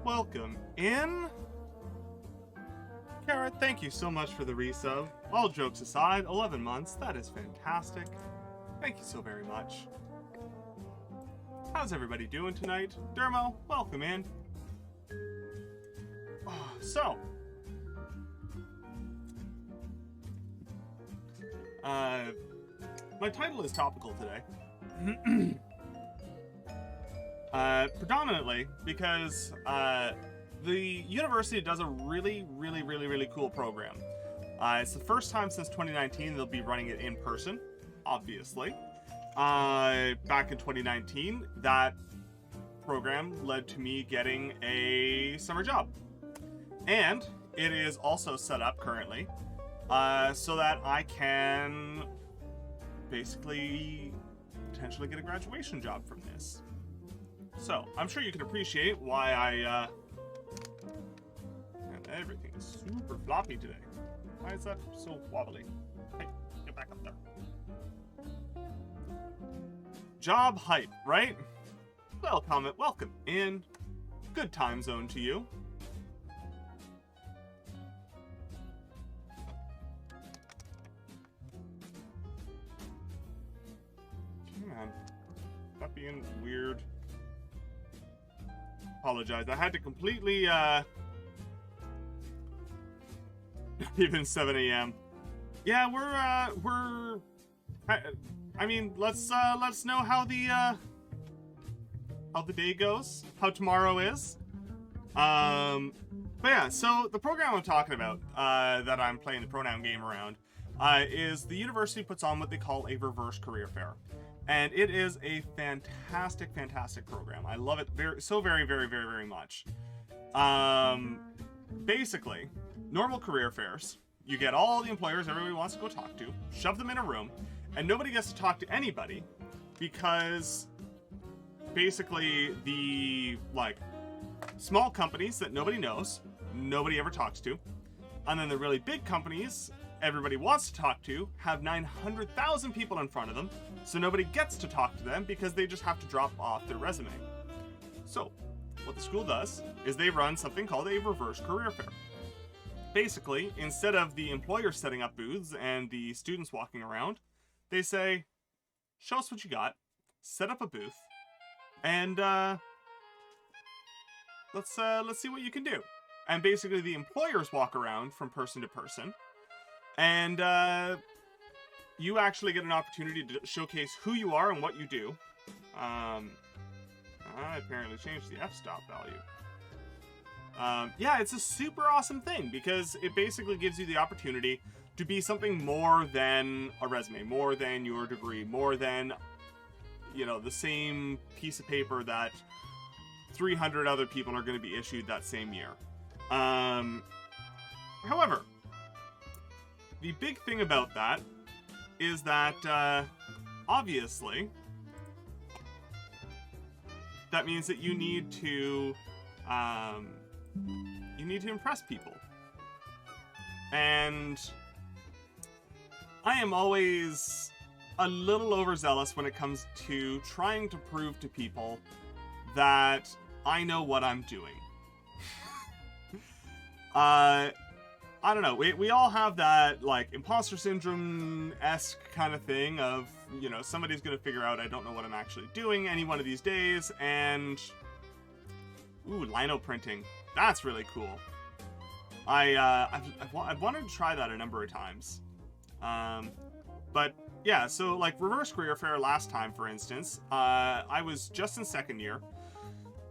welcome in. Kara, thank you so much for the resub. All jokes aside, 11 months, that is fantastic. Thank you so very much. How's everybody doing tonight? Dermo, welcome in. So, my title is topical today. Predominantly because the university does a really cool program. It's the first time since 2019 they'll be running it in person, obviously. Back in 2019, that program led to me getting a summer job. And it is also set up currently so that I can basically potentially get a graduation job from this. So, I'm sure you can appreciate why I, and everything is super floppy today. Why is that so wobbly? Hey, get back up there. Job hype, right? Welcome in. Good time zone to you. Come on. Stop being weird. Apologize. I had to completely, even 7 a.m. Yeah, I mean, let's know how the day goes, how tomorrow is. But yeah, so the program I'm talking about, that I'm playing the pronoun game around, is the university puts on what they call a reverse career fair. And it is a fantastic program. I love it very much. Basically, normal career fairs, you get all the employers everybody wants to go talk to, shove them in a room, and nobody gets to talk to anybody because basically the, small companies that nobody knows, nobody ever talks to, and then the really big companies everybody wants to talk to have 900,000 people in front of them, so nobody gets to talk to them because they just have to drop off their resume. So, what the school does is they run something called a reverse career fair. Basically, instead of the employer setting up booths and the students walking around, they say, show us what you got, set up a booth, and let's see what you can do. And basically the employers walk around from person to person, and you actually get an opportunity to showcase who you are and what you do. I apparently changed the f-stop value. Yeah, it's a super awesome thing because it basically gives you the opportunity to be something more than a resume, more than your degree, more than, the same piece of paper that 300 other people are going to be issued that same year. However, the big thing about that is that, obviously, that means that you need to impress people. And I am always a little overzealous when it comes to trying to prove to people that I know what I'm doing. I don't know, we all have that, imposter syndrome-esque kind of thing of, somebody's gonna figure out I don't know what I'm actually doing any one of these days, and... Ooh, lino printing. That's really cool. I've wanted to try that a number of times. But, yeah, so, reverse career fair last time, for instance, I was just in second year.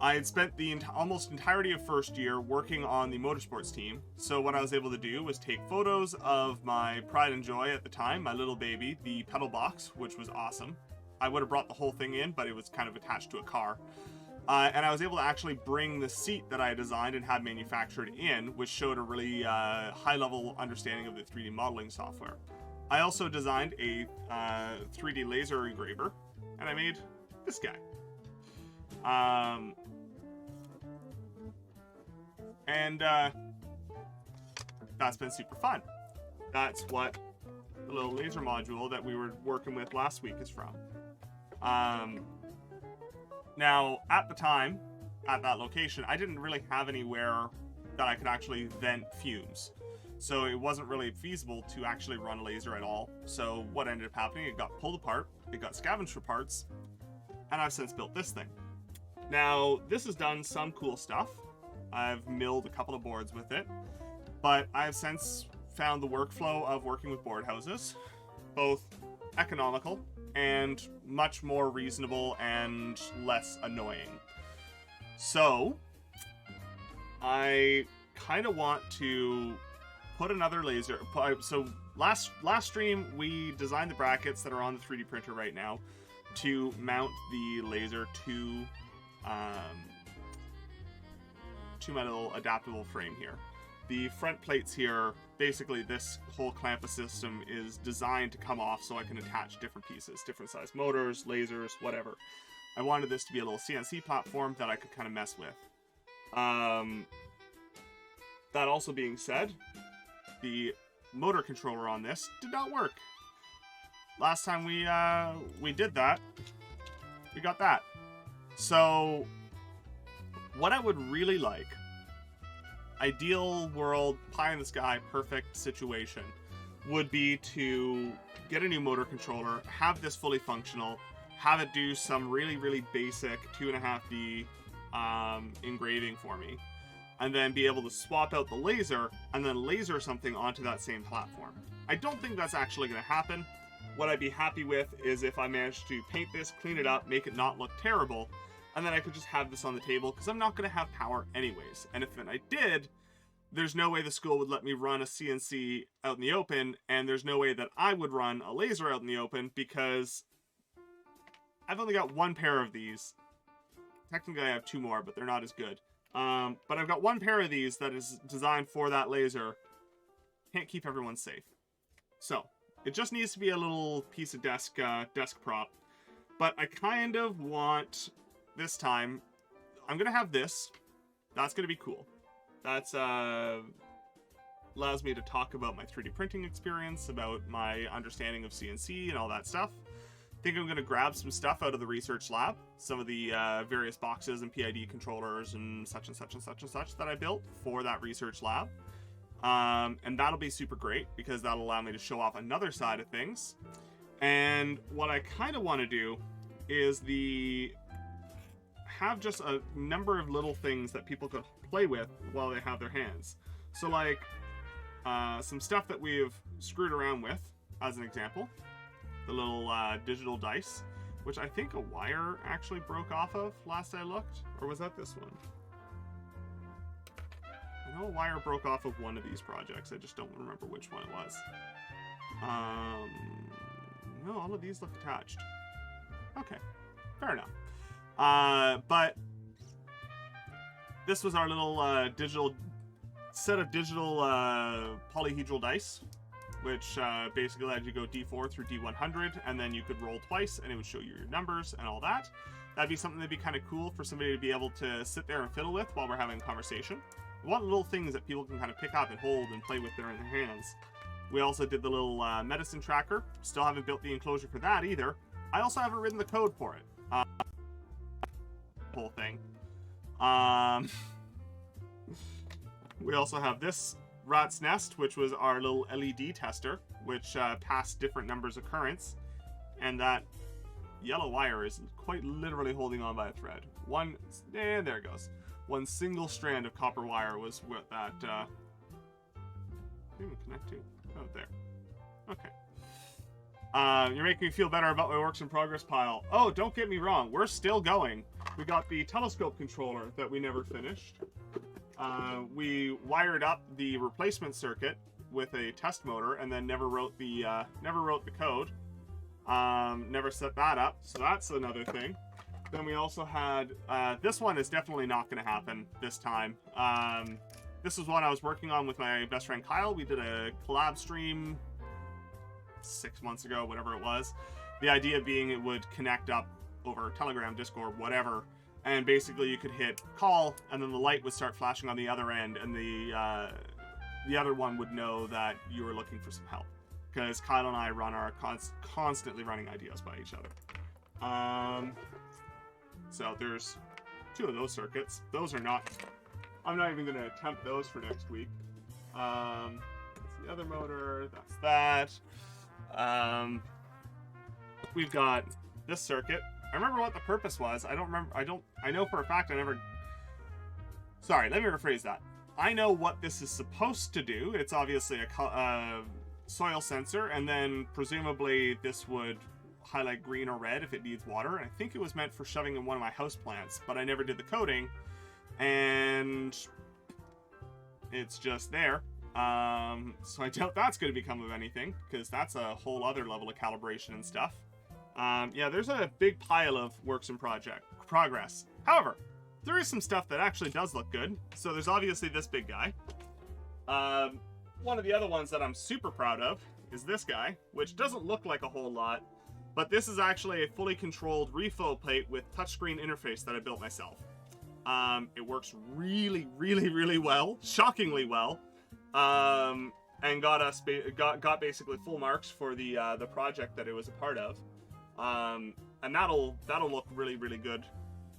I had spent the almost entirety of first year working on the motorsports team, so what I was able to do was take photos of my pride and joy at the time, my little baby, the pedal box, which was awesome. I would have brought the whole thing in, but it was kind of attached to a car. And I was able to actually bring the seat that I designed and had manufactured in, which showed a really high-level understanding of the 3D modeling software. I also designed a 3D laser engraver, and I made this guy. And that's been super fun. That's what the little laser module that we were working with last week is from. Now, at the time, at that location, I didn't really have anywhere that I could actually vent fumes. So it wasn't really feasible to actually run a laser at all. So what ended up happening, it got pulled apart, it got scavenged for parts, and I've since built this thing. Now, this has done some cool stuff. I've milled a couple of boards with it, but I've since found the workflow of working with board houses both economical and much more reasonable and less annoying. So I kind of want to put another laser. So last stream we designed the brackets that are on the 3D printer right now to mount the laser to my little adaptable frame here. The front plates here, basically this whole clamp system is designed to come off so I can attach different pieces, different size motors, lasers, whatever. I wanted this to be a little CNC platform that I could kind of mess with. That also being said, the motor controller on this did not work. Last time we did that, we got that. So what I would really like, ideal world, pie in the sky, perfect situation, would be to get a new motor controller, have this fully functional, have it do some really, really basic 2.5D engraving for me, and then be able to swap out the laser and then laser something onto that same platform. I don't think that's actually going to happen. What I'd be happy with is if I managed to paint this, clean it up, make it not look terrible, and then I could just have this on the table, because I'm not going to have power anyways. And if I did, there's no way the school would let me run a CNC out in the open, and there's no way that I would run a laser out in the open, because I've only got one pair of these. Technically I have two more, but they're not as good. But I've got one pair of these that is designed for that laser. Can't keep everyone safe. So it just needs to be a little piece of desk prop. But I kind of want, this time, I'm going to have this. That's going to be cool. That's allows me to talk about my 3D printing experience, about my understanding of CNC and all that stuff. I think I'm going to grab some stuff out of the research lab, some of the various boxes and PID controllers and such and such and such and such that I built for that research lab. And that'll be super great, because that'll allow me to show off another side of things. And what I kind of want to do is have just a number of little things that people could play with while they have their hands. So like some stuff that we've screwed around with, as an example. The little digital dice, which I think a wire actually broke off of last I looked. Or was that this one? I know a wire broke off of one of these projects. I just don't remember which one it was. No, all of these look attached. Okay, fair enough. But this was our little digital set of digital polyhedral dice, which basically allowed you to go D4 through D100, and then you could roll twice, and it would show you your numbers and all that. That'd be something that'd be kind of cool for somebody to be able to sit there and fiddle with while we're having a conversation. We want little things that people can kind of pick up and hold and play with there in their hands. We also did the little medicine tracker. Still haven't built the enclosure for that either. I also haven't written the code for it. Whole thing. We also have this rat's nest, which was our little LED tester, which passed different numbers of currents, and that yellow wire is quite literally holding on by a thread. There it goes. One single strand of copper wire was what that can't even connect to. Oh, there. Okay. You're making me feel better about my works in progress pile. Oh, don't get me wrong, we're still going. We got the telescope controller that we never finished. We wired up the replacement circuit with a test motor, and then never wrote the code. Never set that up, so that's another thing. Then we also had this one is definitely not going to happen this time. This was one I was working on with my best friend Kyle. We did a collab stream 6 months ago, whatever it was. The idea being it would connect up over Telegram, Discord, whatever. And basically you could hit call, and then the light would start flashing on the other end, and the other one would know that you were looking for some help. Because Kyle and I are constantly running ideas by each other. So there's 2 of those circuits. Those are not... I'm not even going to attempt those for next week. That's the other motor. That's that. We've got this circuit. I remember what the purpose was. I don't remember. I know for a fact I never... Sorry, let me rephrase that. I know what this is supposed to do. It's obviously a soil sensor, and then presumably this would highlight green or red if it needs water. And I think it was meant for shoving in one of my houseplants, but I never did the coding, and it's just there. So I doubt that's going to become of anything, because that's a whole other level of calibration and stuff. Yeah, there's a big pile of works in progress. However, there is some stuff that actually does look good. So there's obviously this big guy. One of the other ones that I'm super proud of is this guy, which doesn't look like a whole lot, but this is actually a fully controlled reflow plate with touchscreen interface that I built myself. It works really, really, really well, shockingly well, and got basically full marks for the project that it was a part of. And that'll look really, really good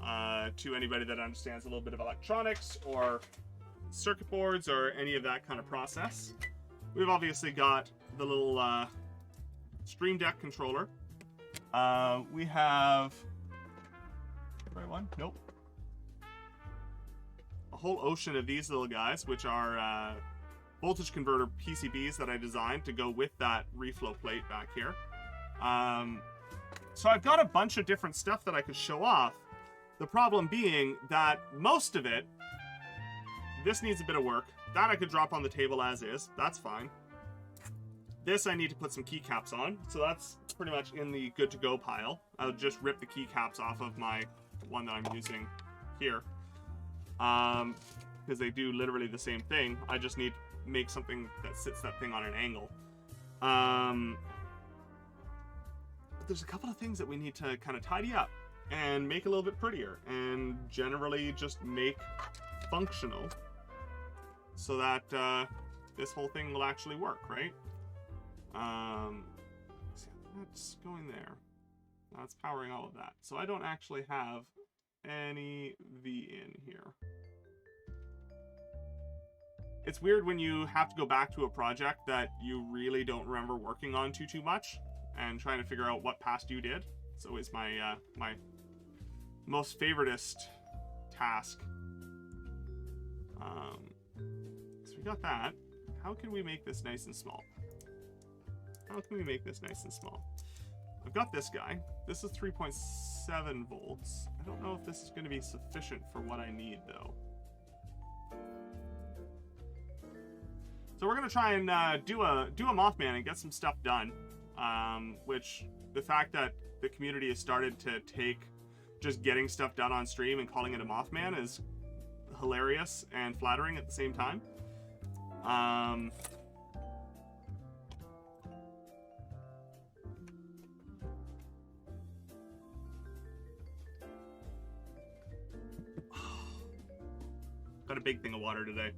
to anybody that understands a little bit of electronics or circuit boards or any of that kind of process. We've obviously got the little Stream Deck controller. We have... Right one? Nope. A whole ocean of these little guys, which are voltage converter PCBs that I designed to go with that reflow plate back here. So I've got a bunch of different stuff that I could show off. The problem being that most of it, this needs a bit of work. That I could drop on the table as is. That's fine. This I need to put some keycaps on. So that's pretty much in the good to go pile. I'll just rip the keycaps off of my one that I'm using here. Because they do literally the same thing. I just need to make something that sits that thing on an angle. But there's a couple of things that we need to kind of tidy up and make a little bit prettier and generally just make functional so that this whole thing will actually work, right? That's going there. That's powering all of that. So I don't actually have any V in here. It's weird when you have to go back to a project that you really don't remember working on too much and trying to figure out what past you did. It's always my my most favoritist task. So we got that. How can we make this nice and small? How can we make this nice and small? I've got this guy. This is 3.7 volts. I don't know if this is going to be sufficient for what I need, though. So we're going to try and do a Mothman and get some stuff done. Which, the fact that the community has started to take just getting stuff done on stream and calling it a Mothman is hilarious and flattering at the same time. Got a big thing of water today.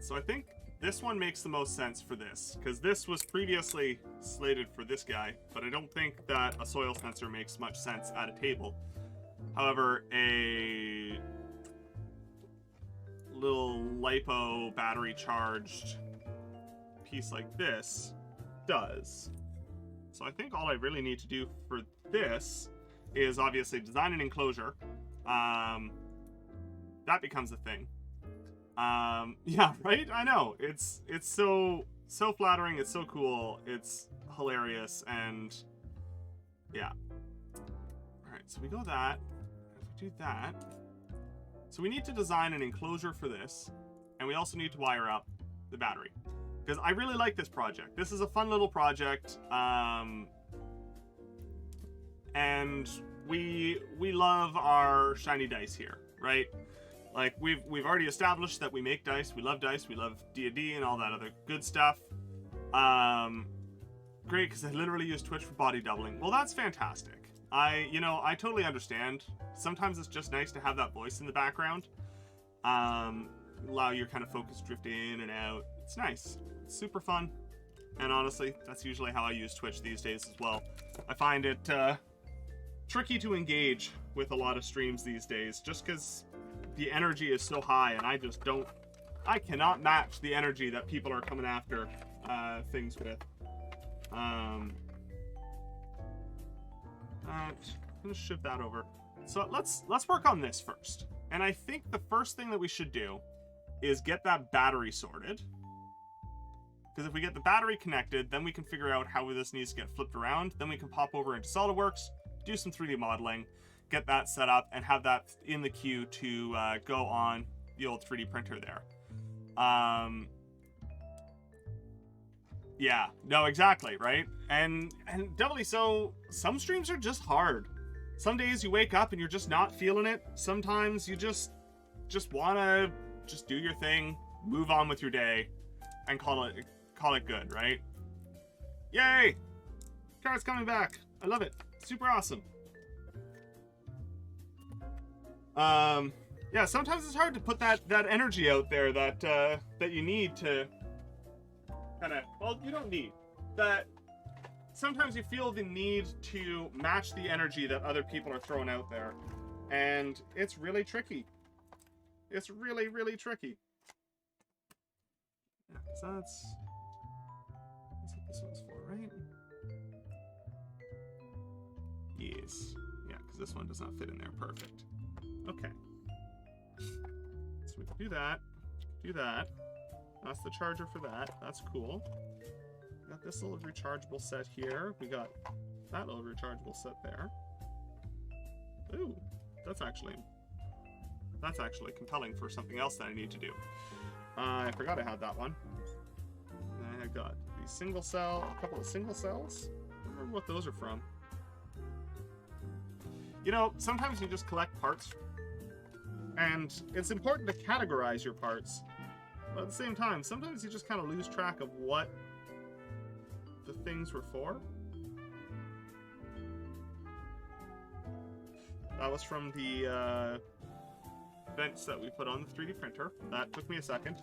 So I think this one makes the most sense for this, because this was previously slated for this guy, but I don't think that a soil sensor makes much sense at a table. However, a little LiPo battery charged piece like this does. So I think all I really need to do for this is obviously design an enclosure. That becomes a thing. Yeah, right? I know. It's so flattering, it's so cool, it's hilarious, and yeah. Alright, so we go that. If we do that. So we need to design an enclosure for this, and we also need to wire up the battery. Because I really like this project. This is a fun little project. And we love our shiny dice here, right? Like, we've already established that we make dice, we love D&D and all that other good stuff. Great, because I literally use Twitch for body doubling. Well, that's fantastic. I totally understand. Sometimes it's just nice to have that voice in the background. Allow your kind of focus drift in and out. It's nice. It's super fun. And honestly, that's usually how I use Twitch these days as well. I find it tricky to engage with a lot of streams these days, just because the energy is so high, and I cannot match the energy that people are coming after things with. I'm gonna shift that over. So let's work on this first. And I think the first thing that we should do is get that battery sorted. Because if we get the battery connected, then we can figure out how this needs to get flipped around. Then we can pop over into SolidWorks, do some 3D modeling, get that set up, and have that in the queue to go on the old 3D printer there. Yeah, no, exactly, right? And doubly so, some streams are just hard. Some days you wake up and you're just not feeling it. Sometimes you just wanna just do your thing, move on with your day, and call it good, right? Yay! Car's coming back. I love it. Super awesome. Yeah, sometimes it's hard to put that energy out there that you need to kind of, well, you don't need that. Sometimes you feel the need to match the energy that other people are throwing out there, and it's really tricky. It's really, really tricky. Yeah, so that's what this one's for, right? Yes. Yeah, because this one does not fit in there. Perfect. Okay. So we can do that. Do that. That's the charger for that. That's cool. We got this little rechargeable set here. We got that little rechargeable set there. Ooh, that's actually compelling for something else that I need to do. I forgot I had that one. And I got a couple of single cells. I don't remember what those are from. You know, sometimes you just collect parts, and it's important to categorize your parts. But at the same time, sometimes you just kind of lose track of what the things were for. That was from the vents that we put on the 3D printer. That took me a second.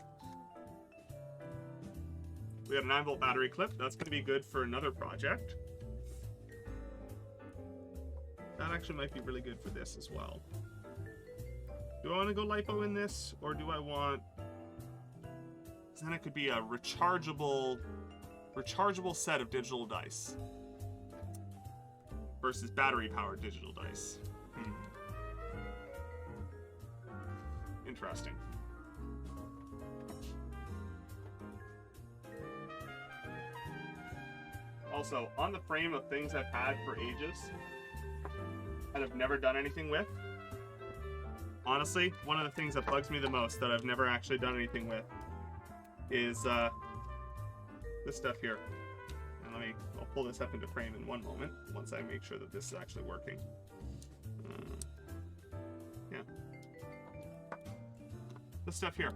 We have a 9-volt battery clip. That's going to be good for another project. That actually might be really good for this as well. Do I want to go LiPo in this, or do I want... Then it could be a rechargeable set of digital dice versus battery-powered digital dice. Interesting. Also, on the frame of things I've had for ages and have never done anything with, honestly, one of the things that bugs me the most that I've never actually done anything with is this stuff here. And I'll pull this up into frame in one moment once I make sure that this is actually working. Yeah. This stuff here.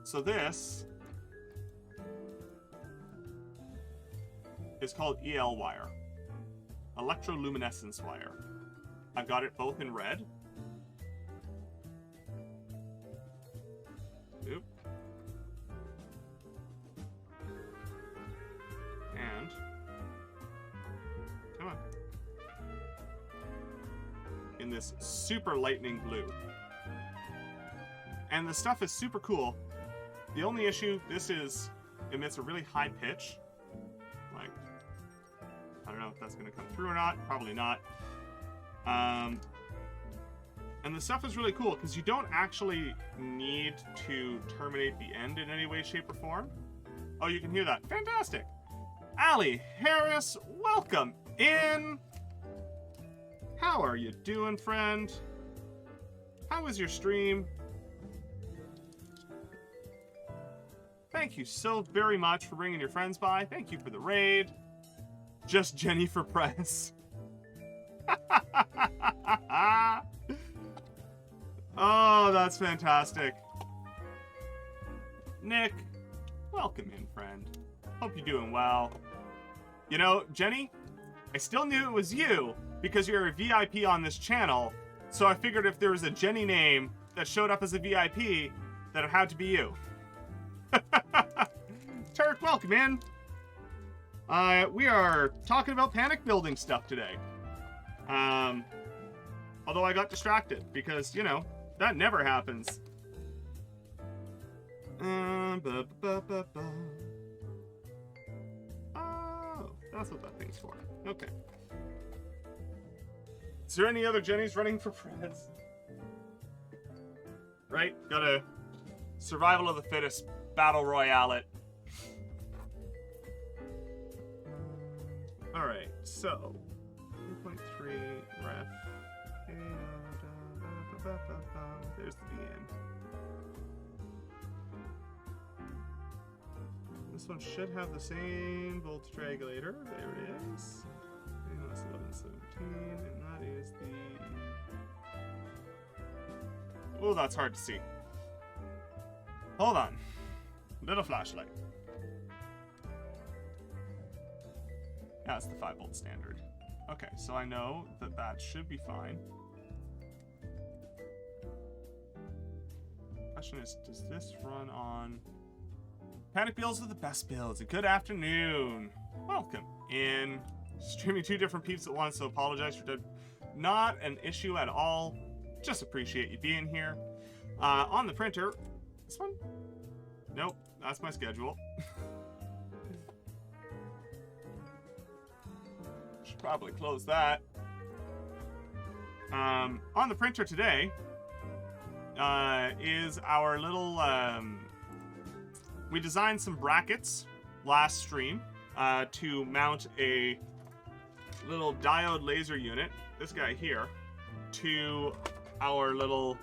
So this is called EL wire, electroluminescence wire. I've got it both in red. Oop. And come on. In this super lightning blue. And the stuff is super cool. The only issue, this emits a really high pitch. Like, I don't know if that's going to come through or not. Probably not. And the stuff is really cool because you don't actually need to terminate the end in any way, shape, or form. Oh, you can hear that. Fantastic. Allie Harris, welcome in. How are you doing, friend? How was your stream? Thank you so very much for bringing your friends by. Thank you for the raid. Just Jenny for press. Oh, that's fantastic. Nick, welcome in, friend. Hope you're doing well. You know, Jenny, I still knew it was you because you're a VIP on this channel, so I figured if there was a Jenny name that showed up as a VIP, that it had to be you. Turk, welcome in. We are talking about panic building stuff today. Although I got distracted because, you know, that never happens. Oh, that's what that thing's for. Okay. Is there any other Jennies running for Preds? Right? Gotta survival of the fittest, battle royale it. Alright, so 2.3 ref. There's the VM. This one should have the same voltage regulator. There it is. And that's 1117, and that is the... Oh, that's hard to see. Hold on. Little flashlight. That's the 5-volt standard. Okay, so I know that that should be fine. Question is, does this run on... Panic builds are the best builds. A good afternoon. Welcome in. Streaming 2 different peeps at once, so apologize for that. Not an issue at all. Just appreciate you being here. On the printer, this one? Nope, that's my schedule. Should probably close that. On the printer today is our little... we designed some brackets last stream to mount a little diode laser unit, this guy here, to our little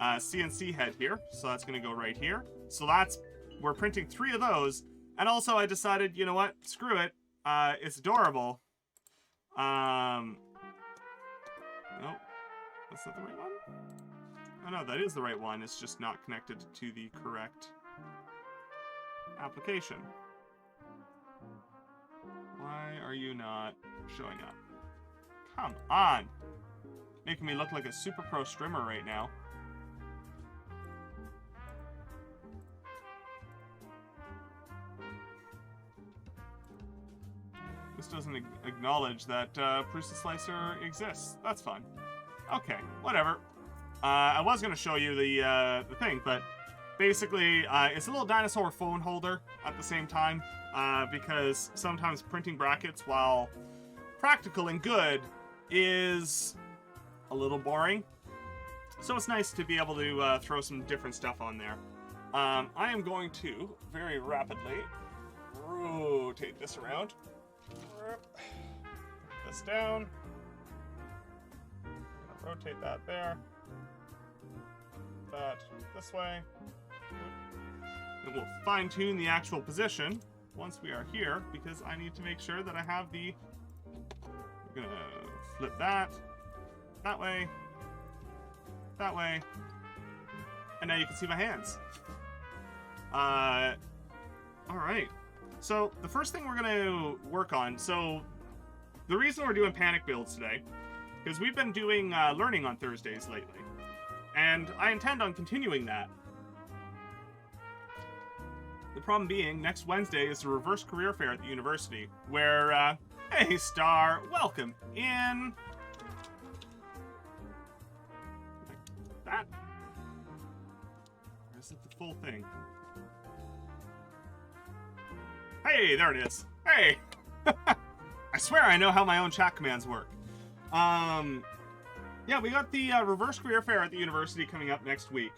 CNC head here. So that's going to go right here. So that's, we're printing 3 of those. And also I decided, you know what, screw it. It's adorable. Nope, that's not the right one. Oh no, that is the right one. It's just not connected to the correct application. Why are you not showing up? Come on! Making me look like a super pro streamer right now. This doesn't acknowledge that Prusa Slicer exists. That's fun. Okay, whatever. I was going to show you the thing, but basically it's a little dinosaur phone holder at the same time, because sometimes printing brackets, while practical and good, is a little boring. So it's nice to be able to throw some different stuff on there. I am going to very rapidly rotate this around. Put this down. I'm gonna rotate that there. That this way. And we'll fine-tune the actual position once we are here, because I need to make sure that I have the... We're gonna flip that way, that way, and now you can see my hands. Alright. So, the first thing we're gonna work on, so the reason we're doing panic builds today, because we've been doing learning on Thursdays lately. And I intend on continuing that. The problem being, next Wednesday is the reverse career fair at the university, where, hey Star, welcome in. Like that. Or is it the full thing? Hey, there it is. Hey! I swear I know how my own chat commands work. Yeah, we got the reverse career fair at the university coming up next week,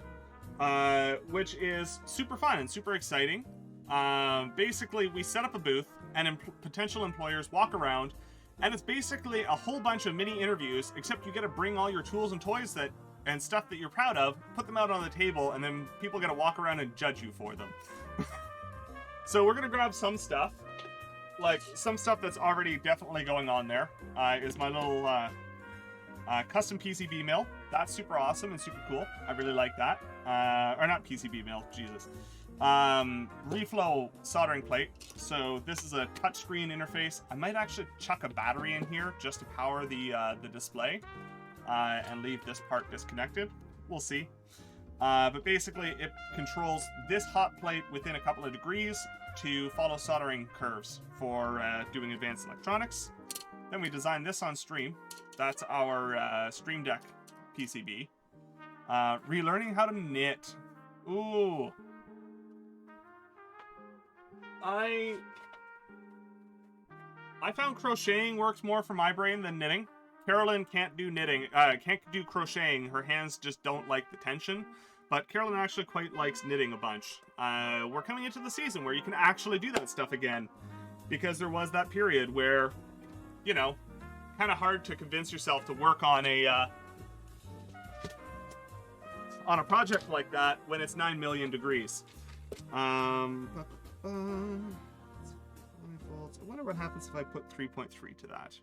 which is super fun and super exciting. Basically, we set up a booth, and potential employers walk around, and it's basically a whole bunch of mini interviews, except you get to bring all your tools and toys and stuff that you're proud of, put them out on the table, and then people get to walk around and judge you for them. So we're going to grab some stuff, like some stuff that's already definitely going on there, is my little custom PCB mill. That's super awesome and super cool. I really like that. Or not PCB mill, Jesus. Reflow soldering plate. So this is a touchscreen interface. I might actually chuck a battery in here just to power the display and leave this part disconnected. We'll see. But basically it controls this hot plate within a couple of degrees to follow soldering curves for doing advanced electronics. Then we designed this on stream. That's our Stream Deck PCB. Relearning how to knit. Ooh. I found crocheting works more for my brain than knitting. Carolyn can't do knitting, can't do crocheting. Her hands just don't like the tension. But Carolyn actually quite likes knitting a bunch. We're coming into the season where you can actually do that stuff again. Because there was that period where, you know, kind of hard to convince yourself to work on a project like that when it's 9 million degrees. I wonder what happens if I put 3.3 to that.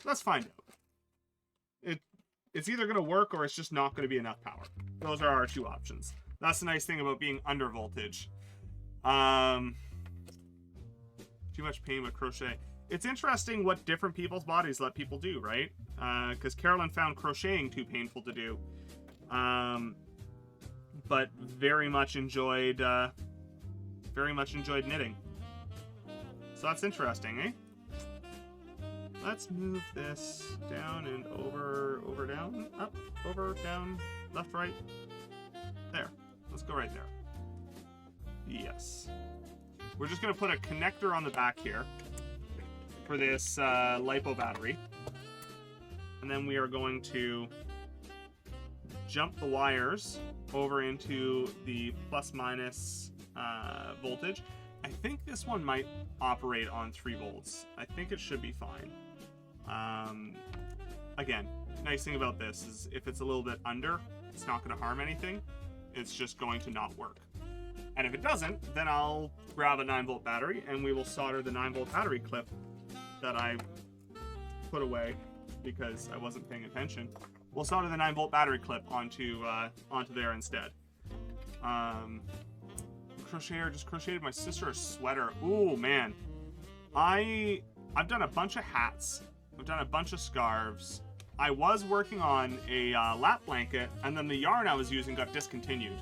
Let's find out. It's either going to work or it's just not going to be enough power. Those are our two options. That's the nice thing about being under voltage. Too much pain with crochet. It's interesting what different people's bodies let people do, right? Because Carolyn found crocheting too painful to do. But very much enjoyed knitting. So that's interesting, eh? Let's move this down and over, down, up, over, down, left, right. There. Let's go right there. Yes. We're just going to put a connector on the back here for this LiPo battery. And then we are going to jump the wires over into the plus-minus voltage. I think this one might operate on 3 volts. I think it should be fine. Again, nice thing about this is if it's a little bit under, it's not going to harm anything. It's just going to not work. And if it doesn't, then I'll grab a 9-volt battery and we will solder the 9-volt battery clip that I put away because I wasn't paying attention. We'll solder the 9-volt battery clip onto there instead. Crocheter just crocheted my sister a sweater. Ooh, man. I've done a bunch of hats. I've done a bunch of scarves. I was working on a lap blanket, and then the yarn I was using got discontinued.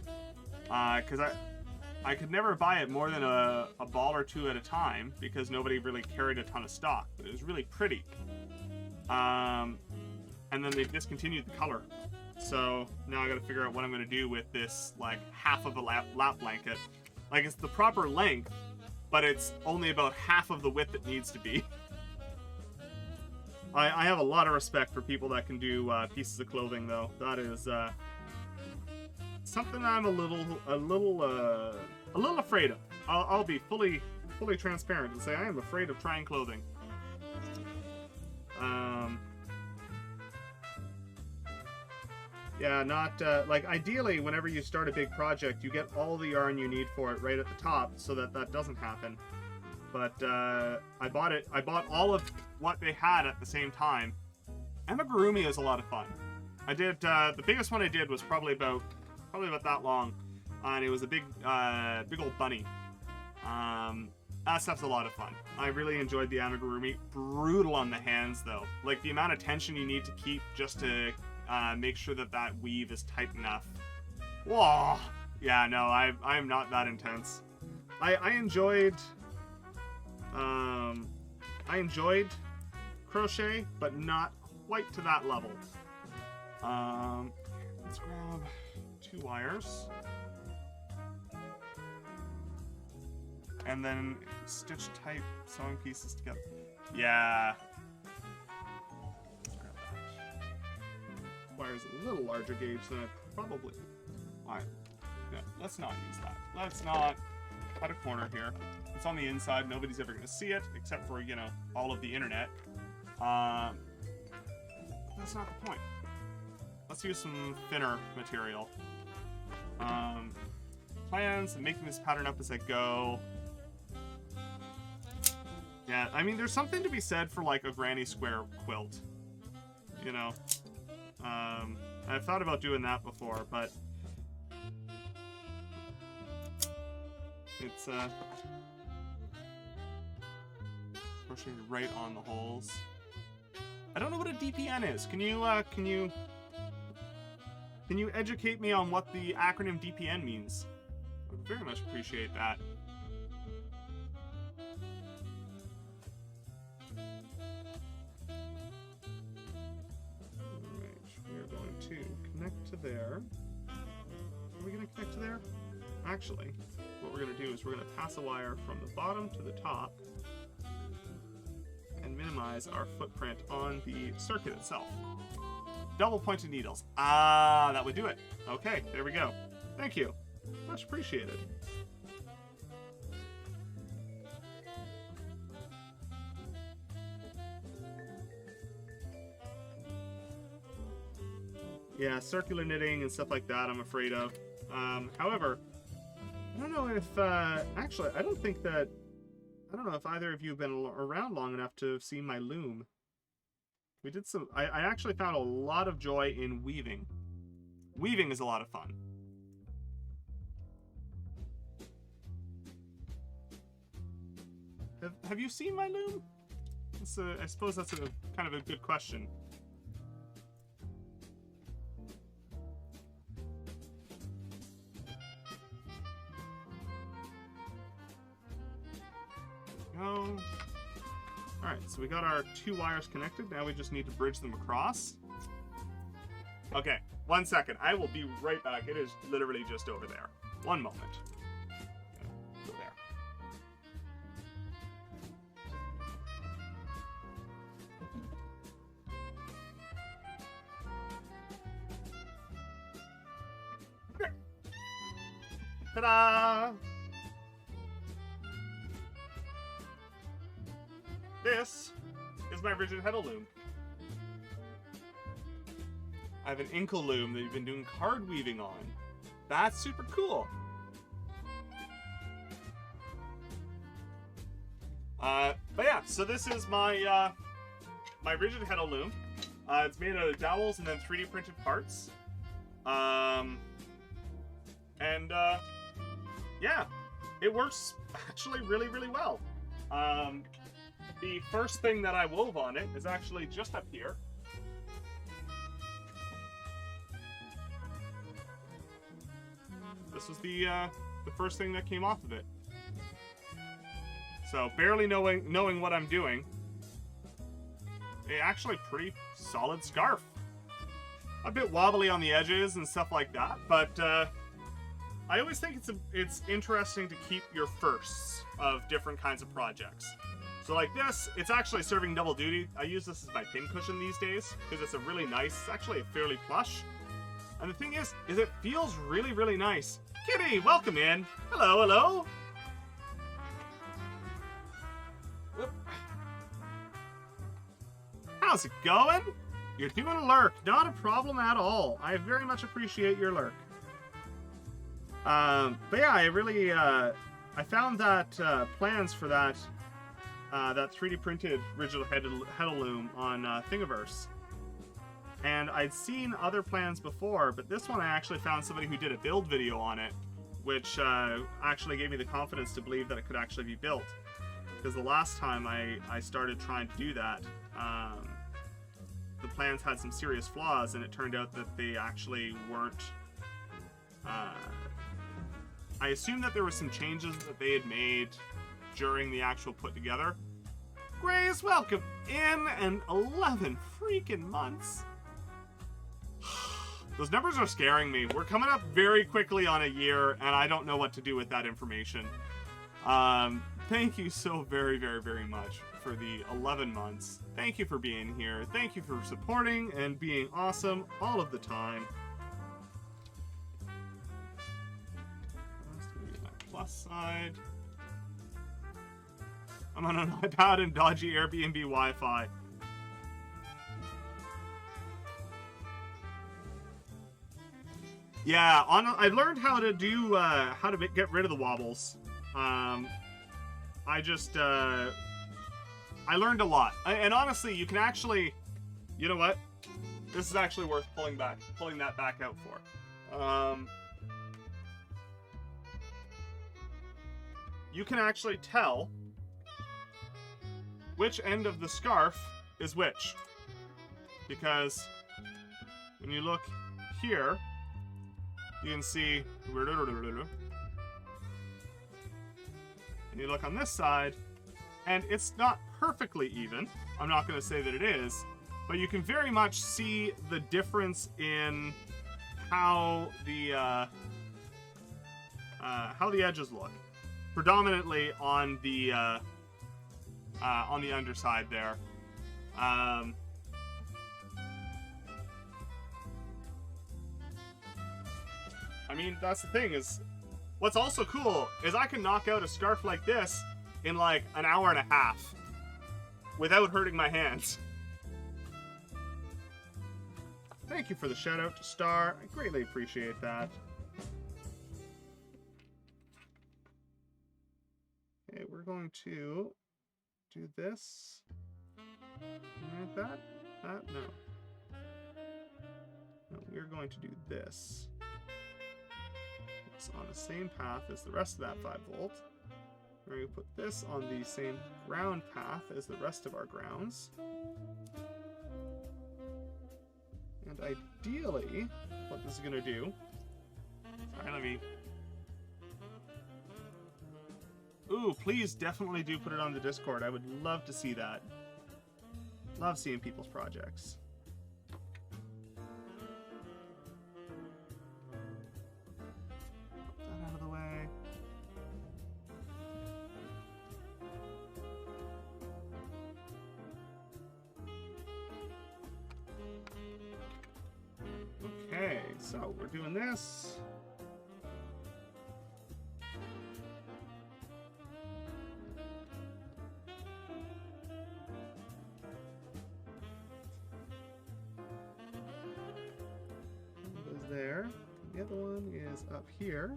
Because I could never buy it more than a ball or two at a time, because nobody really carried a ton of stock. But it was really pretty. And then they discontinued the color. So now I gotta figure out what I'm gonna do with this, like, half of a lap blanket. Like, it's the proper length, but it's only about half of the width it needs to be. I have a lot of respect for people that can do pieces of clothing, though. That is something I'm a little afraid of. I'll be fully transparent and say I am afraid of trying clothing. Yeah, not, like, ideally, whenever you start a big project, you get all the yarn you need for it right at the top so that that doesn't happen. But, I bought all of what they had at the same time. Amigurumi is a lot of fun. I did, the biggest one I did was probably about that long. And it was a big old bunny. That stuff's a lot of fun. I really enjoyed the amigurumi. Brutal on the hands, though. Like, the amount of tension you need to keep just to make sure that that weave is tight enough. Whoa! Yeah, no, I'm not that intense. I enjoyed crochet, but not quite to that level. Let's grab 2 wires. And then stitch type sewing pieces together. Yeah. Let's grab that. Wires a little larger gauge than I probably. Alright. No, let's not use that. Let's not cut a corner here. It's on the inside. Nobody's ever going to see it, except for, you know, all of the internet. That's not the point. Let's use some thinner material. Plans and making this pattern up as I go. Yeah, I mean, there's something to be said for, like, a granny square quilt. You know? I've thought about doing that before, but it's, crocheted right on the holes. I don't know what a DPN is. Can you educate me on what the acronym DPN means? I would very much appreciate that. to connect to there. Are we going to connect to there? Actually, what we're going to do is we're going to pass a wire from the bottom to the top and minimize our footprint on the circuit itself. Double pointed needles. Ah, that would do it. Okay, there we go. Thank you. Much appreciated. Yeah, circular knitting and stuff like that I'm afraid of. However, I don't know if, actually, I don't know if either of you have been around long enough to have seen my loom. We did some, I actually found a lot of joy in weaving. Weaving is a lot of fun. Have you seen my loom? I suppose that's a kind of a good question. Go. Alright, so we got our 2 wires connected. Now we just need to bridge them across. Okay, 1 second. I will be right back. It is literally just over there. 1 moment. Go there. Okay. Ta-da! This is my rigid heddle loom. I have an inkle loom that you've been doing card weaving on. That's super cool. But yeah, so this is my my rigid heddle loom. It's made out of dowels and then 3D printed parts. Yeah, it works actually really, really well. The first thing that I wove on it is actually just up here. This was the first thing that came off of it. So barely knowing what I'm doing, actually pretty solid scarf. A bit wobbly on the edges and stuff like that, but I always think it's interesting to keep your firsts of different kinds of projects. So like this, it's actually serving double duty. I use this as my pin cushion these days because it's a really nice, it's actually fairly plush. And the thing is it feels really, really nice. Kitty, welcome in. Hello, hello. Whoop. How's it going? You're doing a lurk. Not a problem at all. I very much appreciate your lurk. But yeah, I really, I found that plans for that 3D printed rigid heddle loom on Thingiverse. And I'd seen other plans before, but this one I actually found somebody who did a build video on it, which actually gave me the confidence to believe that it could actually be built. Because the last time I started trying to do that, the plans had some serious flaws, and it turned out that they actually weren't... I assume that there were some changes that they had made during the actual put together. Grace, welcome in, and 11 freaking months. Those numbers are scaring me. We're coming up very quickly on a year, and I don't know what to do with that information. Thank you so very, very, very much for the 11 months. Thank you for being here. Thank you for supporting and being awesome all of the time. That's gonna be my plus side. I'm on an iPad and dodgy Airbnb Wi-Fi. Yeah, I learned how to do how to get rid of the wobbles. I learned a lot, and honestly, you can actually, you know what? This is actually worth pulling that back out for. You can actually tell which end of the scarf is which, because when you look here, you can see, and you look on this side, and it's not perfectly even. I'm not going to say that it is, but you can very much see the difference in how the edges look, predominantly on the underside there. I mean, that's the thing, is what's also cool is I can knock out a scarf like this in like an hour and a half without hurting my hands. Thank you for the shout out to Star. I greatly appreciate that. Okay, we're going to do this. And that? No. No, we're going to do this. It's on the same path as the rest of that 5 volt. We're going to put this on the same ground path as the rest of our grounds. And ideally, what this is going to do... Sorry, let me... Ooh, please definitely do put it on the Discord. I would love to see that. Love seeing people's projects. Put that out of the way. Okay, so we're doing this. There. The other one is up here.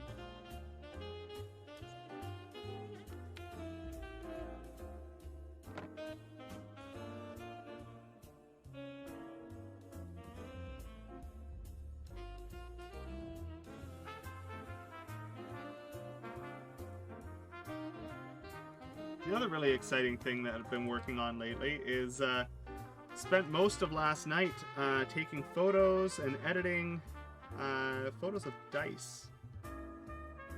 The other really exciting thing that I've been working on lately is spent most of last night taking photos and editing photos of dice.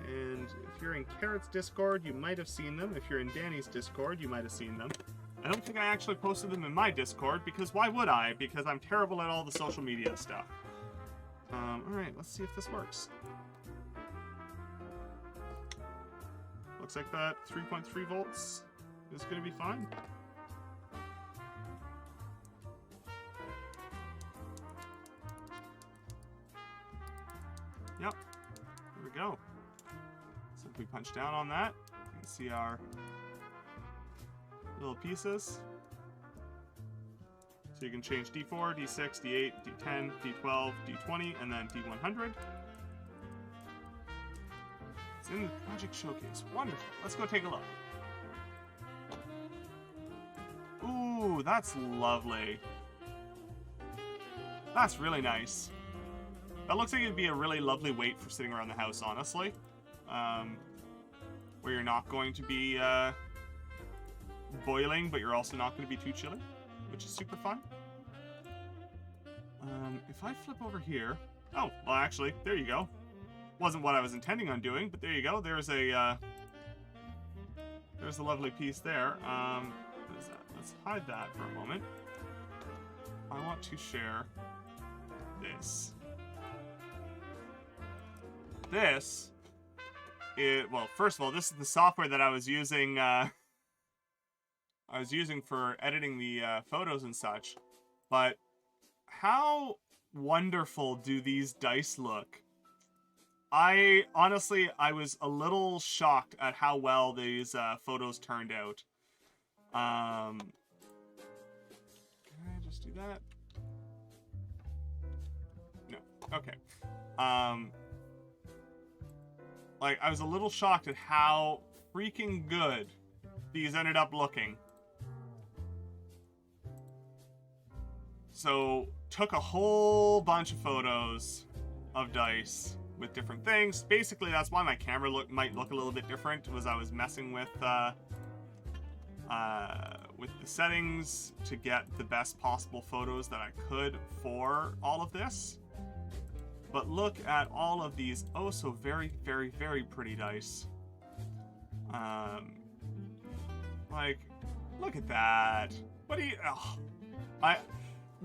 And if you're in Carrot's Discord, you might have seen them. If you're in Danny's Discord, you might have seen them. I don't think I actually posted them in my Discord, because why would I? Because I'm terrible at all the social media stuff. Alright, let's see if this works. Looks like that 3.3 volts is going to be fine. Yep, there we go. So if we punch down on that, you can see our little pieces. So you can change D4, D6, D8, D10, D12, D20, and then D100. It's in the Project Showcase. Wonderful. Let's go take a look. Ooh, that's lovely. That's really nice. That looks like it'd be a really lovely weight for sitting around the house, honestly. Where you're not going to be boiling, but you're also not going to be too chilly, which is super fun. If I flip over here... Oh, well actually, there you go. Wasn't what I was intending on doing, but there you go. There's a lovely piece there. What is that? Let's hide that for a moment. I want to share this. This is, well, first of all, this is the software that I was using for editing the photos and such. But how wonderful do these dice look? I was a little shocked at how well these photos turned out. Can I just do that? No. Okay. Like, I was a little shocked at how freaking good these ended up looking. So, took a whole bunch of photos of dice with different things. Basically, that's why my camera might look a little bit different, was I was messing with the settings to get the best possible photos that I could for all of this. But look at all of these oh so very, very, very pretty dice. Like, look at that. What do you... Oh,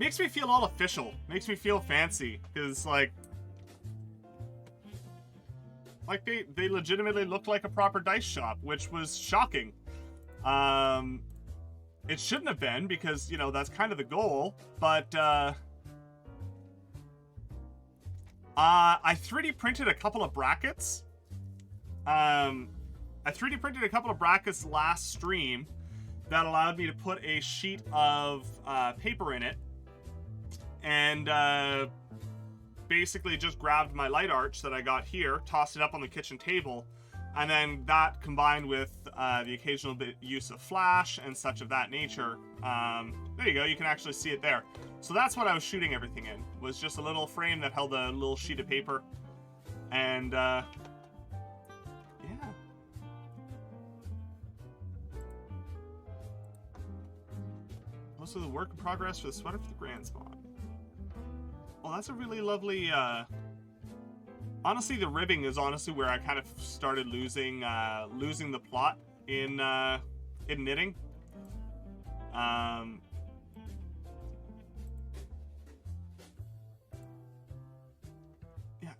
makes me feel all official. Makes me feel fancy. Because, like they legitimately looked like a proper dice shop, which was shocking. It shouldn't have been, because, you know, that's kind of the goal, but, I 3D printed a couple of brackets. I 3D printed a couple of brackets last stream that allowed me to put a sheet of paper in it, and basically just grabbed my light arch that I got here, tossed it up on the kitchen table, and then that combined with the occasional use of flash and such of that nature. There you go, you can actually see it there. So that's what I was shooting everything in, was just a little frame that held a little sheet of paper. And yeah. Also the work in progress for the sweater for the grand spawn. Well, that's a really lovely, honestly, the ribbing is honestly where I kind of started losing the plot in knitting. Yeah,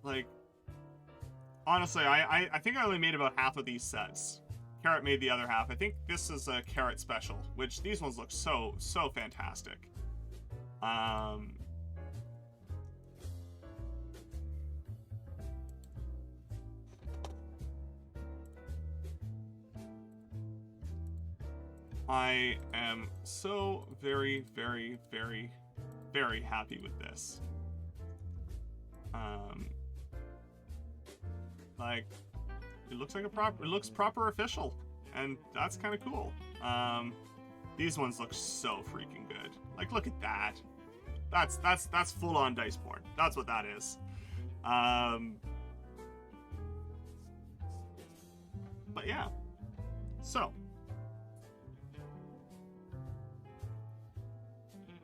like, honestly, I think I only made about half of these sets. Carrot made the other half. I think this is a Carrot special, which these ones look so fantastic. I am so very happy with this. Like, it looks like it looks proper official, and that's kind of cool. These ones look so freaking good. Like, look at that. That's full on dice porn. That's what that is. But yeah. So.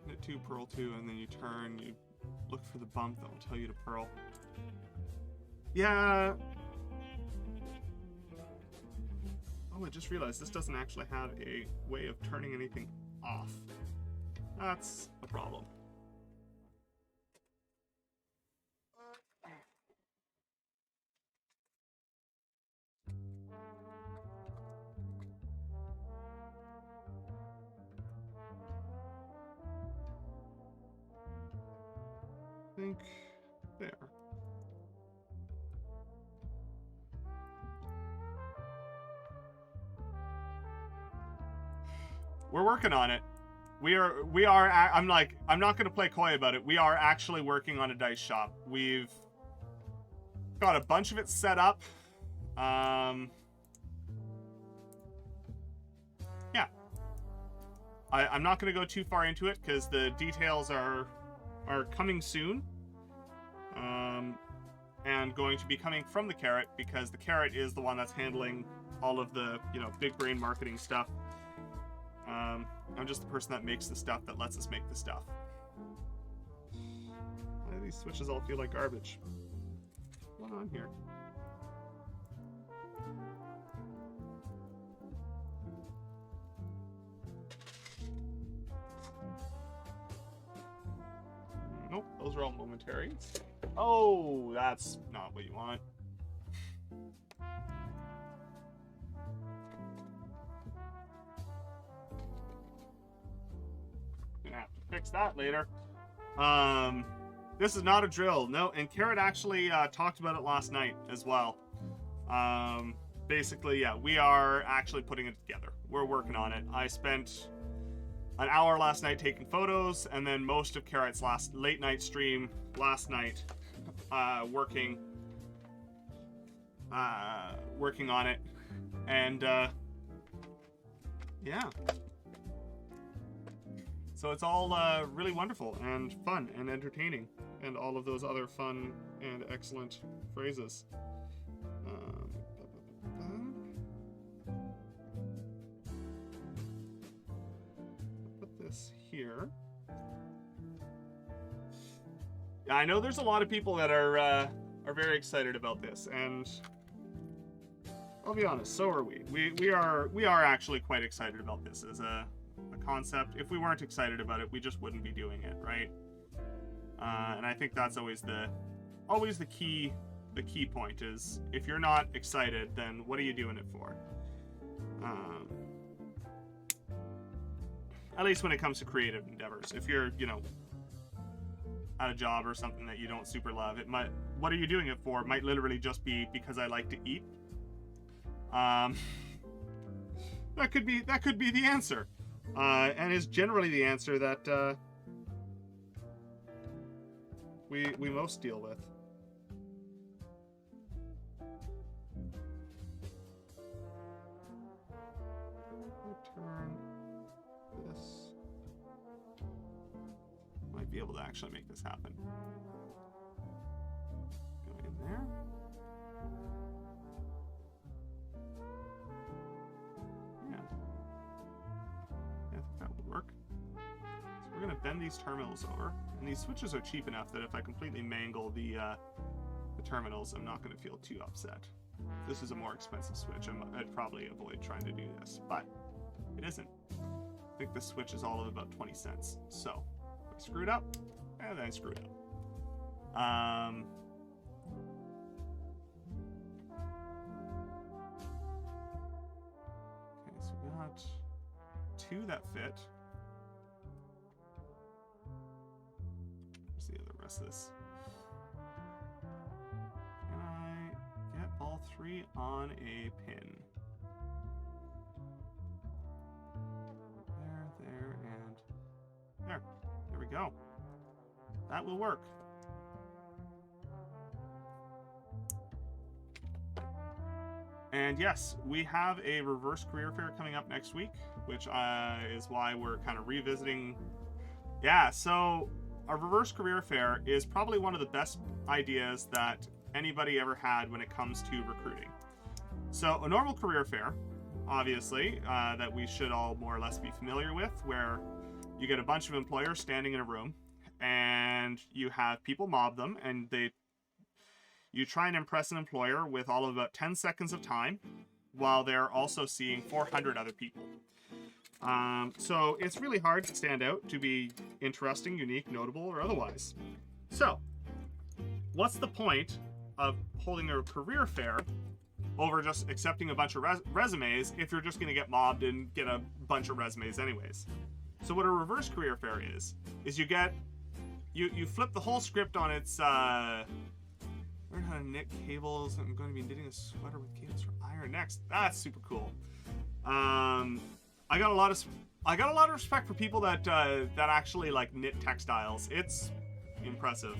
Knit 2, purl 2, and then you turn, you look for the bump that will tell you to purl. Yeah. Oh, I just realized this doesn't actually have a way of turning anything off. That's a problem. I think there. We're working on it. We are. I'm not gonna play coy about it. We are actually working on a dice shop. We've got a bunch of it set up. Yeah. I'm not gonna go too far into it because the details are coming soon. And going to be coming from the Carrot, because the Carrot is the one that's handling all of the, you know, big brain marketing stuff. I'm just the person that makes the stuff, that lets us make the stuff. Why do these switches all feel like garbage? What's going on here? Nope, those are all momentary. Oh, that's not what you want. Gonna have to fix that later. This is not a drill. No, and Carrot actually talked about it last night as well. Basically, yeah, we are actually putting it together. We're working on it. I spent an hour last night taking photos, and then most of Carrot's last late night stream last night working on it. And yeah. So it's all really wonderful and fun and entertaining, and all of those other fun and excellent phrases. Put this here. Yeah, I know there's a lot of people that are very excited about this, and I'll be honest, so are we. We are actually quite excited about this as a a concept. If we weren't excited about it, we just wouldn't be doing it, right? And I think that's always the key point is if you're not excited, then what are you doing it for? At least when it comes to creative endeavors. If you're, you know, at a job or something that you don't super love, it might, what are you doing it for? It might literally just be because I like to eat. That could be the answer. And is generally the answer that we most deal with. Return this. Might be able to actually make this happen. Go in there. Yeah. I think that would work. So we're gonna bend these terminals over, and these switches are cheap enough that if I completely mangle the terminals, I'm not gonna feel too upset. If this is a more expensive switch, I'd probably avoid trying to do this, but it isn't. I think this switch is all of about 20 cents. So I screwed up, and then I screwed up. Okay, so we got 2 that fit. Where's the other rest of this? Can I get all 3 on a pin? There, and there. There we go. That will work. And yes, we have a reverse career fair coming up next week, which is why we're kind of revisiting. Yeah, so a reverse career fair is probably one of the best ideas that anybody ever had when it comes to recruiting. So a normal career fair, obviously, that we should all more or less be familiar with, where you get a bunch of employers standing in a room and you have people mob them, and you try and impress an employer with all of about 10 seconds of time while they're also seeing 400 other people. So it's really hard to stand out, to be interesting, unique, notable, or otherwise. So what's the point of holding a career fair over just accepting a bunch of resumes if you're just going to get mobbed and get a bunch of resumes anyways? So what a reverse career fair is you flip the whole script on its learn how to knit cables. I'm going to be knitting a sweater with cables for iron next. That's super cool. I got a lot of respect for people that actually like knit textiles. It's impressive.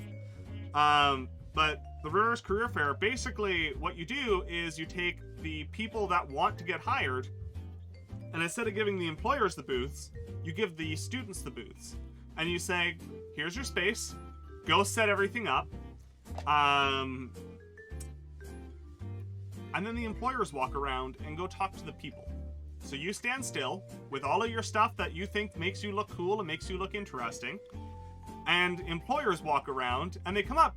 But the reverse career fair, basically what you do is you take the people that want to get hired, and instead of giving the employers the booths, you give the students the booths. And you say, here's your space, go set everything up. And then the employers walk around and go talk to the people. So you stand still with all of your stuff that you think makes you look cool and makes you look interesting. And employers walk around and they come up.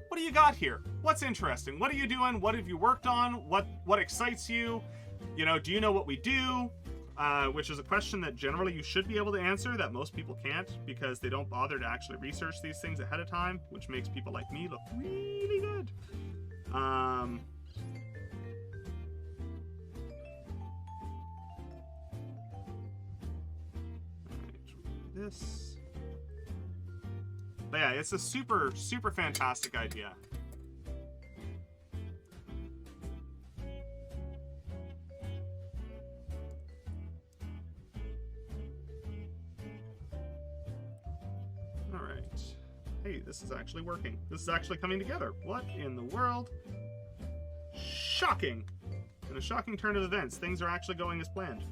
What do you got here? What's interesting? What are you doing? What have you worked on? What excites you? You know, do you know what we do? Which is a question that generally you should be able to answer that most people can't, because they don't bother to actually research these things ahead of time, which makes people like me look really good. Alright, this. But yeah, it's a super, super fantastic idea. Alright. Hey, this is actually working. This is actually coming together. What in the world? Shocking! In a shocking turn of events, things are actually going as planned.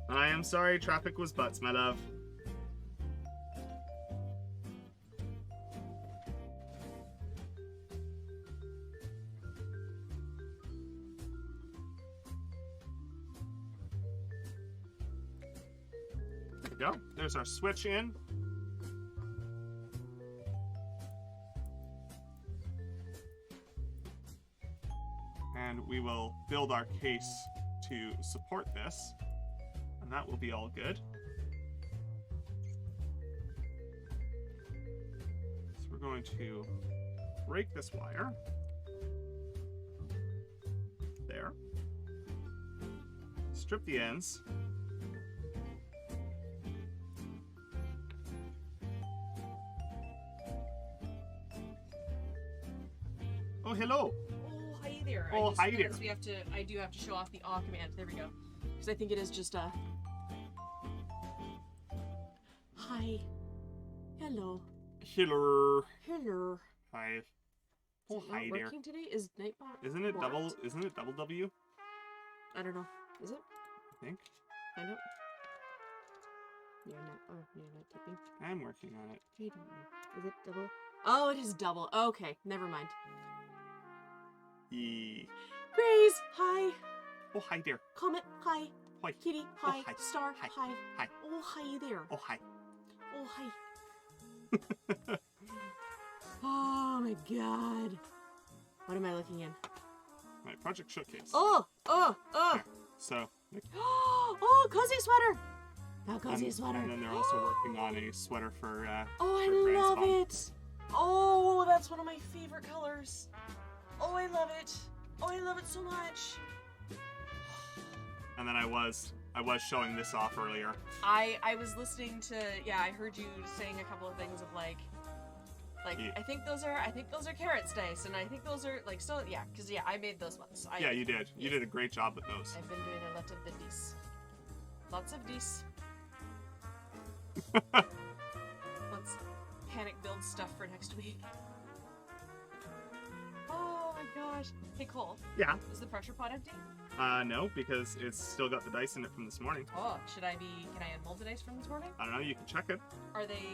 I am sorry, traffic was butts, my love. we go. There's our switch in. And we will build our case to support this. And that will be all good. So we're going to break this wire. There. Strip the ends. Oh, hello. Oh, hi there. Oh, hi there. I do have to show off the aw command. There we go. Because I think it is just a... Hi. Hello. Hello. Hello. Hi. Is Oh, it hi not there. working today? Is Nightbot Isn't it blocked? double W? I don't know. Is it? I think. Find out. You're not typing. I'm working on it. I don't know. Is it double? Oh, it is double. Okay, never mind. Yee. Grace, hi. Oh, hi there. Comet, hi. Hi. Kitty, hi. hi. Star, Hi. hi. Hi. Oh, hi there. Oh, hi. Oh, hi. Oh my god. What am I looking in? My project showcase. Oh! Okay, so, Oh, cozy sweater! Oh, cozy sweater. and then they're also working on a sweater for Oh, I for Grand's love mom. it! Oh, that's one of my favorite colors. Oh, I love it. Oh, I love it so much. And then I was showing this off earlier. I was listening to, yeah, I heard you saying a couple of things of like Yeah. I think those are carrots dice, and I think those are like still, yeah, because yeah, I made those ones. Yeah, you did. You did a great job with those. I've been doing a lot of the dice. Lots of dice. Let's panic build stuff for next week. Oh my gosh. Hey Cole, Yeah. is the pressure pot empty? No, because it's still got the dice in it from this morning. Oh, can I unmold the dice from this morning? I don't know. You can check it. Are they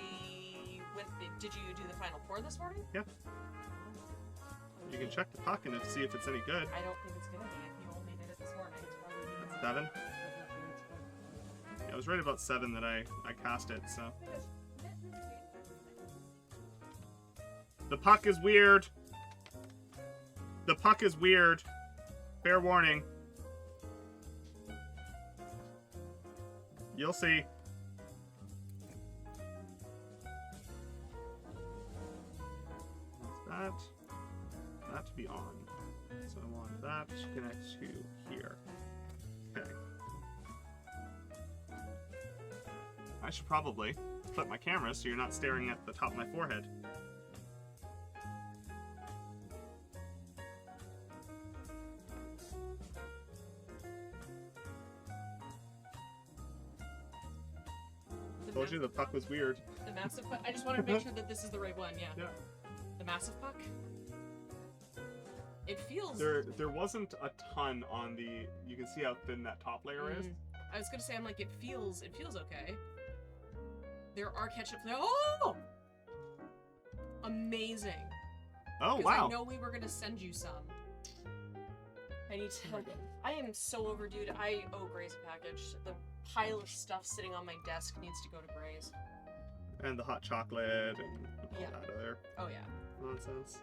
did you do the final pour this morning? Yeah. You can check the puck and see if it's any good. I don't think it's gonna be if you only did it this morning. It's probably That's 7. Yeah, it was right about 7 that I cast it, so. The puck is weird. The puck is weird. Fair warning. You'll see. What's that? That to be on. So I want that to connect to here. Okay. I should probably flip my camera so you're not staring at the top of my forehead. Told you the puck was weird. The massive puck. I just want to make sure that this is the right one. Yeah. Yeah. The massive puck. It feels. There wasn't a ton on the. You can see how thin that top layer is. I was gonna say, I'm like, it feels okay. There are ketchup. Oh, amazing. Oh 'Cause wow. I know we were gonna send you some. I need to. I am so overdue. I owe Grace a package. The pile of stuff sitting on my desk needs to go to Grace. And the hot chocolate and all Yeah. that other Oh yeah. nonsense.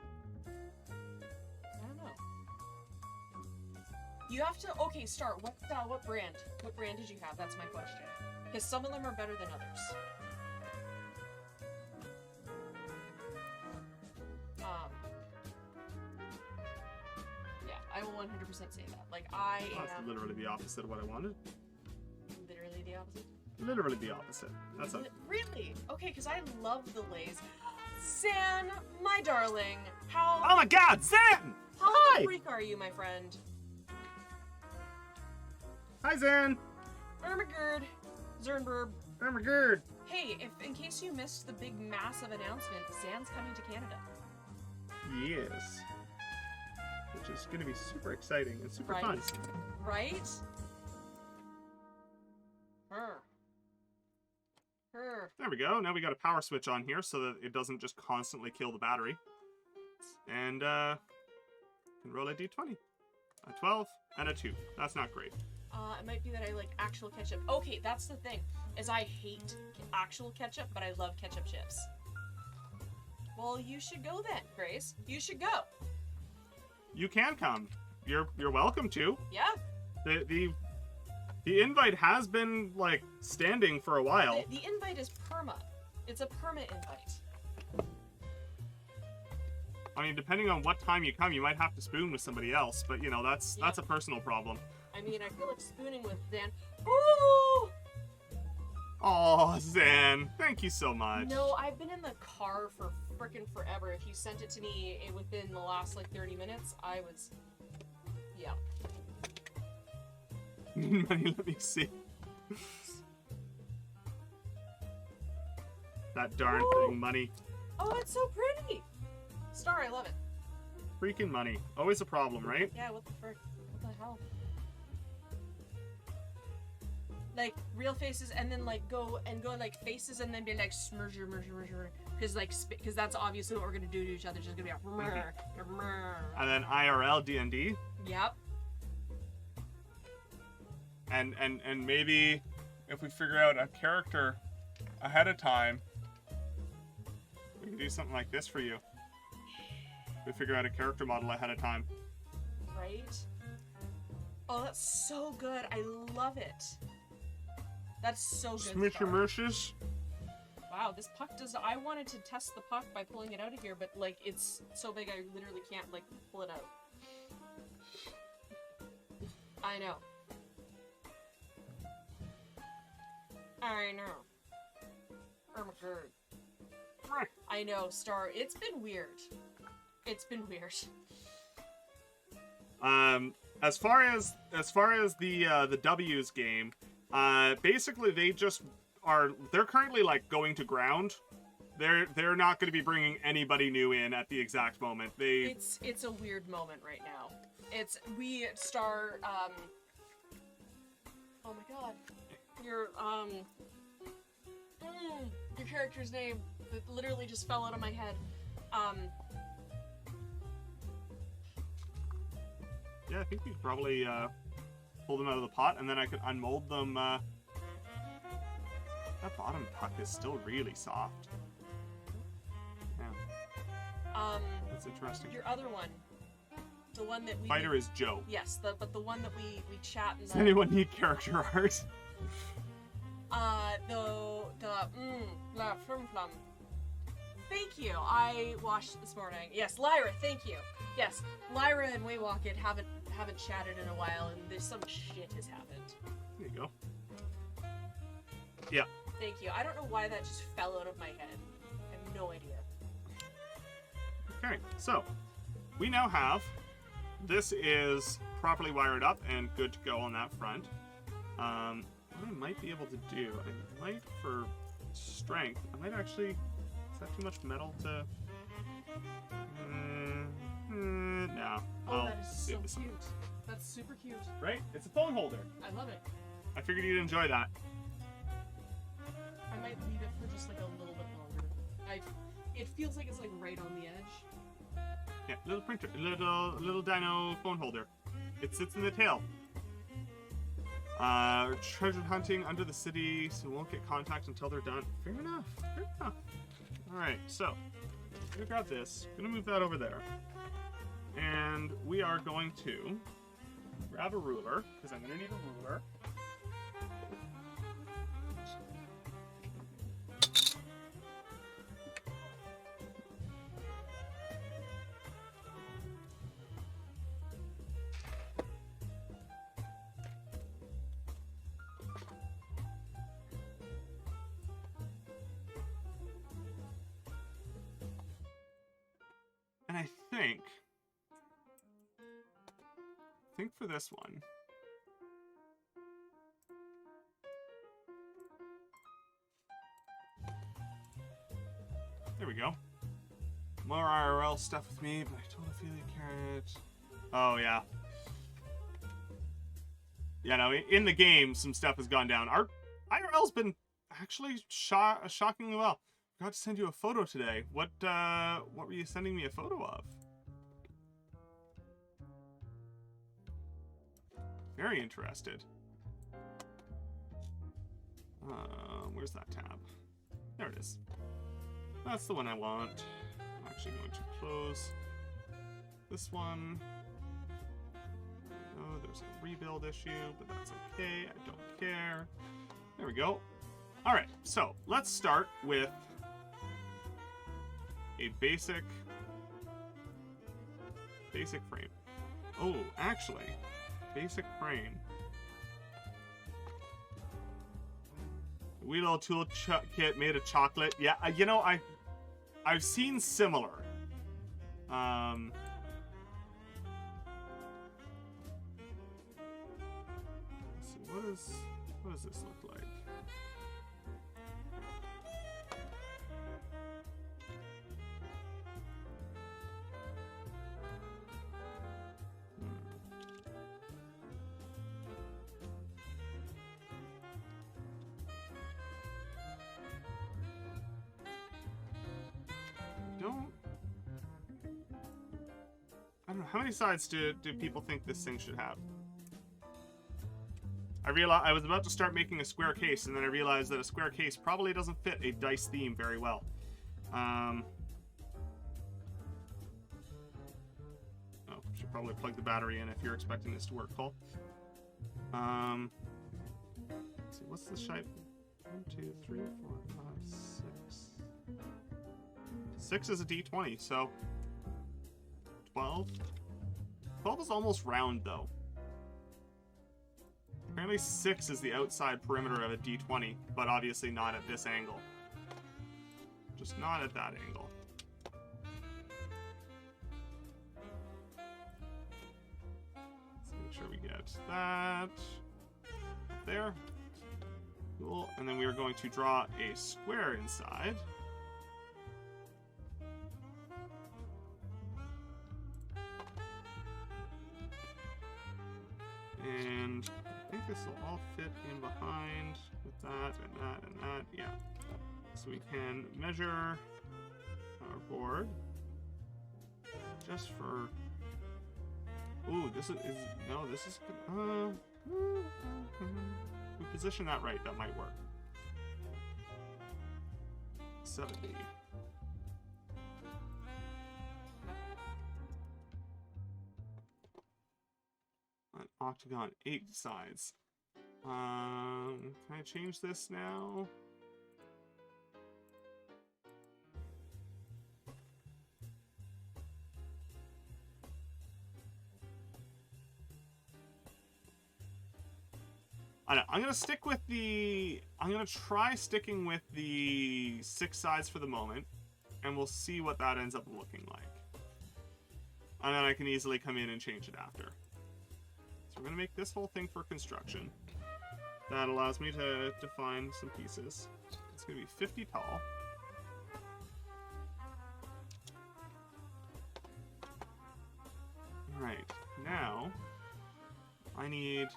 I don't know. You have to. Okay, start. What brand? What brand did you have? That's my question. Because some of them are better than others. Yeah, I will 100% say that. Like I That's am literally the opposite of what I wanted. literally the opposite. Literally the opposite. That's a. Really? Okay, because I love the Lays. San, my darling, how Oh my God, Zan! how Hi! the freak are you, my friend? Hi, Zan. Ermagerd, Zernberb. Oh my God. Hey, if in case you missed the big massive announcement, Zan's coming to Canada. Yes. Which is going to be super exciting and super Right. fun. Right? Her. There we go. Now we got a power switch on here so that it doesn't just constantly kill the battery. And can roll a d20. A 12 and a 2. That's not great. It might be that I like actual ketchup. Okay, that's the thing, is I hate actual ketchup, but I love ketchup chips. Well, you should go then, Grace. You should go. You can come. You're welcome to. Yeah. The invite has been like standing for a while. The invite is perma. It's a perma invite. I mean, depending on what time you come, you might have to spoon with somebody else, but you know, that's a personal problem. I mean, I feel like spooning with Zan. Ooh! Oh, Zan, thank you so much. No, I've been in the car for frickin' forever. If you sent it to me within the last like 30 minutes, I was, yeah. Money, let me see. That darn thing, money. Oh, it's so pretty. Star, I love it. Freaking money. Always a problem, right? Yeah, what the frick? What the hell? Like real faces, and then like go like faces, and then be like smurger, because that's obviously what we're gonna do to each other. Just gonna be like, and then IRL D&D. Yep. And maybe if we figure out a character ahead of time, we can do something like this for you. We figure out a character model ahead of time. Right? Oh, that's so good. I love it. That's so good. Smitch your mercies. Wow, this puck does. I wanted to test the puck by pulling it out of here, but like it's so big I literally can't like pull it out. I know. I know. Oh my god. I know, Star. It's been weird. It's been weird. As far as the W's game, basically they just are. They're currently like going to ground. They're not going to be bringing anybody new in at the exact moment. It's a weird moment right now. We Star. Oh my god. Your character's name that literally just fell out of my head. Yeah, I think we could probably pull them out of the pot, and then I could unmold them. That bottom puck is still really soft. Yeah. That's interesting. Your other one, the one that we fighter is Joe. Yes, but the one that we chat in the... Does anyone need character art? La Flum Flum. Thank you. I watched this morning. Yes, Lyra, thank you. Yes, Lyra and Waywalkit haven't chatted in a while, and there's some shit has happened. There you go. Yeah. Thank you. I don't know why that just fell out of my head. I have no idea. Okay, so we now have this is properly wired up and good to go on that front. What I might be able to do, I might for strength, I might actually, is that too much metal to, no. Oh, that is so cute. That's super cute. Right? It's a phone holder. I love it. I figured you'd enjoy that. I might leave it for just like a little bit longer. It feels like it's like right on the edge. Yeah, little printer, little dino phone holder. It sits in the tail. Treasure hunting under the city, so we won't get contact until they're done. Fair enough. Fair enough. Alright, so I'm gonna grab this. I'm gonna move that over there. And we are going to grab a ruler, because I'm gonna need a ruler. And I think for this one, there we go. More IRL stuff with me, but I told Ophelia Carrot. Oh yeah. Yeah, no, in the game, some stuff has gone down. Our IRL's been actually shockingly well. Forgot to send you a photo today. What were you sending me a photo of? Very interested. Where's that tab? There it is. That's the one I want. I'm actually going to close this one. Oh, there's a rebuild issue, but that's okay. I don't care. There we go. All right, so let's start with a basic frame. Oh, actually, basic frame. Wee little tool kit made of chocolate. Yeah, you know, I've seen similar. Let's see, what does this look like? I don't know, how many sides do people think this thing should have? I realized I was about to start making a square case, and then I realized that a square case probably doesn't fit a dice theme very well. Oh, should probably plug the battery in if you're expecting this to work, Cole. Let's see, what's the shape? 1, 2, 3, 4, 5, 6. 6 is a D20, so 12. 12 is almost round, though. Apparently 6 is the outside perimeter of a D20, but obviously not at this angle. Just not at that angle. Let's make sure we get that up there. Cool. And then we are going to draw a square inside. And I think this will all fit in behind with that and that and that. Yeah. So we can measure our board just for. Ooh, this is no, this is. We position that right, that might work. 70. An octagon, 8 sides. Can I change this now? I don't know. I'm gonna try sticking with the 6 sides for the moment, and we'll see what that ends up looking like. And then I can easily come in and change it after. So we're gonna make this whole thing for construction. That allows me to define some pieces. It's gonna be 50 tall. Alright, now I need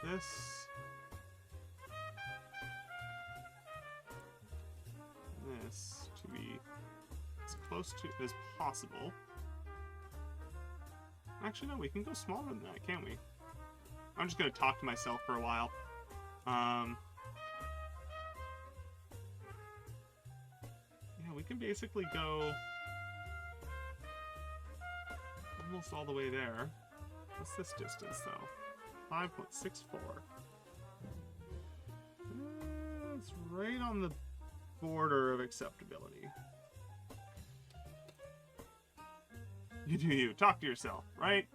this, to be as close to as possible. Actually, no, we can go smaller than that, can't we? I'm just gonna talk to myself for a while. Yeah, we can basically go almost all the way there. What's this distance, though? 5.64. It's right on the border of acceptability. You do you. Talk to yourself, right?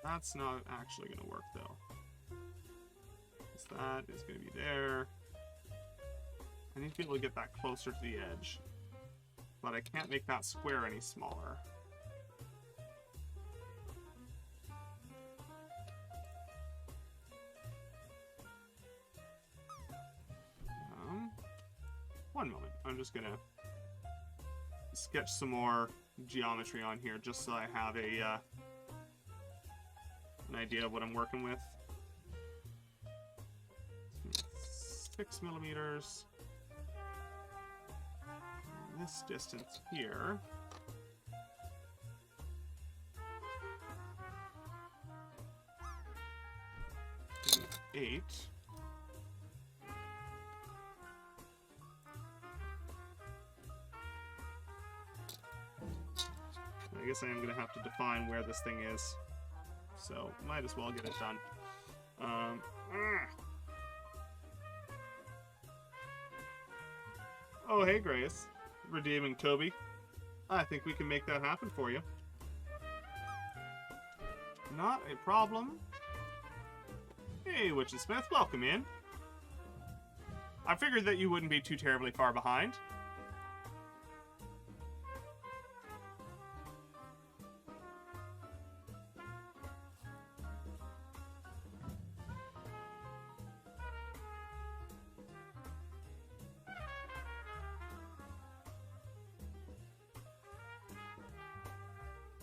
That's not actually going to work, though. Because that is going to be there. I need to be able to get that closer to the edge. But I can't make that square any smaller. One moment. I'm just gonna sketch some more geometry on here just so I have a an idea of what I'm working with. 6 millimeters. This distance here. 8. I guess I am going to have to define where this thing is. So, might as well get it done. Oh, hey, Grace. Redeeming Toby. I think we can make that happen for you. Not a problem. Hey, Witch and Smith, welcome in. I figured that you wouldn't be too terribly far behind.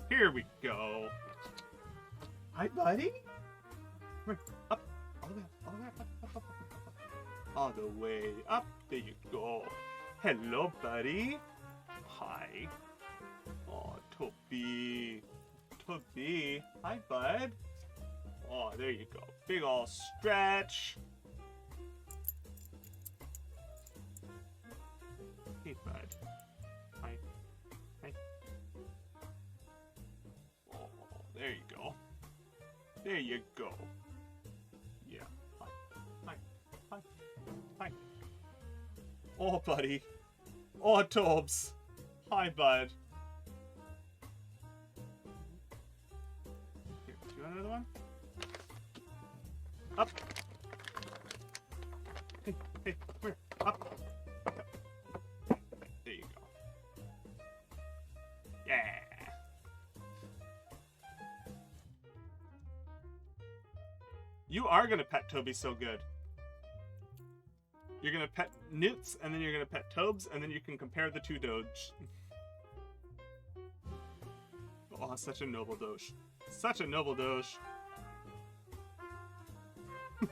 Here we go. Hi, buddy. Up, all the way up, all the way up. There you go. Hello, buddy. Hi. Oh, Toby. Toby. Hi, bud. Oh, there you go. Big ol' stretch. Hey, bud. Hi. Hi. Oh, there you go. There you go. Yeah. Hi. Hi. Hi. Hi. Oh, buddy. Oh, Tobes. Hi, bud. Here, do you want another one? Up. Hey, hey, come here. Up. There you go. Yeah. You are gonna pet Toby so good. You're gonna pet Newts, and then you're gonna pet Tobes, and then you can compare the two Doge. Oh, such a noble Doge. Such a noble Doge. Hey,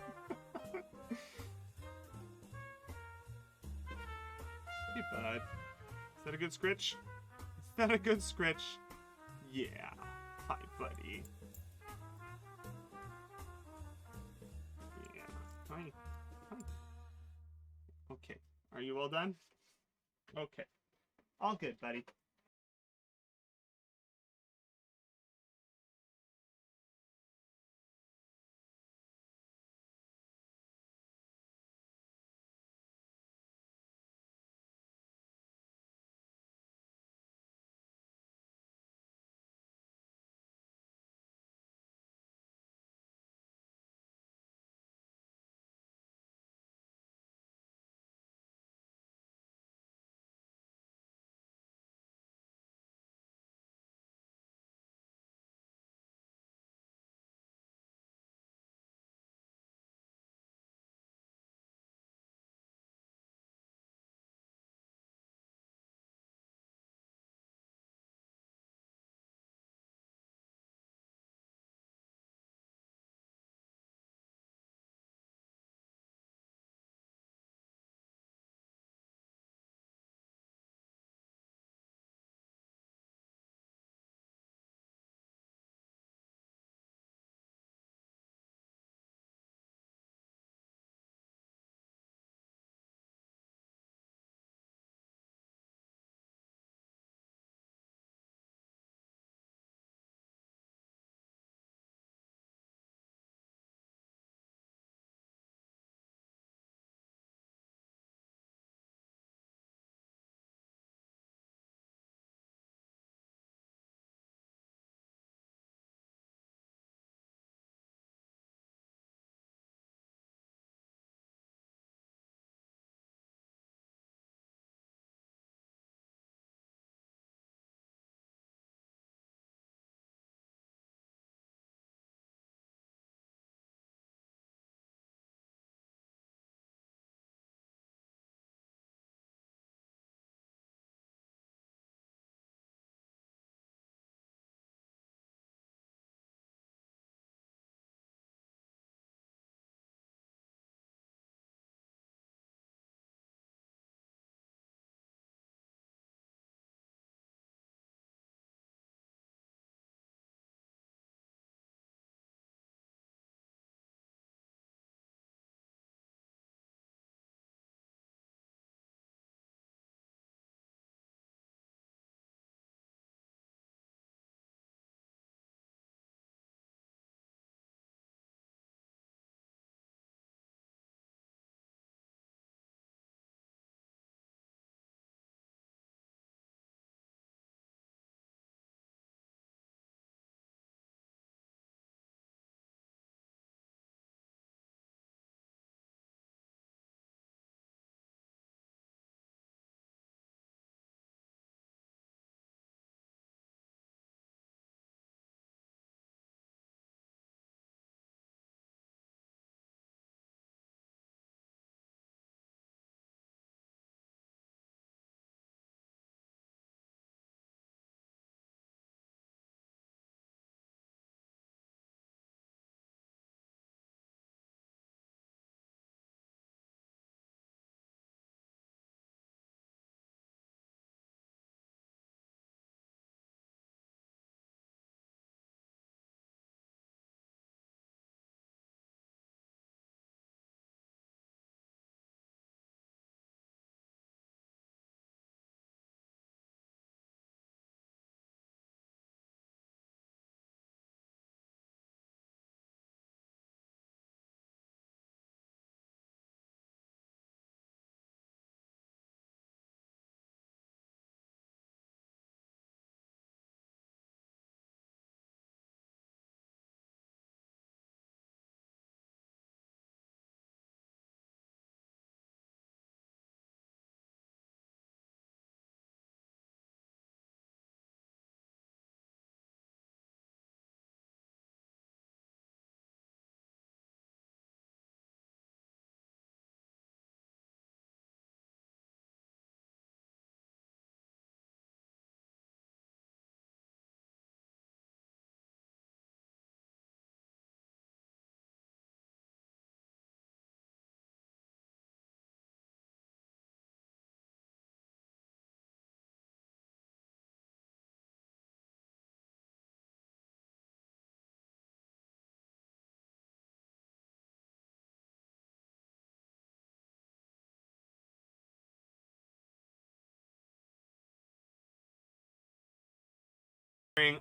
bud. Is that a good scritch? Is that a good scritch? Yeah. Hi, buddy. Yeah. Hi. Hi. Okay. Are you all done? Okay. All good, buddy.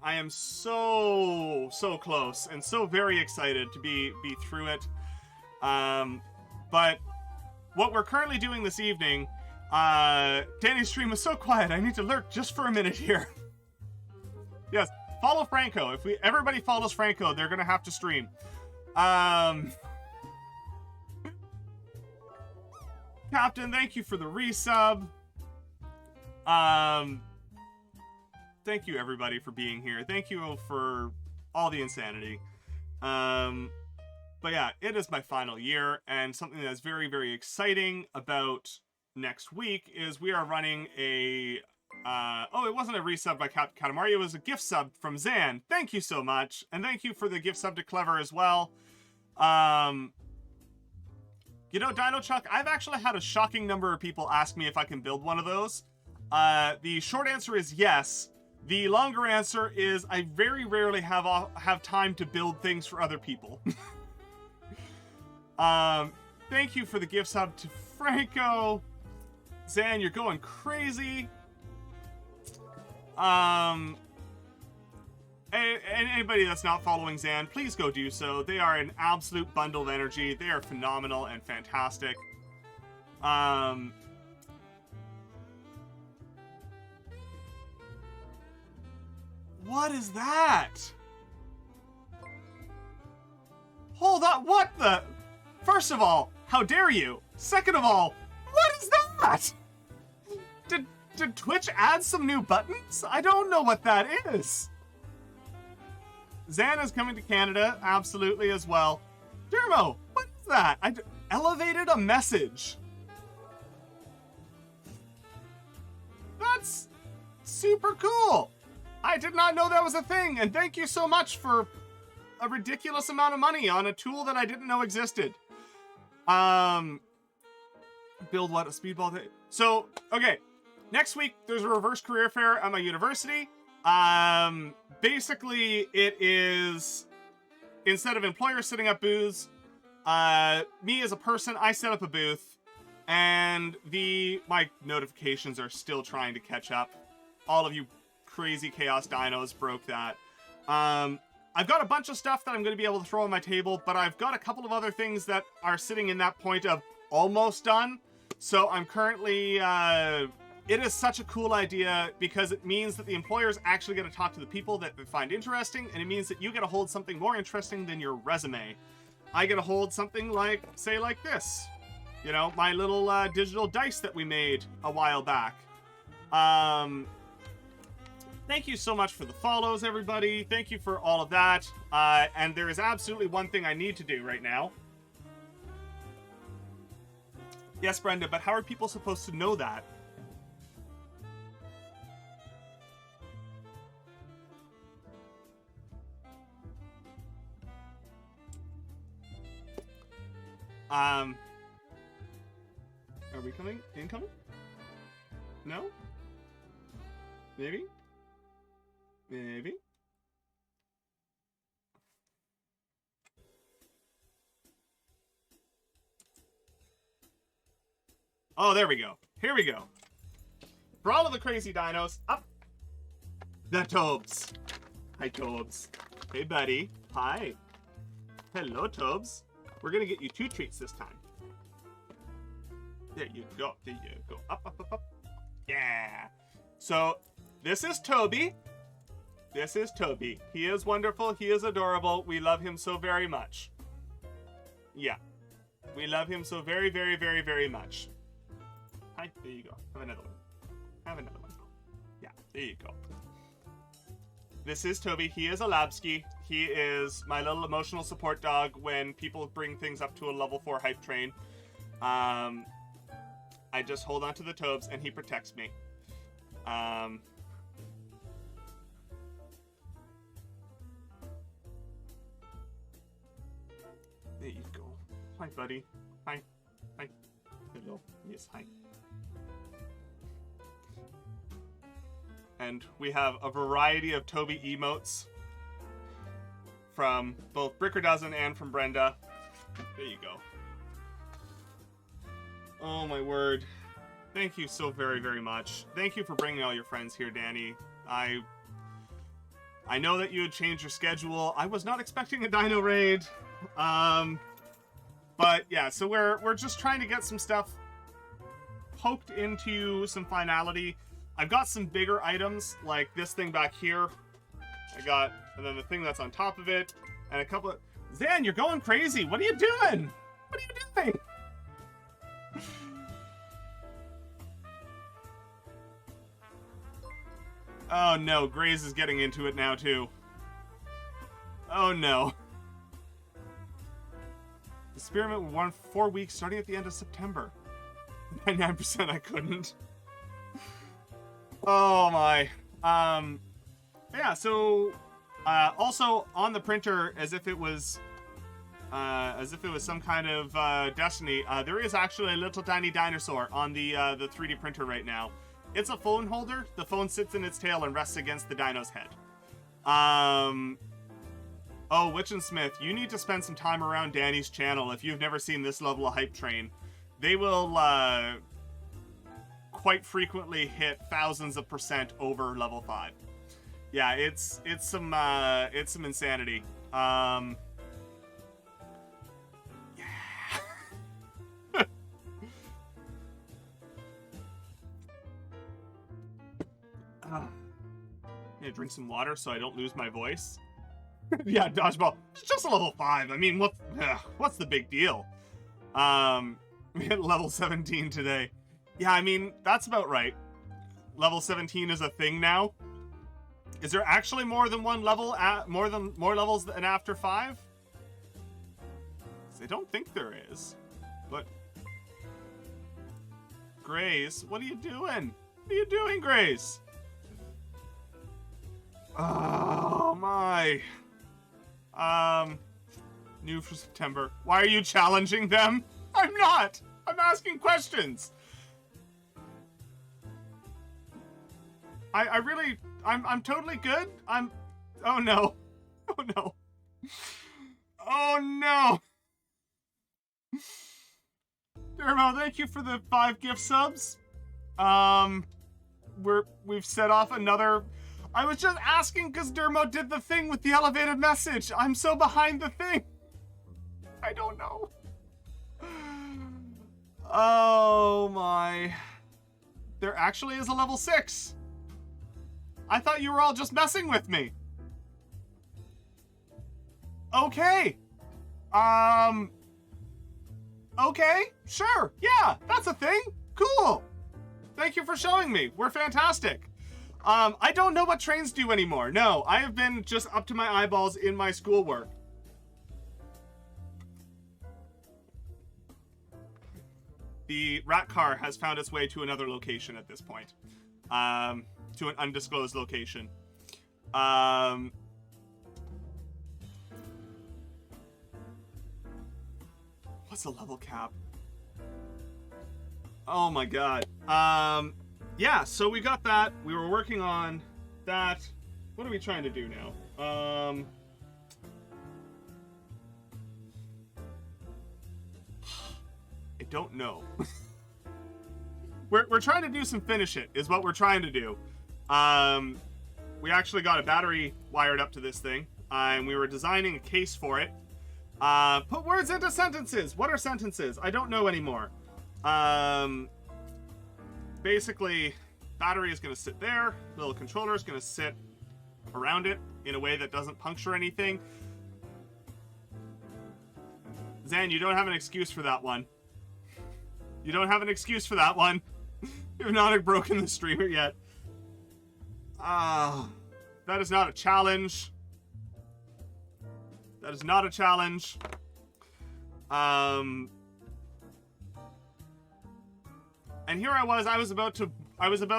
I am so close and so very excited to be through it. But what we're currently doing this evening, Danny's stream is so quiet. I need to lurk just for a minute here. Yes, follow Franco. If everybody follows Franco, they're gonna have to stream. Captain, thank you for the resub. Thank you everybody for being here. Thank you for all the insanity. But yeah, it is my final year, and something that's very, very exciting about next week is we are running a it wasn't a resub by Captain Katamari, it was a gift sub from Zan. Thank you so much, and thank you for the gift sub to Clever as well. You know, Dino Chuck, I've actually had a shocking number of people ask me if I can build one of those. The short answer is yes. The longer answer is I very rarely have time to build things for other people. Thank you for the gift sub to Franco. Zan, you're going crazy. And anybody that's not following Zan, please go do so. They are an absolute bundle of energy. They are phenomenal and fantastic. What is that? Hold on, what the? First of all, how dare you? Second of all, what is that? Did Twitch add some new buttons? I don't know what that is. Zan is coming to Canada, absolutely, as well. Dermo, what is that? I elevated a message. That's super cool. I did not know that was a thing, and thank you so much for a ridiculous amount of money on a tool that I didn't know existed. Build what? A speedball day? So, okay. Next week, there's a reverse career fair at my university. Basically, it is, instead of employers setting up booths, me as a person, I set up a booth, and my notifications are still trying to catch up. All of you crazy chaos dinos broke that. I've got a bunch of stuff that I'm going to be able to throw on my table, but I've got a couple of other things that are sitting in that point of almost done. So I'm currently, it is such a cool idea because it means that the employers actually get to talk to the people that they find interesting, and it means that you get to hold something more interesting than your resume. I get to hold something like, say, like this. You know, my little digital dice that we made a while back. Thank you so much for the follows, everybody. Thank you for all of that. And there is absolutely one thing I need to do right now. Yes, Brenda, but how are people supposed to know that? Are we coming? Incoming? No? Maybe? Maybe? Oh, there we go. Here we go. For all of the crazy dinos, up! The Tobes. Hi, Tobes. Hey, buddy. Hi. Hello, Tobes. We're gonna get you 2 treats this time. There you go. There you go. Up, up, up, up. Yeah. So, this is Toby. This is Toby. He is wonderful. He is adorable. We love him so very much. Yeah. We love him so very, very, very, very much. Hi. There you go. Have another one. Have another one. Yeah. There you go. This is Toby. He is a Labsky. He is my little emotional support dog when people bring things up to a level 4 hype train. I just hold on to the Tobes and he protects me. There you go. Hi, buddy. Hi. Hi. Hello. Yes, hi. And we have a variety of Toby emotes from both Bricker Dozen and from Brenda. There you go. Oh my word. Thank you so very, very much. Thank you for bringing all your friends here, Danny. I know that you had changed your schedule. I was not expecting a dino raid. But yeah, so we're just trying to get some stuff poked into some finality. I've got some bigger items, like this thing back here. And then the thing that's on top of it, and a couple of... Zan, you're going crazy. What are you doing? What are you doing? Oh no, Graze is getting into it now too. Oh no. The experiment will run for 4 weeks starting at the end of September. 99% I couldn't. Oh my. Yeah, so also on the printer, as if it was some kind of destiny, there is actually a little tiny dinosaur on the 3D printer right now. It's a phone holder. The phone sits in its tail and rests against the dino's head. Oh, Witch and Smith, you need to spend some time around Danny's channel if you've never seen this level of hype train. They will quite frequently hit thousands of % over level 5. Yeah, it's some insanity. Yeah. I'm gonna drink some water so I don't lose my voice. Yeah, dodgeball. It's just a level 5. I mean, what's the big deal? We hit level 17 today. Yeah, I mean, that's about right. Level 17 is a thing now. Is there actually more than one level more levels than after 5? I don't think there is. But Grace, what are you doing? What are you doing, Grace? Oh my. New for September. Why are you challenging them? I'm not. I'm asking questions. I'm totally good. Oh no. Oh no. Oh no. Dermo, thank you for the 5 gift subs. We've set off another... I was just asking because Dermo did the thing with the elevated message. I'm so behind the thing. I don't know. Oh my. There actually is a level 6. I thought you were all just messing with me. Okay. Okay, sure. Yeah, that's a thing. Cool. Thank you for showing me. We're fantastic. I don't know what trains do anymore. No, I have been just up to my eyeballs in my schoolwork. The rat car has found its way to another location at this point. To an undisclosed location. What's the level cap? Oh my god. Yeah, so we got that. We were working on that. What are we trying to do now? I don't know. We're trying to do some finish it, is what we're trying to do. We actually got a battery wired up to this thing, and we were designing a case for it. Put words into sentences. What are sentences? I don't know anymore. Basically, battery is going to sit there. Little controller is going to sit around it in a way that doesn't puncture anything. Zan, you don't have an excuse for that one. You don't have an excuse for that one. You've not broken the streamer yet. That is not a challenge. That is not a challenge. And here I was about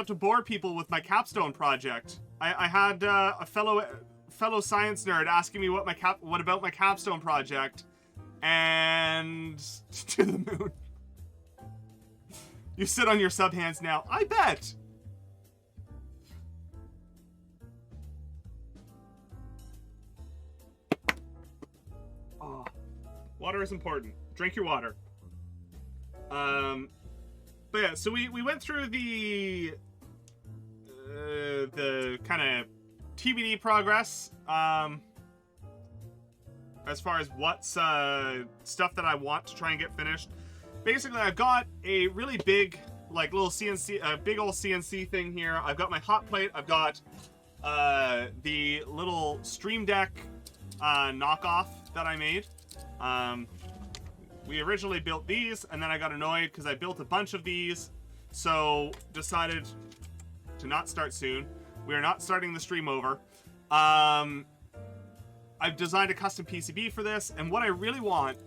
to bore people with my capstone project. I had a fellow science nerd asking me what about my capstone project, and to the moon. You sit on your sub hands now. I bet. Oh, water is important. Drink your water. But yeah, so we went through the kind of TBD progress. As far as what's stuff that I want to try and get finished. Basically, I've got a really big, like, little CNC, big old CNC thing here. I've got my hot plate. I've got the little Stream Deck knockoff that I made. We originally built these, and then I got annoyed because I built a bunch of these, so decided to not start soon. We are not starting the stream over. I've designed a custom PCB for this, and what I really want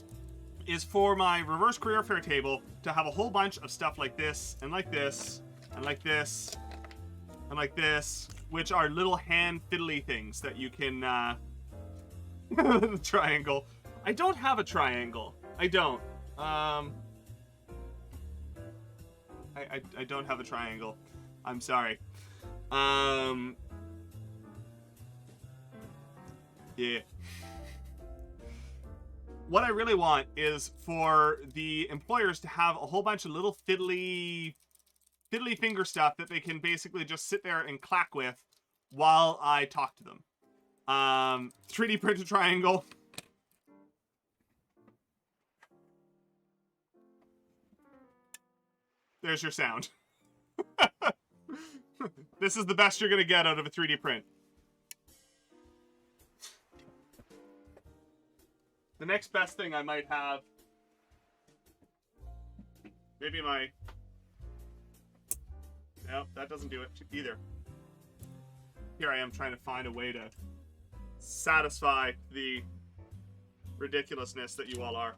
is for my reverse career fair table to have a whole bunch of stuff like this, and like this, and like this, and like this, which are little hand fiddly things that you can, triangle. I don't have a triangle. I don't. I don't have a triangle. I'm sorry. Yeah. What I really want is for the employers to have a whole bunch of little fiddly finger stuff that they can basically just sit there and clack with while I talk to them. 3D printed triangle. There's your sound. This is the best you're gonna get out of a 3D print. The next best thing I might have, maybe my, no, that doesn't do it either. Here I am trying to find a way to satisfy the ridiculousness that you all are.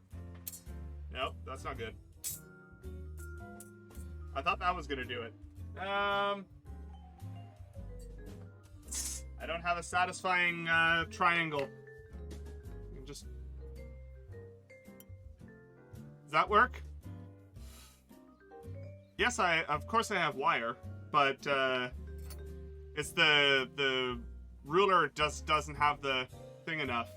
Nope, that's not good. I thought that was gonna do it. I don't have a satisfying triangle. Just... Does that work? Yes, of course I have wire, but it's the ruler doesn't have the thing enough.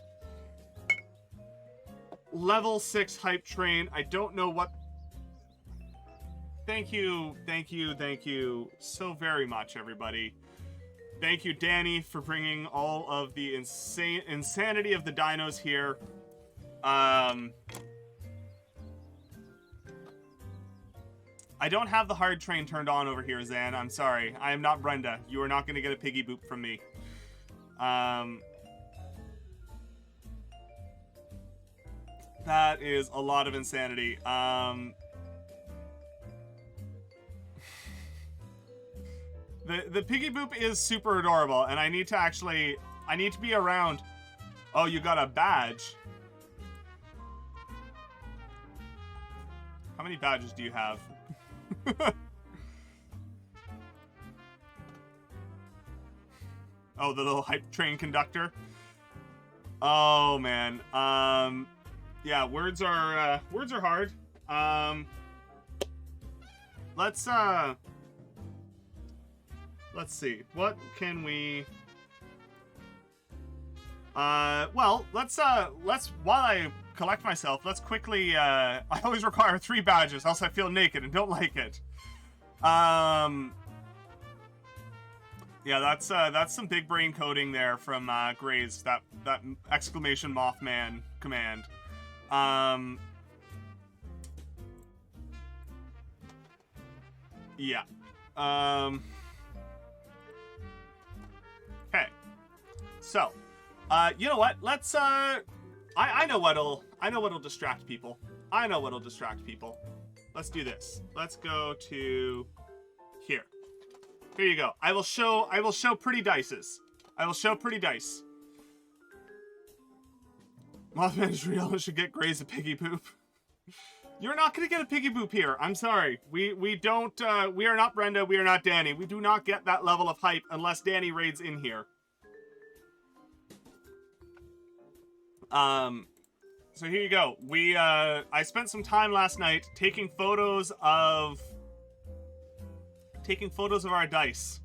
Level 6 hype train. I don't know what... Thank you so very much, everybody. Thank you, Danny, for bringing all of the insanity of the dinos here. I don't have the hard train turned on over here, Zan. I'm sorry. I am not Brenda. You are not going to get a piggy boop from me. That is a lot of insanity. The piggy boop is super adorable, and I need to be around. Oh, you got a badge. How many badges do you have? Oh, the little hype train conductor. Oh man. Yeah, words are hard. Let's see. What can we... well, let's while I collect myself, let's quickly, I always require 3 badges, else I feel naked and don't like it. Yeah, that's some big brain coding there from, Graves, that exclamation Mothman command. Yeah. Okay. So, you know what? Let's, I know what'll distract people. Let's do this. Let's go to here. Here you go. I will show pretty dices. Mothman is real and should get Grays a piggy poop. You're not gonna get a piggy boop here. I'm sorry. We don't, we are not Brenda, we are not Danny. We do not get that level of hype unless Danny raids in here. So here you go. I spent some time last night taking photos of our dice.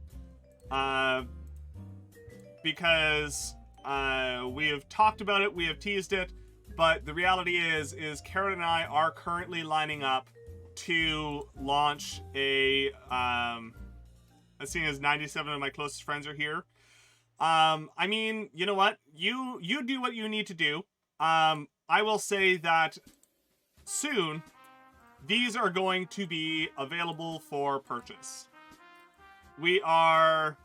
Because, we have talked about it, we have teased it, but the reality is Karen and I are currently lining up to launch a, seeing as 97 of my closest friends are here, I mean, you know what? You do what you need to do. I will say that soon these are going to be available for purchase. We are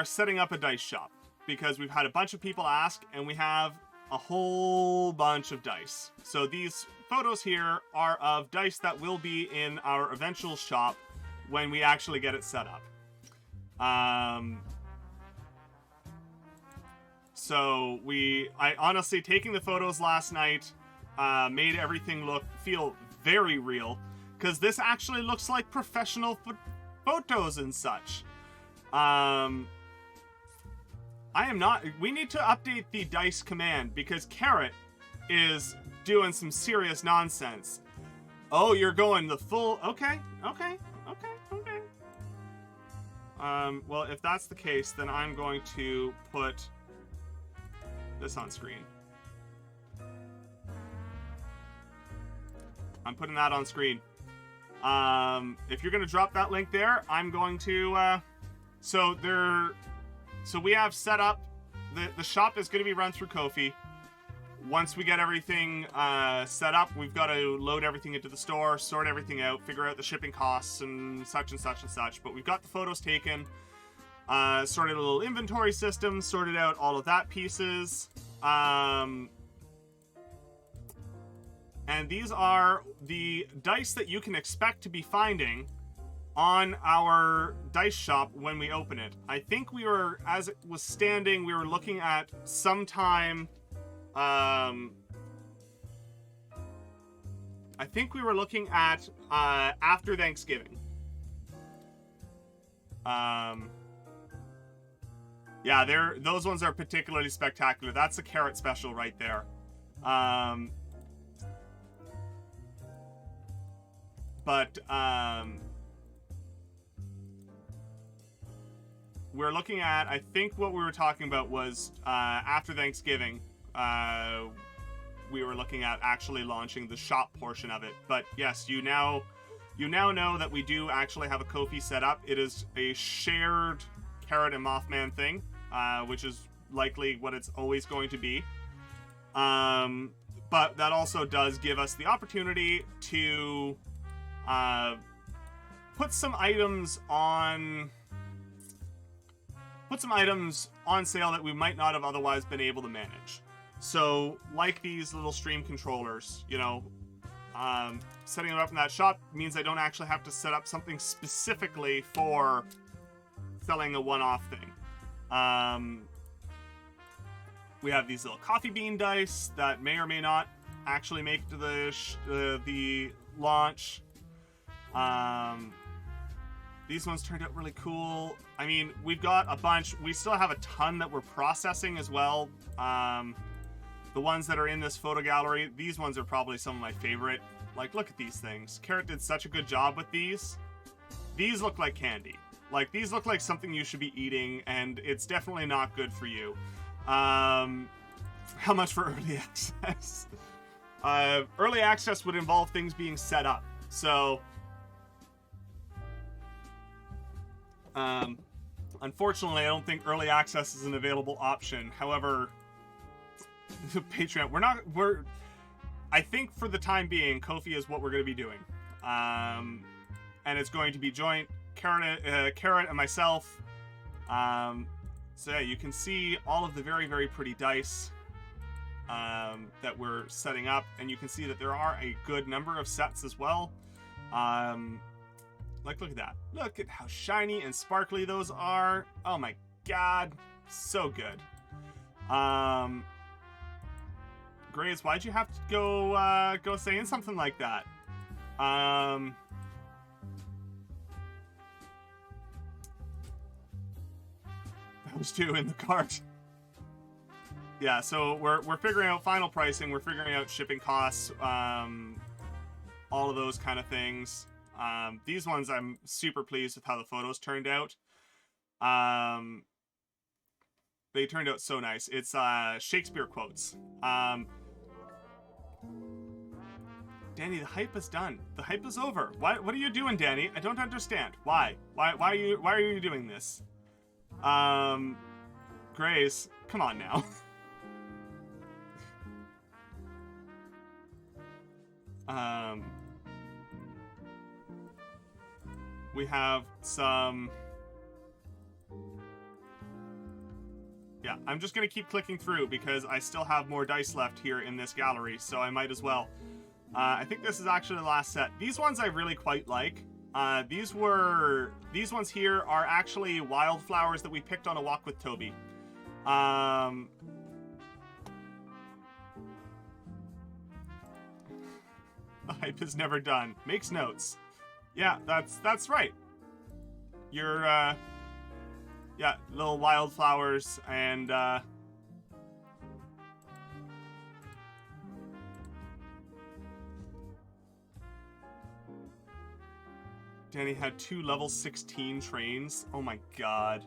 setting up a dice shop because we've had a bunch of people ask, and we have a whole bunch of dice. So these photos here are of dice that will be in our eventual shop when we actually get it set up. So I honestly, taking the photos last night, made everything feel very real, because this actually looks like professional photos and such. We need to update the dice command, because Carrot is doing some serious nonsense. Oh, you're going the full, okay. Well, if that's the case, then I'm going to put this on screen. I'm putting that on screen. If you're going to drop that link there, I'm going to, so we have set up, the shop is going to be run through Ko-fi. Once we get everything set up, we've got to load everything into the store, sort everything out, figure out the shipping costs and such and such and such. But we've got the photos taken, sorted a little inventory system, sorted out all of that pieces. And these are the dice that you can expect to be finding on our dice shop when we open it. I think we were, as it was standing, we were looking at sometime... I think we were looking at after Thanksgiving. Yeah, those ones are particularly spectacular. That's a Carrot special right there. We're looking at, I think what we were talking about was after Thanksgiving. We were looking at actually launching the shop portion of it. But yes, you now know that we do actually have a Ko-fi set up. It is a shared Carrot and Mothman thing, which is likely what it's always going to be. But that also does give us the opportunity to put some items on sale that we might not have otherwise been able to manage. So, like these little stream controllers, setting them up in that shop means I don't actually have to set up something specifically for selling a one-off thing. We have these little coffee bean dice that may or may not actually make it to the launch. These ones turned out really cool. I mean, we've got a bunch. We still have a ton that we're processing as well. The ones that are in this photo gallery, these ones are probably some of my favorite. Like, look at these things. Carrot did such a good job with these. These look like candy. Like, these look like something you should be eating, and it's definitely not good for you. How much for early access? Early access would involve things being set up. So, unfortunately, I don't think early access is an available option. However, Patreon, I think for the time being, Ko-fi is what we're going to be doing. And it's going to be joint, Carrot and myself. So yeah, you can see all of the very, very pretty dice that we're setting up. And you can see that there are a good number of sets as well. Like, look at that. Look at how shiny and sparkly those are. Oh my god. So good. Graves, why'd you have to go saying something like that? Those two in the cart. Yeah, so we're figuring out final pricing. We're figuring out shipping costs. All of those kind of things. These ones, I'm super pleased with how the photos turned out. They turned out so nice. It's Shakespeare quotes. Danny, the hype is done. The hype is over. What are you doing, Danny? I don't understand. Why? Why are you doing this? Grace, come on now. We have some... Yeah, I'm just gonna keep clicking through because I still have more dice left here in this gallery, so I might as well. I think this is actually the last set. These ones I really quite like. These ones here are actually wildflowers that we picked on a walk with Toby. The hype is never done. Makes notes. Yeah, that's right. You're, yeah, little wildflowers and, Danny had 2 level 16 trains. Oh my god.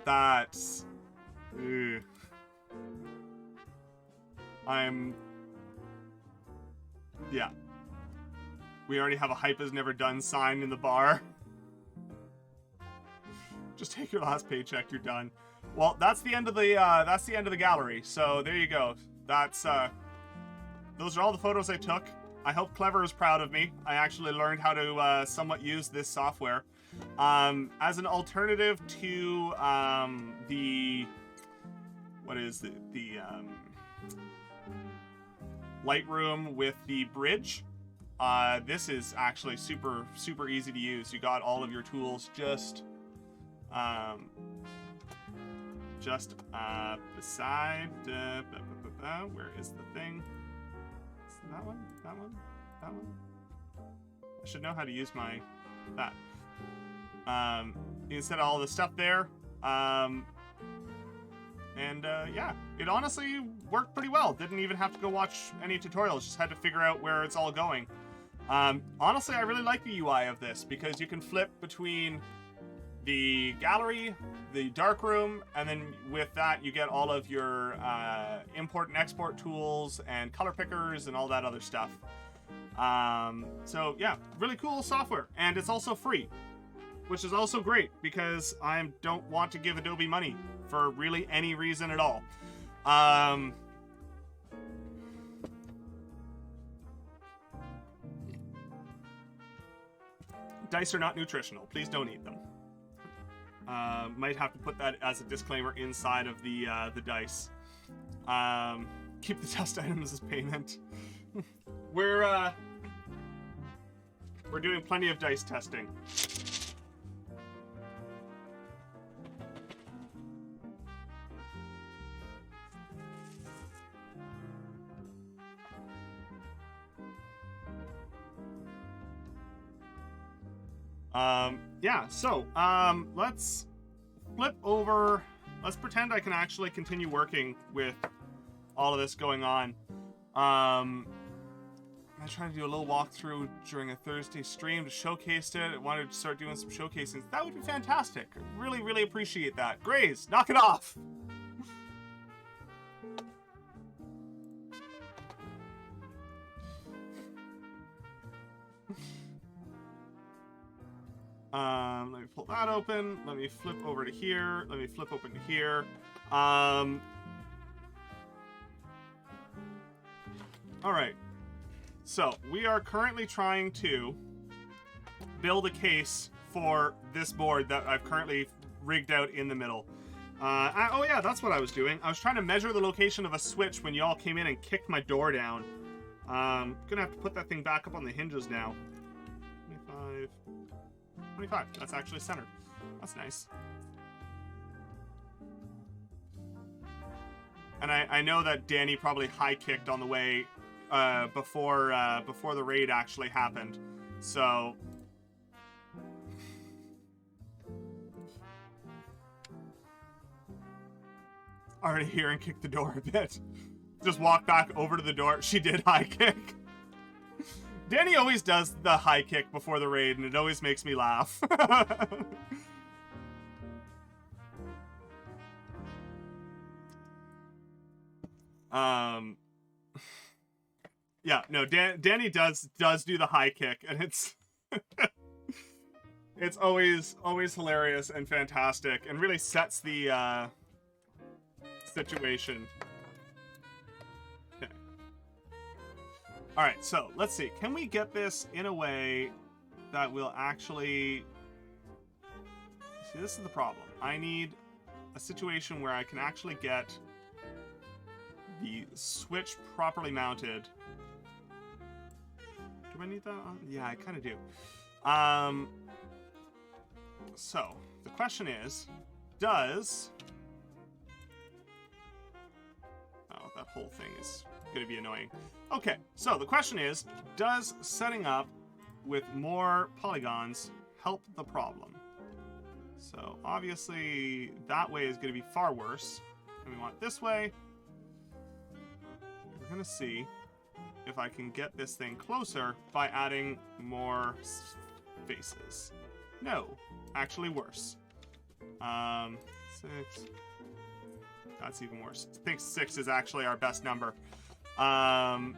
That's... Ugh. Yeah. We already have a hype is never done sign in the bar. Just take your last paycheck, you're done. Well, that's the end of the gallery. So there you go. That's those are all the photos I took. I hope Clever is proud of me. I actually learned how to somewhat use this software. As an alternative to the Lightroom with the bridge, this is actually super easy to use. You got all of your tools just beside where is the thing? Is that one? That one? That one? I should know how to use that. You can set all the stuff there. Yeah, it honestly worked pretty well. Didn't even have to go watch any tutorials, just had to figure out where it's all going. Honestly, I really like the UI of this because you can flip between the gallery, the darkroom, and then with that you get all of your import and export tools and color pickers and all that other stuff. So yeah, really cool software, and it's also free, which is also great because I don't want to give Adobe money for really any reason at all. Dice are not nutritional. Please don't eat them. Might have to put that as a disclaimer inside of the dice. Keep the test items as payment. We're doing plenty of dice testing. Yeah, so, let's flip over. Let's pretend I can actually continue working with all of this going on. I tried to do a little walkthrough during a Thursday stream to showcase it. I wanted to start doing some showcasing. That would be fantastic. Really, really appreciate that. Grace, knock it off! Let me pull that open. Let me flip over to here. Let me flip open to here. All right. So we are currently trying to build a case for this board that I've currently rigged out in the middle. Oh yeah, that's what I was doing. I was trying to measure the location of a switch when y'all came in and kicked my door down. Gonna have to put that thing back up on the hinges now. 25. That's actually centered. That's nice. And I know that Danny probably high kicked on the way before the raid actually happened. So already here and kicked the door a bit. Just walk back over to the door. She did high kick. Danny always does the high kick before the raid, and it always makes me laugh. Yeah, no, Danny does do the high kick, and it's it's always hilarious and fantastic, and really sets the situation. Okay. All right, so let's see. Can we get this in a way that will actually... See, this is the problem. I need a situation where I can actually get the switch properly mounted. Do I need that on? Yeah, I kind of do. So, the question is, does... Oh, that whole thing is going to be annoying. Okay, so the question is, does setting up with more polygons help the problem? So, obviously, that way is going to be far worse. And we want this way. We're going to see if I can get this thing closer by adding more faces. No, actually worse. 6. That's even worse. I think 6 is actually our best number. High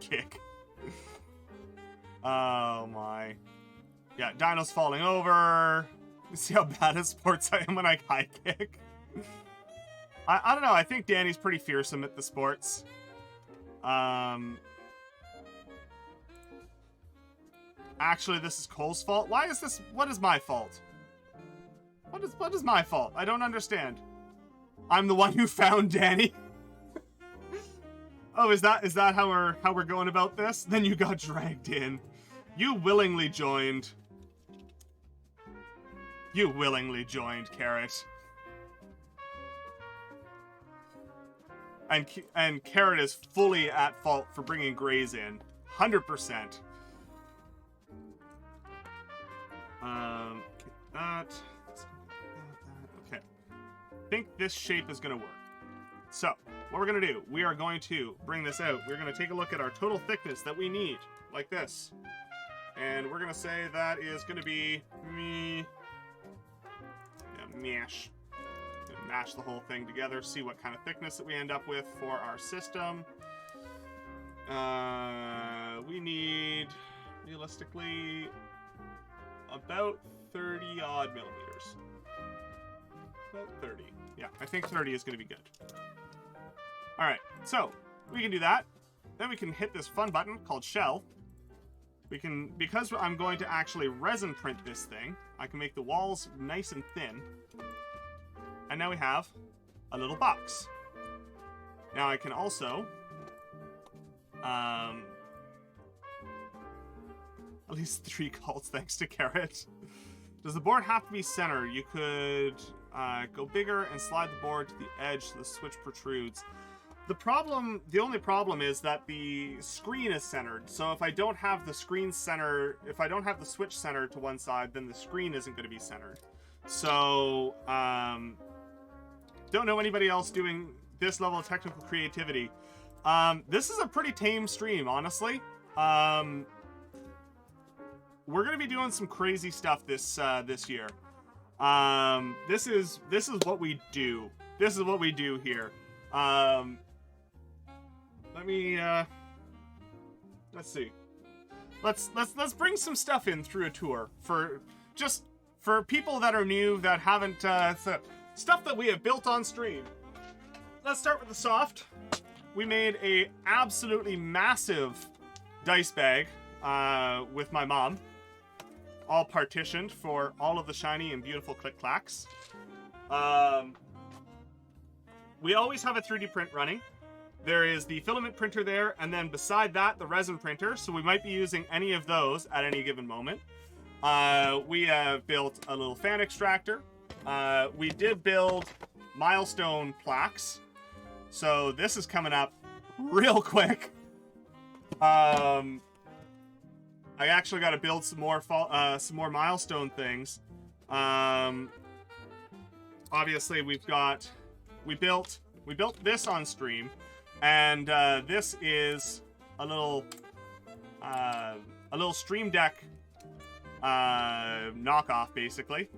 kick. Oh my. Yeah, Dino's falling over. You see how bad at sports I am when I high kick? I don't know, I think Danny's pretty fearsome at the sports. Actually, this is Cole's fault. Why is this... What is my fault? What is my fault? I don't understand. I'm the one who found Danny. Oh, is that how we're going about this? Then you got dragged in. You willingly joined. You willingly joined, Carrot. And Carrot is fully at fault for bringing Grays in. 100%. That. Okay. I think this shape is going to work. So, what we're going to do, we are going to bring this out. We're going to take a look at our total thickness that we need, like this. And we're going to say that is going to be mash. Mash the whole thing together, see what kind of thickness that we end up with for our system. We need, realistically, about 30 odd millimeters. About 30. Yeah, I think 30 is going to be good. Alright, so we can do that. Then we can hit this fun button called shell. We can, because I'm going to actually resin print this thing, I can make the walls nice and thin. And now we have a little box. Now I can also at least 3 calls thanks to Carrot. Does the board have to be centered? You could go bigger and slide the board to the edge so the switch protrudes. The only problem is that the screen is centered. So if I don't have the screen center, if I don't have the switch centered to one side, then the screen isn't going to be centered. So, don't know anybody else doing this level of technical creativity. This is a pretty tame stream, honestly. We're going to be doing some crazy stuff this year. This is what we do. This is what we do here. Let me let's see. Let's bring some stuff in through a tour for people that are new that haven't stuff that we have built on stream. Let's start with the soft. We made a absolutely massive dice bag with my mom, all partitioned for all of the shiny and beautiful click-clacks. We always have a 3D print running. There is the filament printer there, and then beside that, the resin printer, so we might be using any of those at any given moment. We have built a little fan extractor. We did build milestone plaques, so this is coming up real quick. I actually got to build some more milestone things. Obviously, we built this on stream, and this is a little Stream Deck knockoff, basically.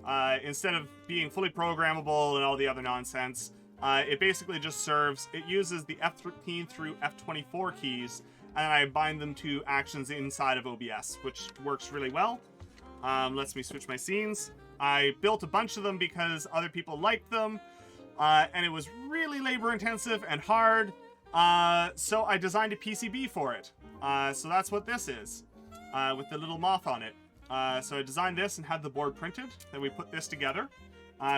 Instead of being fully programmable and all the other nonsense, It basically just serves, it uses the F13 through F24 keys, and I bind them to actions inside of OBS, which works really well. Lets me switch my scenes. I built a bunch of them because other people liked them, and it was really labor intensive and hard, so I designed a PCB for it. So that's what this is, with the little moth on it. So I designed this and had the board printed, then we put this together.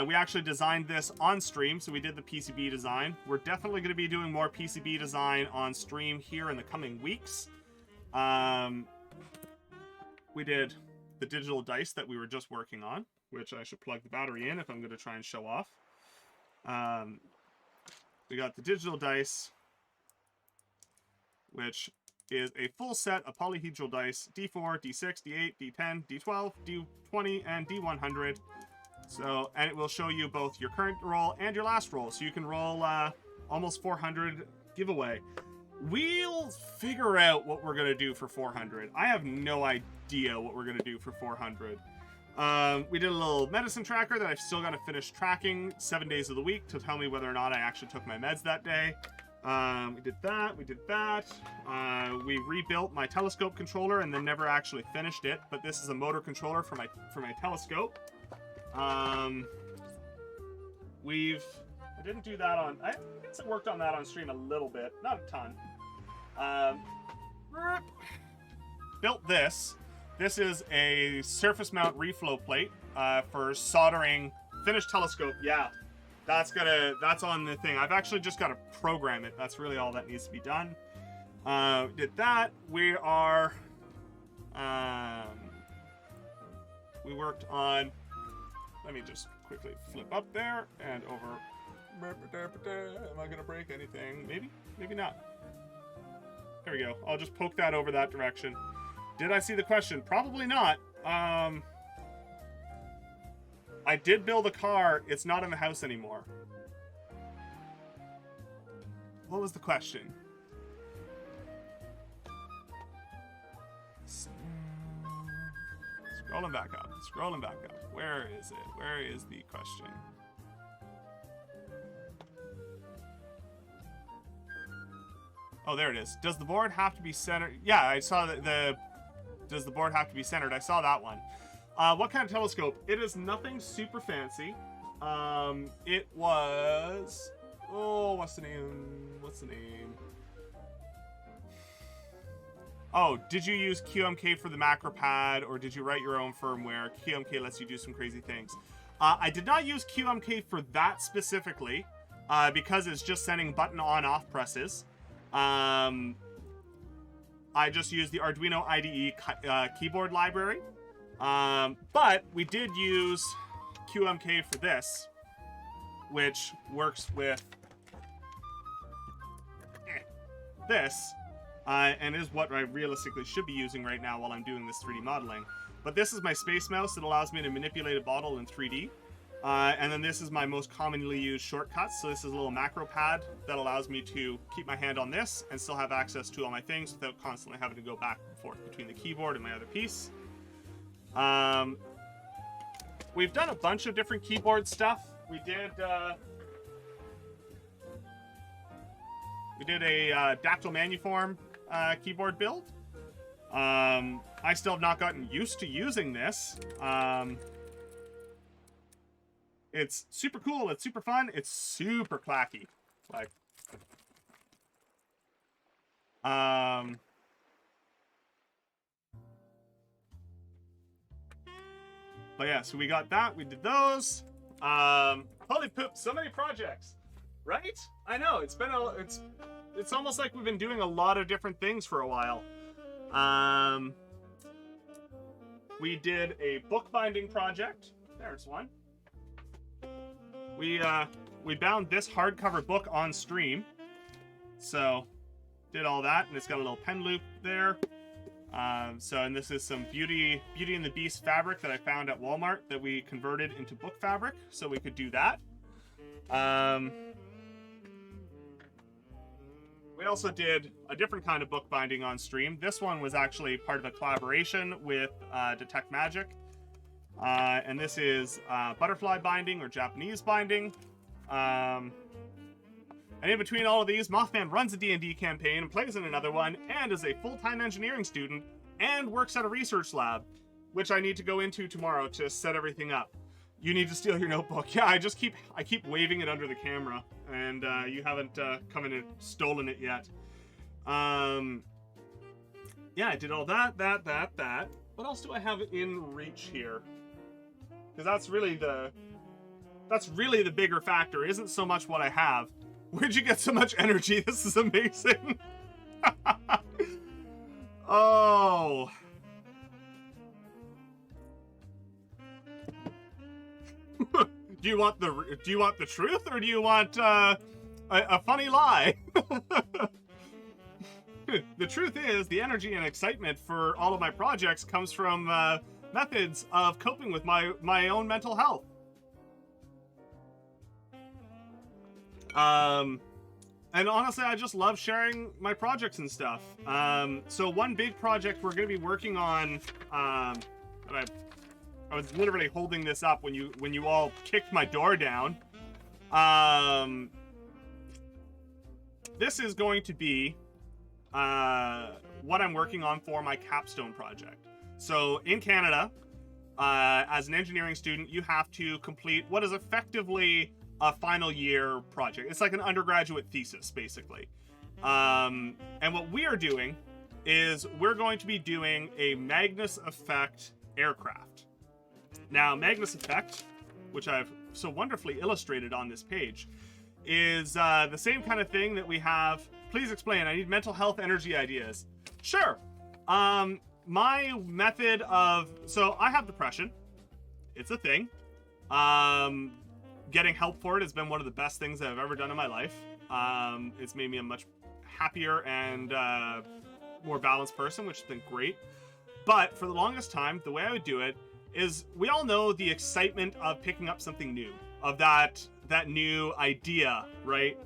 We actually designed this on stream, so we did the PCB design. We're definitely going to be doing more PCB design on stream here in the coming weeks. We did the digital dice that we were just working on, which I should plug the battery in if I'm going to try and show off. We got the digital dice, which is a full set of polyhedral dice, D4, D6, D8, D10, D12, D20, and D100. So, and it will show you both your current roll and your last roll. So you can roll almost 400 giveaway. We'll figure out what we're going to do for 400. I have no idea what we're going to do for 400. We did a little medicine tracker that I've still got to finish tracking 7 days of the week to tell me whether or not I actually took my meds that day. We did that. We rebuilt my telescope controller and then never actually finished it. But this is a motor controller for my telescope. I didn't do that on, I guess I worked on that on stream a little bit, not a ton. Built this. This is a surface mount reflow plate, for soldering finished telescope. Yeah, that's on the thing. I've actually just got to program it. That's really all that needs to be done. Did that. We worked on, let me just quickly flip up there and over. Am I gonna break anything? Maybe not. There we go. I'll just poke that over that direction. Did I see the question? Probably not. I did build a car. It's not in the house anymore. What was the question? Scrolling back up. Where is it? Where is the question? Oh, there it is. Does the board have to be centered? Yeah, I saw does the board have to be centered? I saw that one. What kind of telescope? It is nothing super fancy. It was... Oh, what's the name? Oh, did you use QMK for the macro pad, or did you write your own firmware? QMK lets you do some crazy things. I did not use QMK for that specifically, because it's just sending button on-off presses. I just used the Arduino IDE keyboard library. But we did use QMK for this, which works with this. And is what I realistically should be using right now while I'm doing this 3D modeling. But this is my space mouse that allows me to manipulate a bottle in 3D. And then this is my most commonly used shortcuts. So this is a little macro pad that allows me to keep my hand on this and still have access to all my things without constantly having to go back and forth between the keyboard and my other piece. We've done a bunch of different keyboard stuff. We did a Dactyl Manuform keyboard build. I still have not gotten used to using this. It's super cool, it's super fun, it's super clacky. Like, but yeah, so we got that, we did those. Holy poop, so many projects, right? I know, it's been it's almost like we've been doing a lot of different things for a while. We did a bookbinding project. There's one. We bound this hardcover book on stream. So, did all that, and it's got a little pen loop there. And this is some Beauty and the Beast fabric that I found at Walmart that we converted into book fabric, so we could do that. We also did a different kind of book binding on stream. This one was actually part of a collaboration with Detect Magic. And this is butterfly binding or Japanese binding. And in between all of these, Mothman runs a D&D campaign and plays in another one, and is a full-time engineering student, and works at a research lab, which I need to go into tomorrow to set everything up. You need to steal your notebook. Yeah, I keep waving it under the camera, and you haven't come in and stolen it yet. Yeah, I did all that. What else do I have in reach here? Because that's really the bigger factor. It isn't so much what I have. Where'd you get so much energy? This is amazing. Oh. Do you want the truth, or do you want a funny lie? The truth is, the energy and excitement for all of my projects comes from methods of coping with my own mental health. And honestly, I just love sharing my projects and stuff. So one big project we're going to be working on, and I was literally holding this up when you all kicked my door down. This is going to be what I'm working on for my capstone project. So in Canada, as an engineering student, you have to complete what is effectively a final year project. It's like an undergraduate thesis, basically. And what we are doing is we're going to be doing a Magnus Effect aircraft. Now, Magnus Effect, which I've so wonderfully illustrated on this page, is the same kind of thing that we have. Please explain. I need mental health energy ideas. Sure. My method of... So, I have depression. It's a thing. Getting help for it has been one of the best things that I've ever done in my life. It's made me a much happier and more balanced person, which has been great. But for the longest time, the way I would do it is, we all know the excitement of picking up something new, of that new idea, right?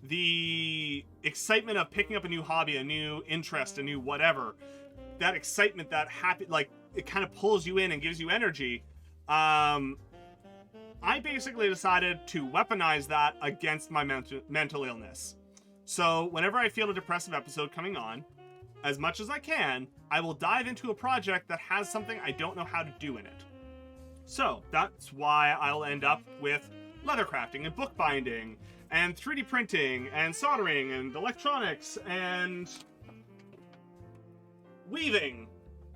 The excitement of picking up a new hobby, a new interest, a new whatever. That excitement, that happy, like, it kind of pulls you in and gives you energy. I basically decided to weaponize that against my mental illness. So whenever I feel a depressive episode coming on, as much as I can, I will dive into a project that has something I don't know how to do in it. So that's why I'll end up with leather crafting and bookbinding and 3D printing and soldering and electronics and weaving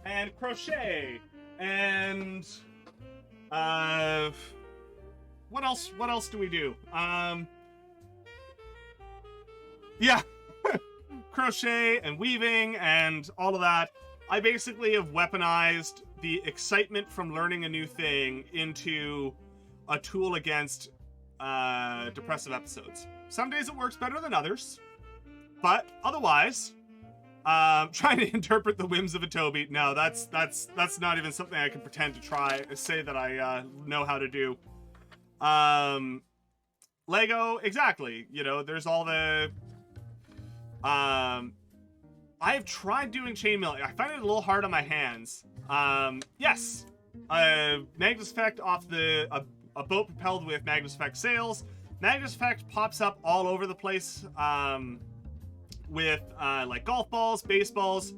and crochet and what else do we do? Yeah. Crochet and weaving and all of that. I basically have weaponized the excitement from learning a new thing into a tool against depressive episodes. Some days it works better than others, but otherwise, trying to interpret the whims of a Toby. No, that's not even something I can pretend to say that I know how to do. Lego, exactly. You know, there's all the... I've tried doing chainmail. I find it a little hard on my hands. Yes. Magnus Effect off a boat propelled with Magnus Effect sails. Magnus Effect pops up all over the place with like golf balls, baseballs,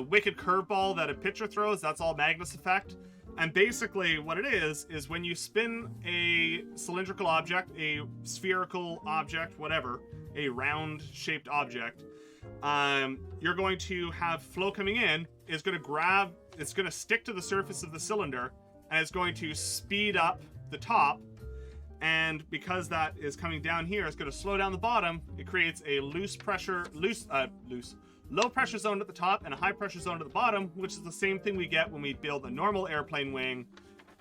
wicked curveball that a pitcher throws. That's all Magnus Effect. And basically what it is when you spin a cylindrical object, a spherical object, whatever, a round-shaped object, you're going to have flow coming in. It's going to stick to the surface of the cylinder, and it's going to speed up the top. And because that is coming down here, it's going to slow down the bottom. It creates a low pressure zone at the top and a high pressure zone at the bottom, which is the same thing we get when we build a normal airplane wing,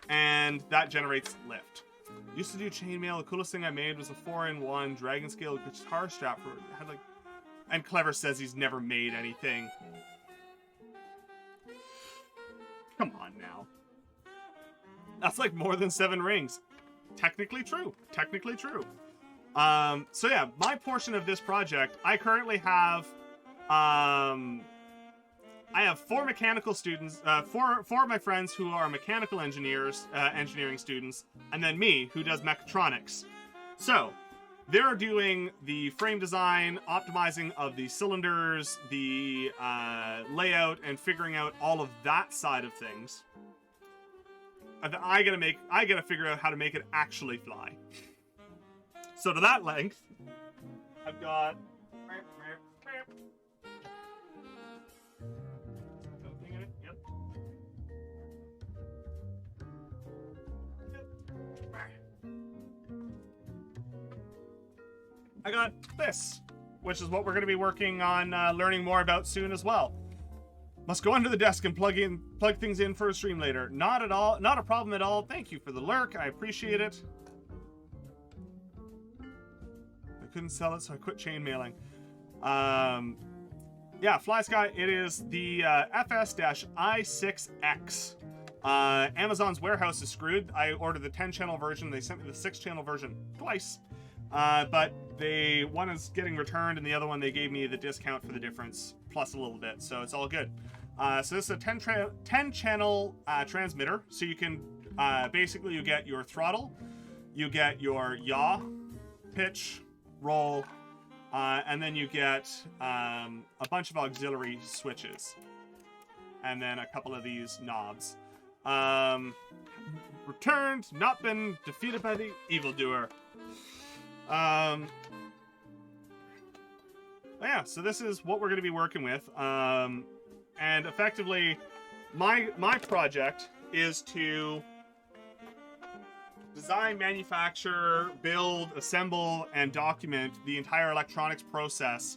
and that generates lift. Used to do chainmail. The coolest thing I made was a 4-in-1 dragon scale guitar strap for it. Had like, and Clever says he's never made anything. Come on now. That's like more than 7 rings. Technically true. Technically true. So yeah, my portion of this project, I currently have, I have 4 mechanical students, 4 of my friends who are mechanical engineers, engineering students, and then me, who does mechatronics. So, they're doing the frame design, optimizing of the cylinders, the layout, and figuring out all of that side of things. I gotta figure out how to make it actually fly. So to that length, I've got. Yep. I got this, which is what we're going to be working on learning more about soon as well. Must go under the desk and plug things in for a stream later. Not at all, not a problem at all. Thank you for the lurk. I appreciate it. I couldn't sell it, so I quit chain mailing. Yeah, Fly Sky. It is the FS-I6X. Amazon's warehouse is screwed. I ordered the 10-channel version. They sent me the 6-channel version twice. But one is getting returned, and the other one they gave me the discount for the difference, plus a little bit, so it's all good. So this is a 10-channel transmitter, so you can, basically you get your throttle, you get your yaw, pitch, roll, and then you get a bunch of auxiliary switches, and then a couple of these knobs. Returned, not been defeated by the evildoer. Yeah, so this is what we're going to be working with, and effectively my project is to design, manufacture, build, assemble, and document the entire electronics process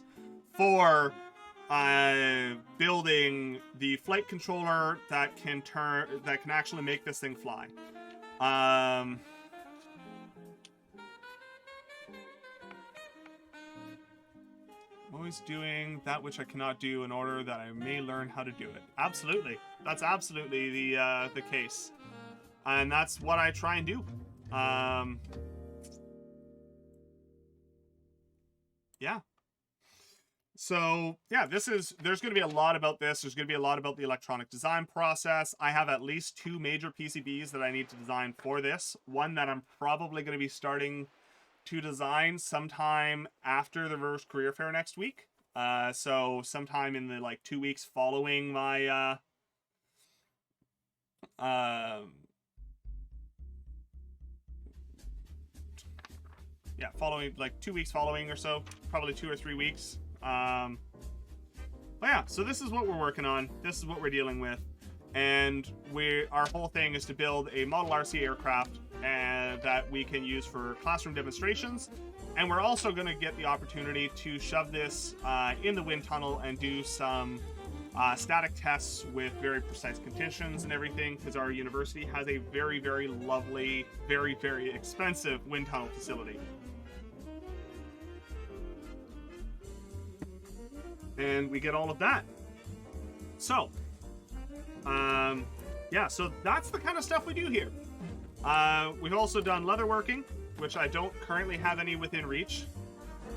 for building the flight controller that can actually make this thing fly. I'm always doing that which I cannot do in order that I may learn how to do it. Absolutely. That's absolutely the case. And that's what I try and do. Yeah. So, yeah, there's going to be a lot about this. There's going to be a lot about the electronic design process. I have at least 2 major PCBs that I need to design for this. One that I'm probably going to be starting to design sometime after the Reverse Career Fair next week. So sometime in the 2 weeks following my following 2 weeks following or so, probably 2 or 3 weeks. But yeah, so this is what we're working on. This is what we're dealing with, and our whole thing is to build a model RC aircraft and that we can use for classroom demonstrations. And we're also going to get the opportunity to shove this in the wind tunnel and do some static tests with very precise conditions and everything, because our university has a very, very lovely, very, very expensive wind tunnel facility. And we get all of that. So, yeah, so that's the kind of stuff we do here. We've also done leatherworking, which I don't currently have any within reach.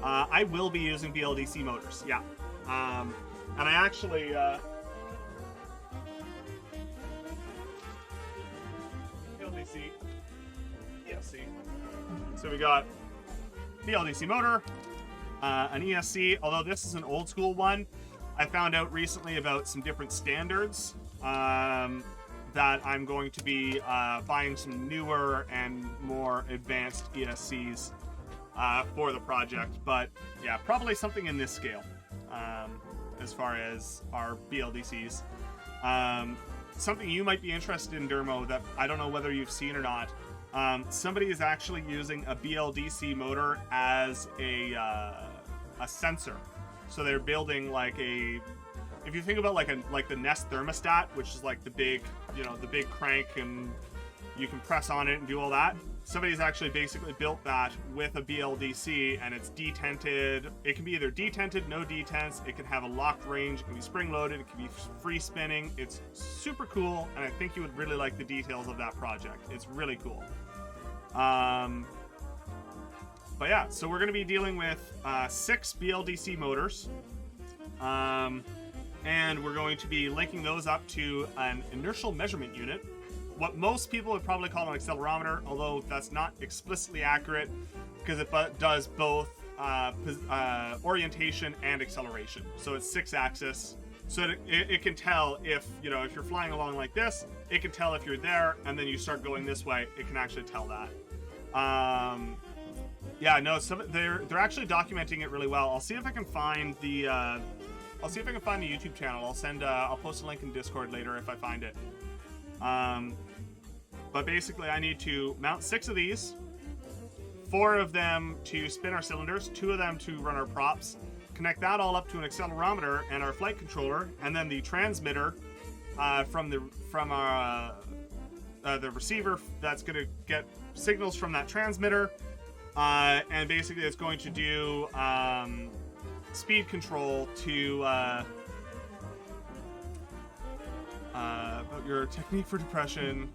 I will be using BLDC motors, yeah. And I actually, BLDC, ESC. So we got BLDC motor, an ESC, although this is an old school one. I found out recently about some different standards, that I'm going to be buying some newer and more advanced ESCs for the project. But yeah, probably something in this scale as far as our BLDCs. Something you might be interested in, Dermo, that I don't know whether you've seen or not. Somebody is actually using a BLDC motor as a sensor. So they're building if you think about like the Nest thermostat, which is like the big, the big crank, and you can press on it and do all that. Somebody's actually basically built that with a BLDC, and it's detented. It can be either detented, no detents. It can have a locked range. It can be spring loaded. It can be free spinning. It's super cool, and I think you would really like the details of that project. It's really cool. But yeah, so we're going to be dealing with 6 BLDC motors. And we're going to be linking those up to an inertial measurement unit, what most people would probably call an accelerometer, although that's not explicitly accurate. because it does both orientation and acceleration. So it's 6-axis. So it can tell if, if you're flying along like this, it can tell if you're there, and then you start going this way, it can actually tell that. Yeah, no, they're actually documenting it really well. I'll see if I can find the YouTube channel. I'll post a link in Discord later if I find it. But basically, I need to mount 6 of these, 4 of them to spin our cylinders, 2 of them to run our props, connect that all up to an accelerometer and our flight controller, and then the transmitter from the receiver that's going to get signals from that transmitter, and basically it's going to do speed control to about your technique for depression.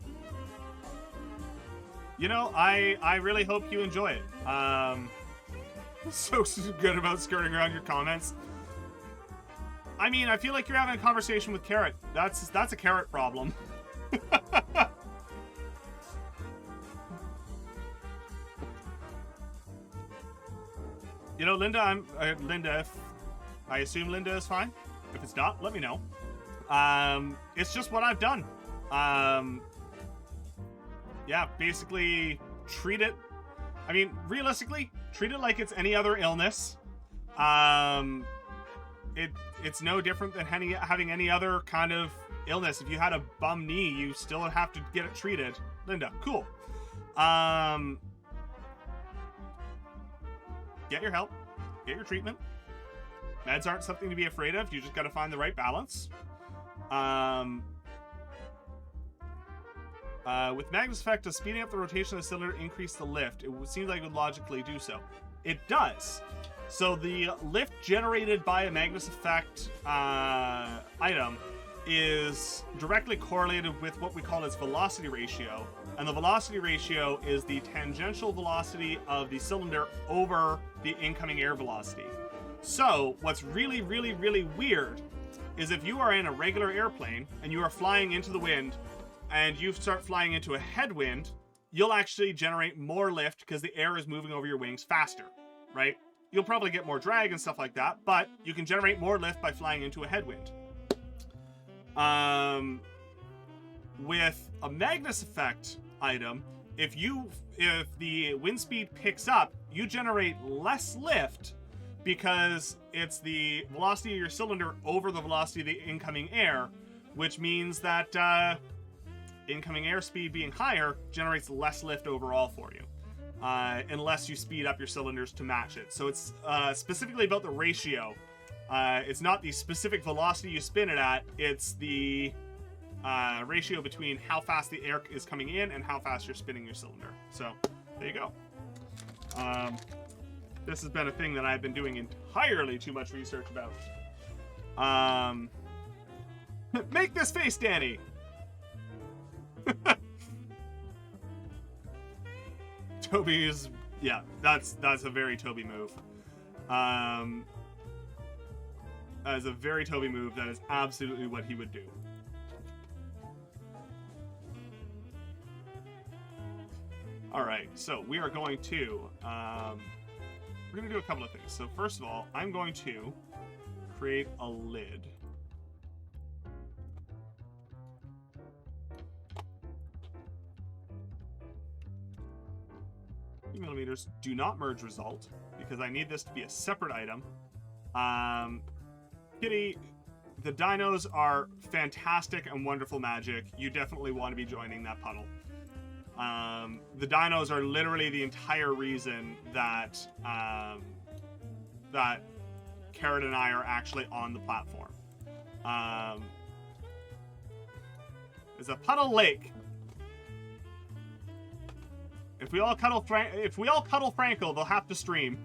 I really hope you enjoy it. So good about skirting around your comments. I mean, I feel like you're having a conversation with Carrot. That's a Carrot problem. Linda, Linda, I assume Linda is fine. If it's not, let me know. It's just what I've done. Yeah, basically treat it. I mean, realistically, treat it like it's any other illness. It's no different than having any other kind of illness. If you had a bum knee, you still have to get it treated. Linda, cool. Get your help. Get your treatment. Meds aren't something to be afraid of. You just got to find the right balance. With Magnus effect, does speeding up the rotation of the cylinder increase the lift? It would seem like it would logically do so. It does. So the lift generated by a Magnus effect item is directly correlated with what we call its velocity ratio. And the velocity ratio is the tangential velocity of the cylinder over the incoming air velocity. So what's really, really, really weird is if you are in a regular airplane and you are flying into the wind and you start flying into a headwind, you'll actually generate more lift because the air is moving over your wings faster, right? You'll probably get more drag and stuff like that, but you can generate more lift by flying into a headwind. With a Magnus effect item, if the wind speed picks up, you generate less lift because it's the velocity of your cylinder over the velocity of the incoming air, which means that incoming airspeed being higher generates less lift overall for you, unless you speed up your cylinders to match it. So it's specifically about the ratio. It's not the specific velocity you spin it at, it's the ratio between how fast the air is coming in and how fast you're spinning your cylinder. So there you go. This has been a thing that I've been doing entirely too much research about. Make this face, Danny! Toby is, yeah, that's a very Toby move. That is a very Toby move. That is absolutely what he would do. All right, so we are going to we're going to do a couple of things. So first of all, I'm going to create a lid. Millimeters, do not merge result because I need this to be a separate item. Kitty, the dinos are fantastic and wonderful magic. You definitely want to be joining that puddle. The dinos are literally the entire reason that that Carrot and I are actually on the platform. There's a puddle lake. If we all cuddle Frankel, they'll have to stream.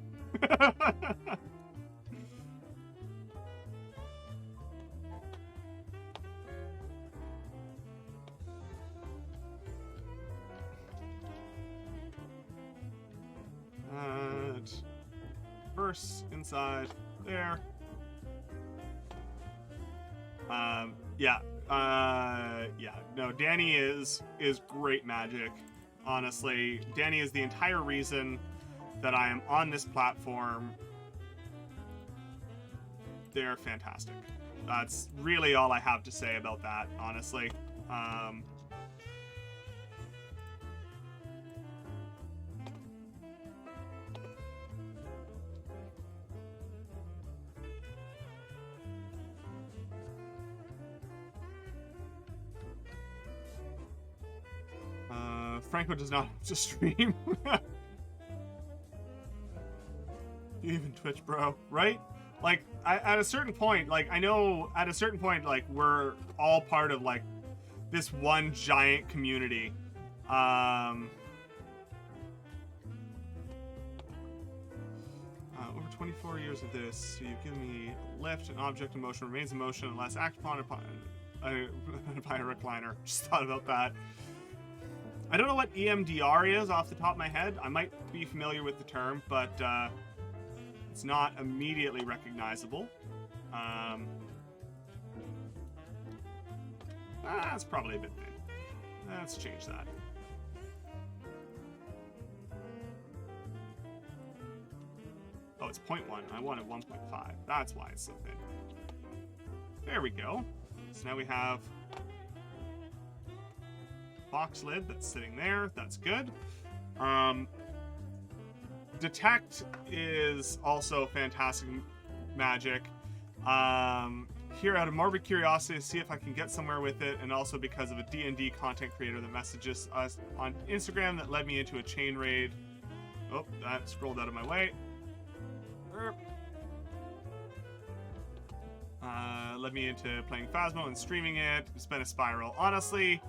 First inside there. No, Danny is great magic. Honestly, Danny is the entire reason that I am on this platform, they're fantastic. That's really all I have to say about that, honestly. Franco does not have to stream. Even Twitch, bro, right? Like, at a certain point, like, I know at a certain point, like, we're all part of, like, this one giant community. Over 24 years of this, you've given me a lift, an object in motion remains in motion unless acted upon by a recliner. Just thought about that. I don't know what EMDR is off the top of my head. I might be familiar with the term, but it's not immediately recognizable. That's probably a bit thin. Let's change that. Oh, it's 0.1. I wanted 1.5. That's why it's so thin. There we go. So now we have box lid that's sitting there. That's good. Detect is also fantastic magic. Here out of morbid curiosity to see if I can get somewhere with it, and also because of a D&D content creator that messages us on Instagram that led me into a chain raid. Oh, that scrolled out of my way. Led me into playing Phasmo and streaming it. It's been a spiral. Honestly,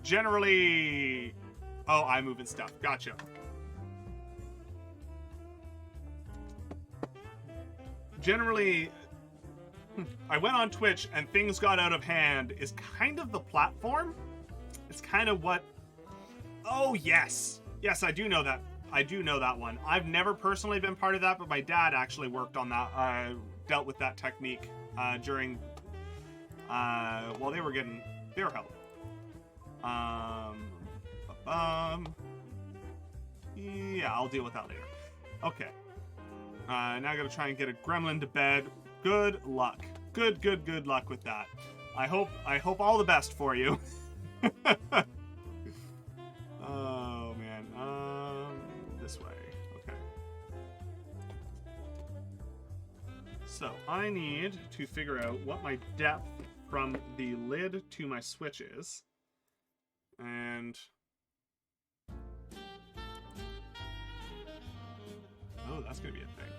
generally... Oh, iMoving stuff. Gotcha. Generally, I went on Twitch and things got out of hand is kind of the platform. It's kind of what... Oh, yes. Yes, I do know that. I do know that one. I've never personally been part of that, but my dad actually worked on that, dealt with that technique during... while they were getting their help. Yeah, I'll deal with that later. Okay. Now I gotta try and get a gremlin to bed. Good luck. Good luck with that. I hope all the best for you. Oh man. This way. Okay. So I need to figure out what my depth from the lid to my switch is. And oh, that's gonna be a thing.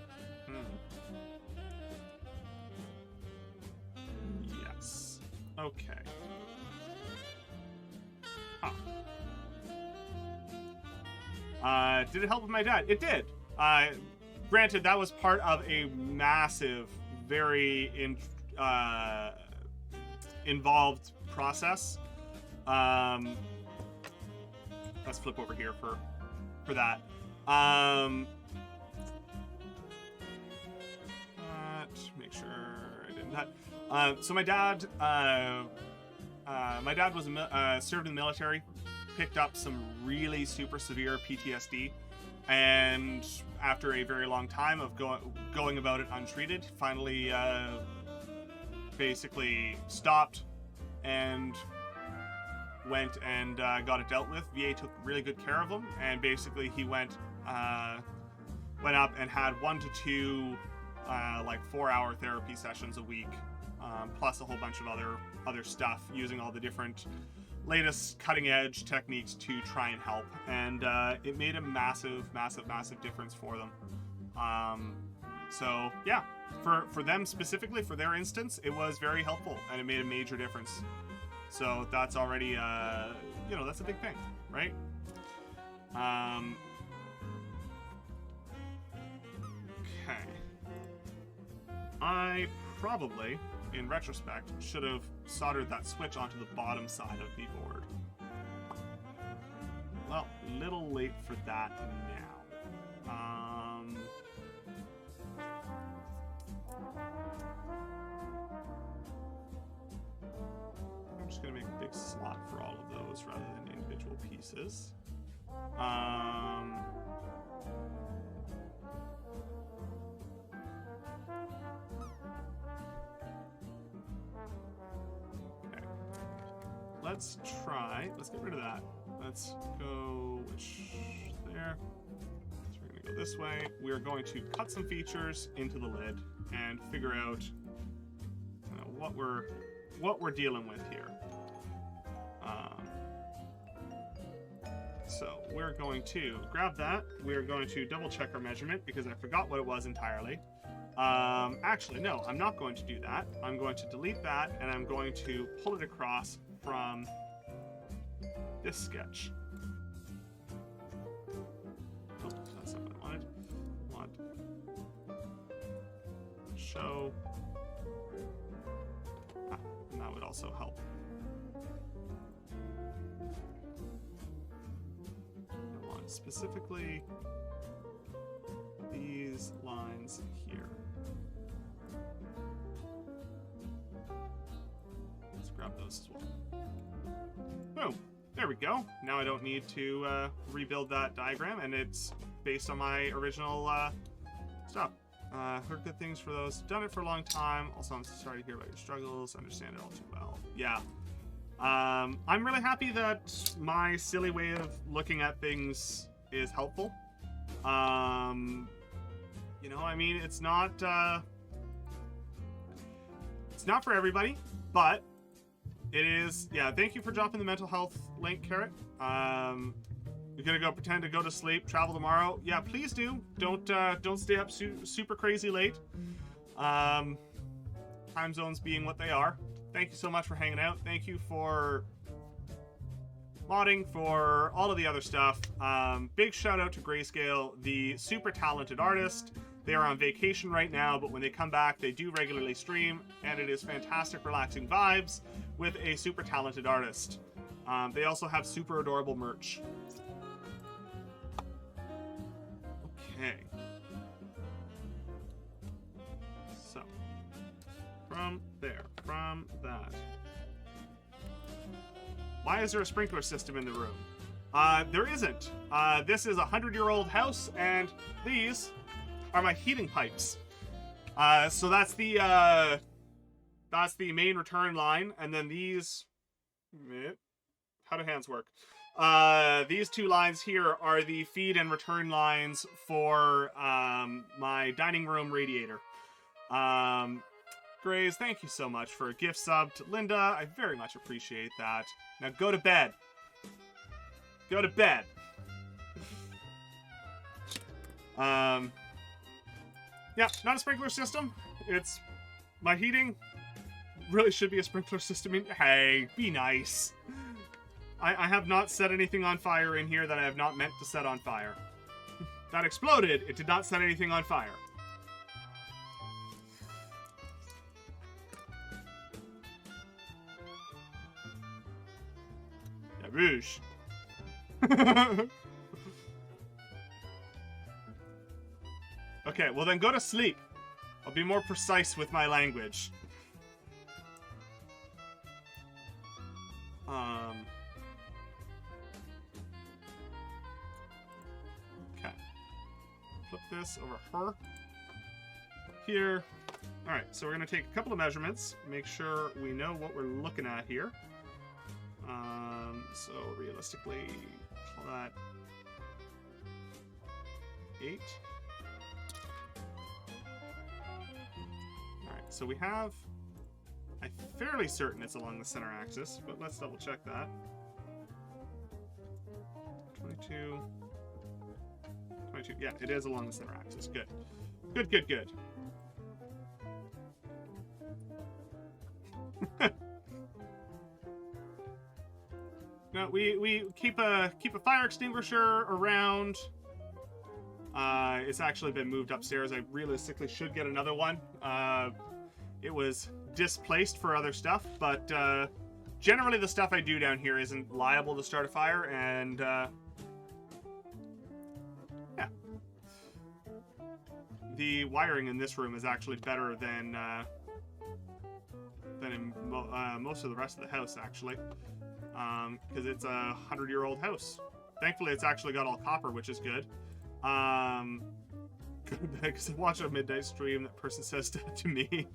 Yes. Okay. Did it help with my dad? It did. Granted, that was part of a massive, very involved process. Let's flip over here for that. Make sure I didn't that. So my dad was served in the military, picked up some really super severe PTSD, and after a very long time of going about it untreated, finally basically stopped and went and got it dealt with. VA took really good care of him, and basically he went up and had 1 to 2 like 4-hour therapy sessions a week, plus a whole bunch of other stuff, using all the different latest cutting edge techniques to try and help, and it made a massive difference for them. So yeah, for them specifically, for their instance, it was very helpful, and it made a major difference. So that's already that's a big thing, right? Okay. I probably, in retrospect, should have soldered that switch onto the bottom side of the board. Well, little late for that now. I'm just going to make a big slot for all of those rather than individual pieces. Okay. Let's try. Let's get rid of that. Let's go there. So we're gonna go this way. We're going to cut some features into the lid and figure out what we're dealing with here. So we're going to grab that. We're going to double check our measurement because I forgot what it was entirely. Actually, no, I'm not going to do that. I'm going to delete that and I'm going to pull it across from this sketch. Oh, that's not what I wanted. I want show. And that would also help. I want specifically these lines here. Let's grab those as well. Boom. There we go. Now I don't need to rebuild that diagram, and it's based on my original stuff. Heard good things for those. Done it for a long time. Also, I'm sorry to hear about your struggles. Understand it all too well. Yeah. I'm really happy that my silly way of looking at things is helpful. You know, I mean, it's not for everybody, but it is. Yeah, thank you for dropping the mental health link, Carrot. You're gonna go pretend to go to sleep, travel tomorrow. Yeah, please do. Don't stay up super crazy late. Time zones being what they are. Thank you so much for hanging out. Thank you for modding, for all of the other stuff. Big shout out to Grayscale, the super talented artist. They are on vacation right now, but when they come back, they do regularly stream, and it is fantastic, relaxing vibes with a super talented artist. They also have super adorable merch. Okay. So, from that. Why is there a sprinkler system in the room? There isn't. This is a 100-year-old house, and these are my heating pipes. So that's the main return line, and then these. How do hands work? These two lines here are the feed and return lines for my dining room radiator. Grays, thank you so much for a gift sub to Linda. I very much appreciate that. Now go to bed. Go to bed. Yeah, not a sprinkler system. It's my heating. Really should be a sprinkler system. Hey, be nice. I have not set anything on fire in here that I have not meant to set on fire. That exploded. It did not set anything on fire. Yeah, rouge. Okay, well then go to sleep. I'll be more precise with my language. Okay. Flip this over her. Here. Alright, so we're going to take a couple of measurements. Make sure we know what we're looking at here. So realistically, call that 8. Alright, so we have... I'm fairly certain it's along the center axis, but let's double check that. 22. Yeah, it is along the center axis. Good. Good, good, good. No, we keep a fire extinguisher around. It's actually been moved upstairs. I realistically should get another one. It was displaced for other stuff, but generally the stuff I do down here isn't liable to start a fire, and yeah. The wiring in this room is actually better than in most of the rest of the house, actually, because it's a 100-year-old house. Thankfully, it's actually got all copper, which is good. Because I watched a midnight stream, that person says to me.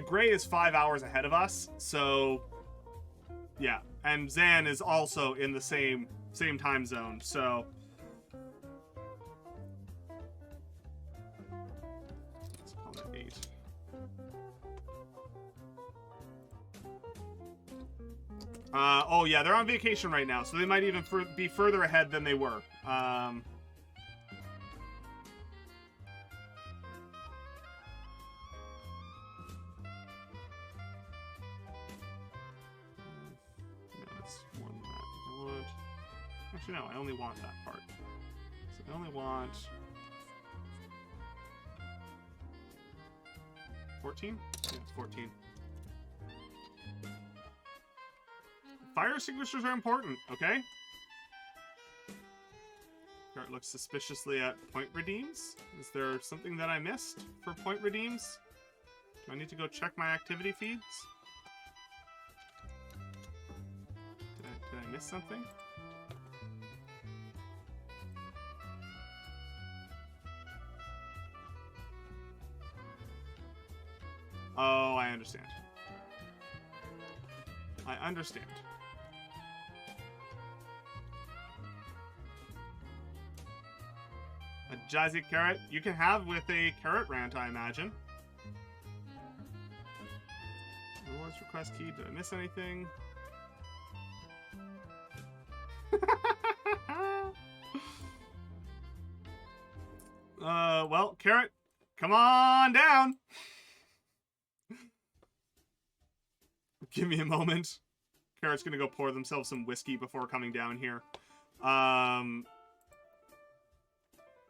Gray is 5 hours ahead of us, so yeah. And Zan is also in the same time zone, so... Let's call it 8. Oh yeah, they're on vacation right now, so they might even be further ahead than they were. Actually, no, I only want that part. So I only want 14? Yeah, it's 14. Fire extinguishers are important, okay? Gart looks suspiciously at point redeems. Is there something that I missed for point redeems? Do I need to go check my activity feeds? Did I miss something? Oh, I understand. I understand. A jazzy carrot you can have with a carrot rant, I imagine. Rewards request key. Did I miss anything? Well, carrot, come on down. Give me a moment. Carrot's gonna go pour themselves some whiskey before coming down here.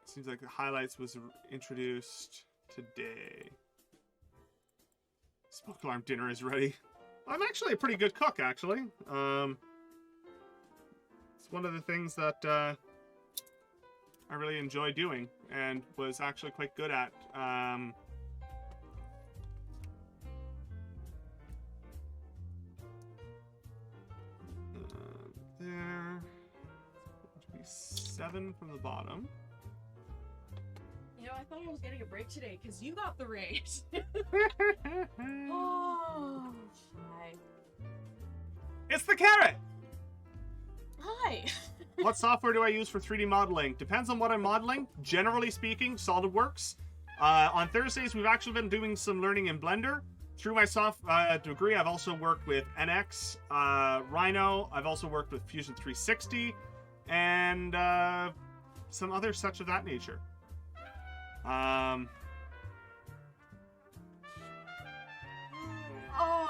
Seems like the highlights was introduced today. Smoke alarm dinner is ready. I'm actually a pretty good cook, actually. It's one of the things that I really enjoy doing and was actually quite good at. There. It's going to be 7 from the bottom. You know, I thought I was getting a break today because you got the raise. Oh, hi. It's the carrot! Hi. What software do I use for 3D modeling? Depends on what I'm modeling. Generally speaking, SolidWorks. On Thursdays, we've actually been doing some learning in Blender. Through my degree, I've also worked with NX, Rhino. I've also worked with Fusion 360, and some other such of that nature.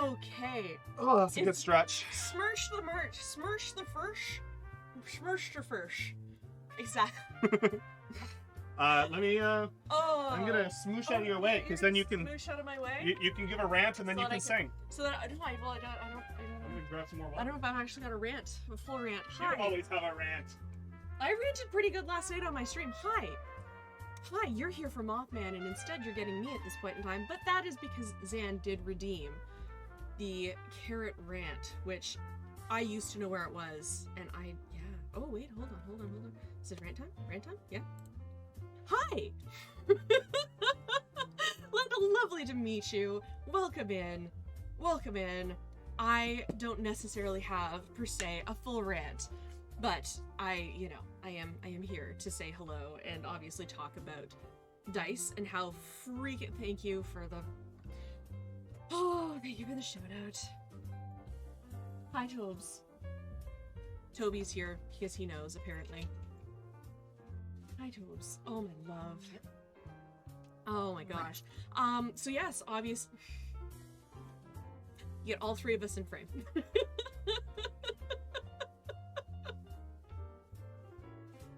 Okay. Oh, that's a good stretch. Smirch the merch. Smirch the first. Smirch the first. Exactly. Let me, I'm gonna smoosh out of your way, because then you can... Smoosh out of my way? You can give a rant, and then you can sing. So that, I don't I'm gonna grab some more water. I don't know if I've actually got a rant, a full rant. You Hi. always have a rant. I ranted pretty good last night on my stream. Hi. Hi, you're here for Mothman, and instead you're getting me at this point in time, but that is because Zan did redeem the carrot rant, which I used to know where it was, and yeah. Oh, wait, hold on. Is it rant time? Rant time? Yeah. Hi! Lovely to meet you. Welcome in. I don't necessarily have, per se, a full rant, but I am here to say hello and obviously talk about dice and how freaking thank you for the shout out. Hi, Tobes. Toby's here because he knows, apparently. Hi, Tobes. Oh, my love. Oh my gosh. So yes, obviously, you get all three of us in frame.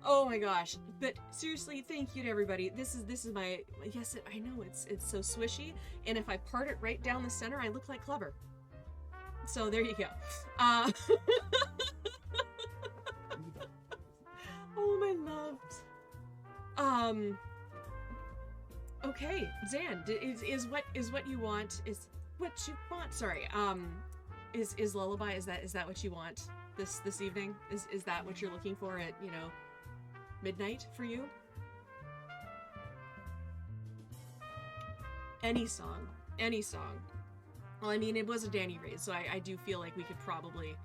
Oh my gosh. But seriously, thank you to everybody. This is my, yes, I know it's so swishy, and if I part it right down the center, I look like Clever. So there you go. Oh my loves. Okay, Zan, is what you want, sorry, Is lullaby, is that what you want this evening? Is that what you're looking for at, you know, midnight for you? Any song. Any song. Well, I mean, it was a Danny raid, so I do feel like we could probably...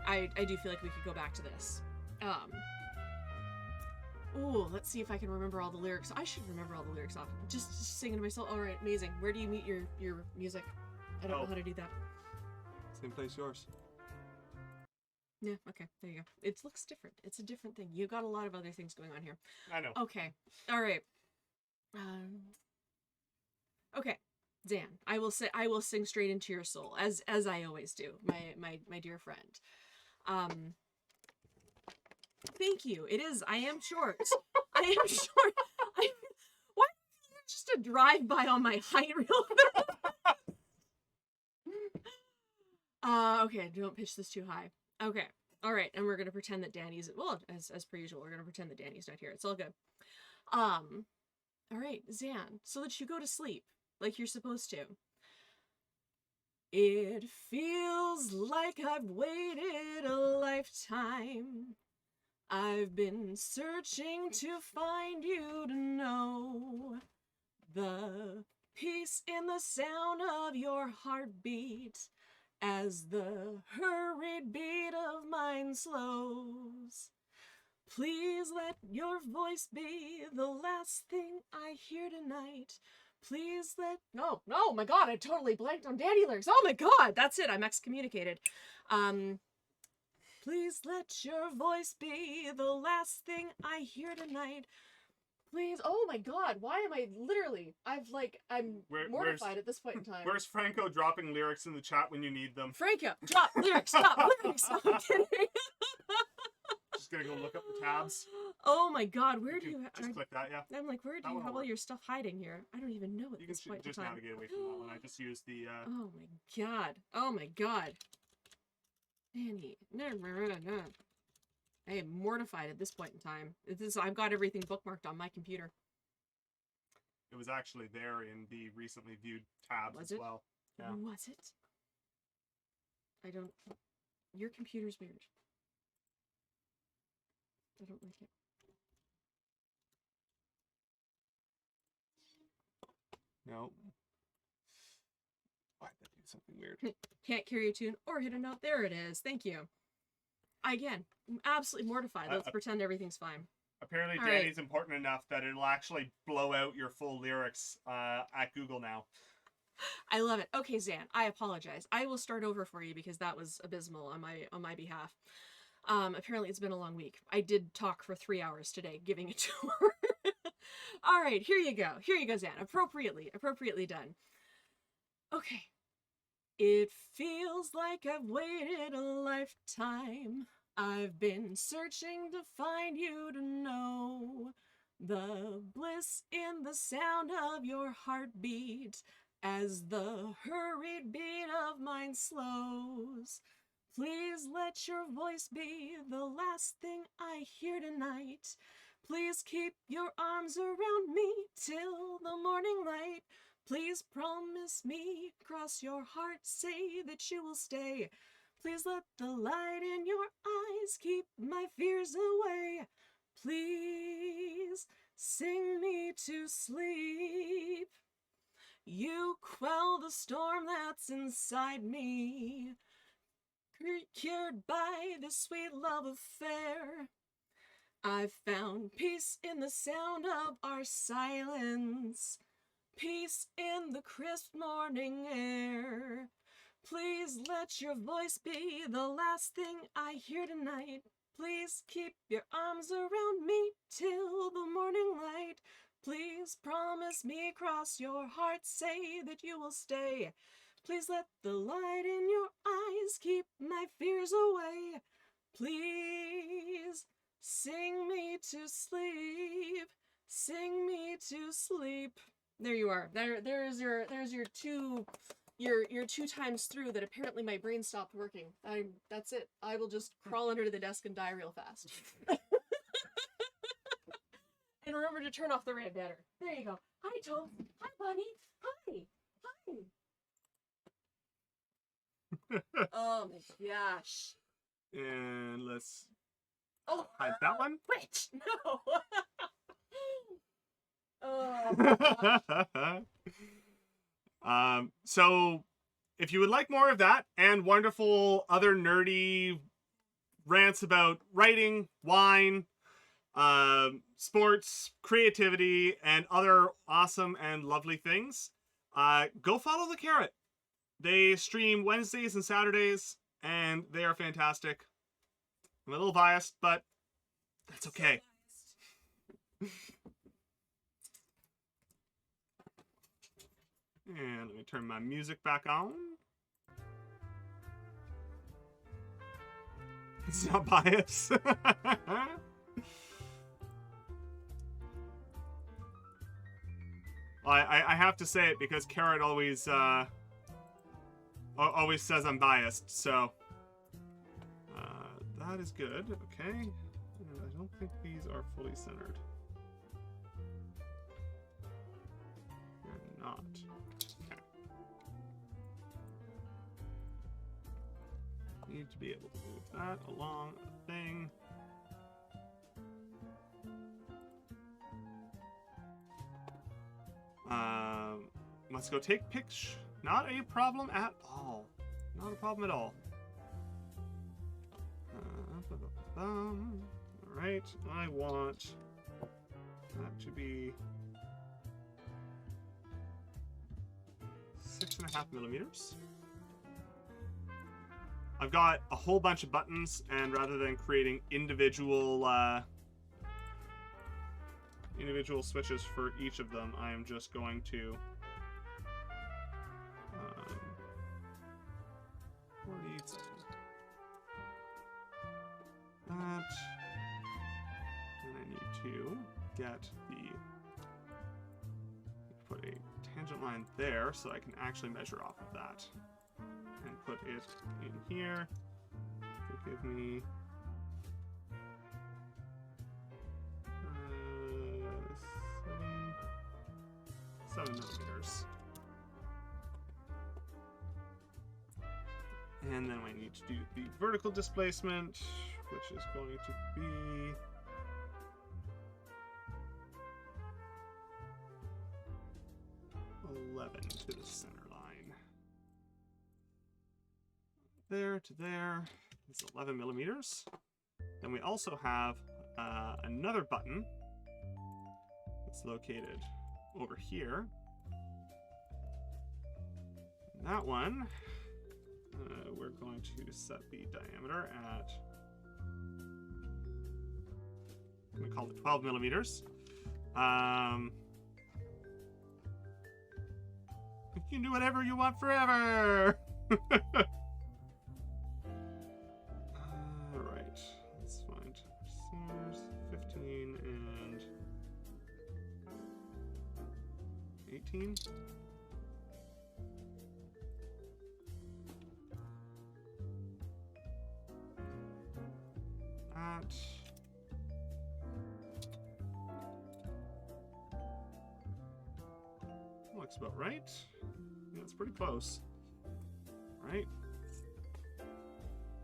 I do feel like we could go back to this. Ooh, let's see if I can remember all the lyrics. I should remember all the lyrics off. Just singing to myself. All right, amazing. Where do you meet your music? I don't know how to do that. Same place yours. Yeah, okay, there you go. It looks different. It's a different thing. You got a lot of other things going on here. I know. Okay, all right. Okay, Dan, I will sing straight into your soul, as I always do, my dear friend. Thank you. It is. I am short. I am short. Why are you just a drive-by on my height real quick? Okay, don't pitch this too high. Okay. All right, and we're going to pretend that Danny's... Well, as per usual, we're going to pretend that Danny's not here. It's all good. All right, Zan, so that you go to sleep like you're supposed to. It feels like I've waited a lifetime. I've been searching to find you, to know the peace in the sound of your heartbeat as the hurried beat of mine slows. Please let your voice be the last thing I hear tonight. Please let... No, my God, I totally blanked on Danny lyrics. Oh my God, that's it, I'm excommunicated. Please let your voice be the last thing I hear tonight. Please, oh my God, why am I literally... I'm mortified at this point in time. Where's Franco dropping lyrics in the chat when you need them? Franco, drop lyrics, stop lyrics. No, I'm kidding. Just gonna go look up the tabs. Oh my God, where do you... Just click that, yeah. I'm like, where do you have all your stuff hiding here? I don't even know at this point in time. You can just navigate away from that one. I just used the... Oh my God. Oh my God. Danny. I am mortified at this point in time. I've got everything bookmarked on my computer. It was actually there in the recently viewed tabs as well. Yeah. Was it? I don't... Your computer's weird. I don't like it. No. Why did I do something weird? Can't carry a tune or hit a note. There it is. Thank you. Again, I'm absolutely mortified. Let's pretend everything's fine. Apparently Danny's important enough that it'll actually blow out your full lyrics at Google now. I love it. Okay, Zan, I apologize. I will start over for you because that was abysmal on my behalf. Apparently it's been a long week. I did talk for 3 hours today, giving it to her. All right, here you go. Here you go, Zan. Appropriately done. Okay. It feels like I've waited a lifetime. I've been searching to find you, to know the bliss in the sound of your heartbeat as the hurried beat of mine slows. Please let your voice be the last thing I hear tonight. Please keep your arms around me till the morning light. Please promise me, cross your heart, say that you will stay. Please let the light in your eyes keep my fears away. Please sing me to sleep. You quell the storm that's inside me, cured by this sweet love affair. I've found peace in the sound of our silence, peace in the crisp morning air. Please let your voice be the last thing I hear tonight. Please keep your arms around me till the morning light. Please promise me, cross your heart, say that you will stay. Please let the light in your eyes keep my fears away. Please sing me to sleep. Sing me to sleep. There you are. There's your two times through that apparently my brain stopped working. That's it. I will just crawl under the desk and die real fast. And remember to turn off the red banner. There you go. Hi, Tom. Hi, Bunny. Hi. Hi. Oh my gosh. And let's Oh, hide that one. wait, no. Oh. So if you would like more of that and wonderful other nerdy rants about writing, wine, sports, creativity, and other awesome and lovely things, go follow the Carrot. They stream Wednesdays and Saturdays, and they are fantastic. I'm a little biased, but that's okay. And let me turn my music back on. It's not biased. I have to say it because Carrot always says I'm biased, so that is good. Okay, and I don't think these are fully centered. They're not. Okay. Need to be able to move that along a thing. Let's go take pics. Not a problem at all. Not a problem at all. Alright, I want that to be 6.5 millimeters. I've got a whole bunch of buttons, and rather than creating individual switches for each of them, I am just going to 40 that, and I need to get put a tangent line there so I can actually measure off of that, and put it in here to give me 7 millimeters. And then I need to do the vertical displacement, which is going to be 11 to the center line. There to there is 11 millimeters. Then we also have another button that's located over here. And that one, we're going to set the diameter at, I'm going to call it 12 millimeters. You can do whatever you want forever. Alright, let's find centers, 15 and 18. That. Looks about right. Yeah, it's pretty close. Right.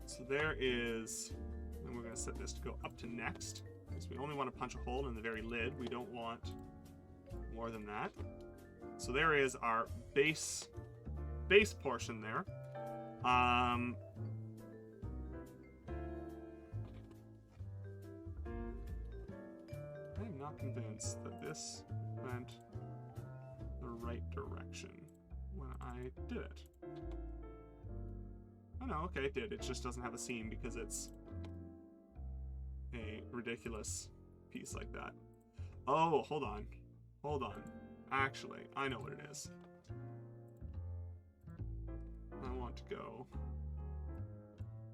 So there is, and we're going to set this to go up to next, because we only want to punch a hole in the very lid. We don't want more than that. So there is our base portion there. I'm not convinced that this went the right direction when I did it. Oh no, okay, it did. It just doesn't have a seam because it's a ridiculous piece like that. Oh, hold on. Hold on. Actually, I know what it is. I want to go...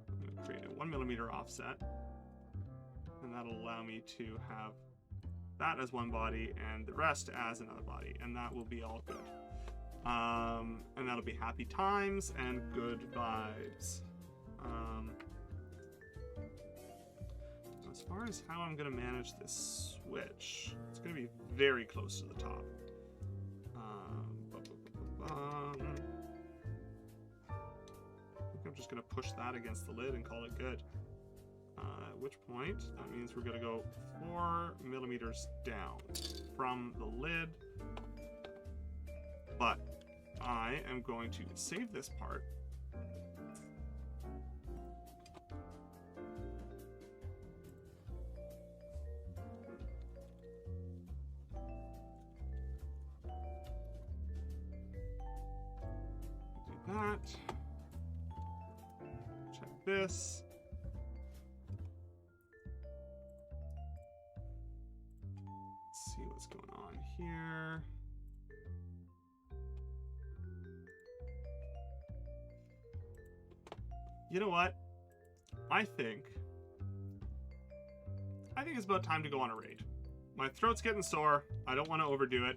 I'm going to create a 1 millimeter offset. And that'll allow me to have that as one body and the rest as another body. And that will be all good. And that'll be happy times and good vibes. As far as how I'm going to manage this switch, it's going to be very close to the top. I'm I'm just going to push that against the lid and call it good. At which point, that means we're going to go 4 millimeters down from the lid. But I am going to save this part. Do that. Check this. Let's see what's going on here. You know what? I think it's about time to go on a raid. My throat's getting sore. I don't want to overdo it.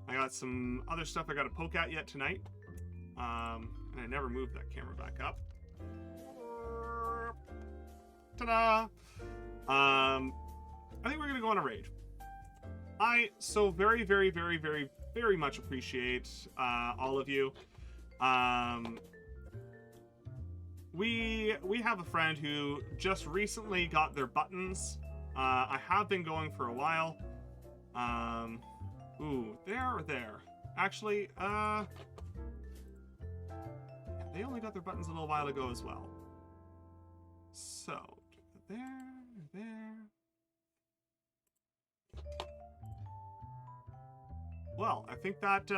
I got some other stuff I got to poke at yet tonight. And I never moved that camera back up. Ta-da! I think we're going to go on a raid. I so very, very, very, very, very much appreciate all of you. We have a friend who just recently got their buttons. I have been going for a while. Ooh, there or there. Actually, they only got their buttons a little while ago as well. So, there. Well, I think that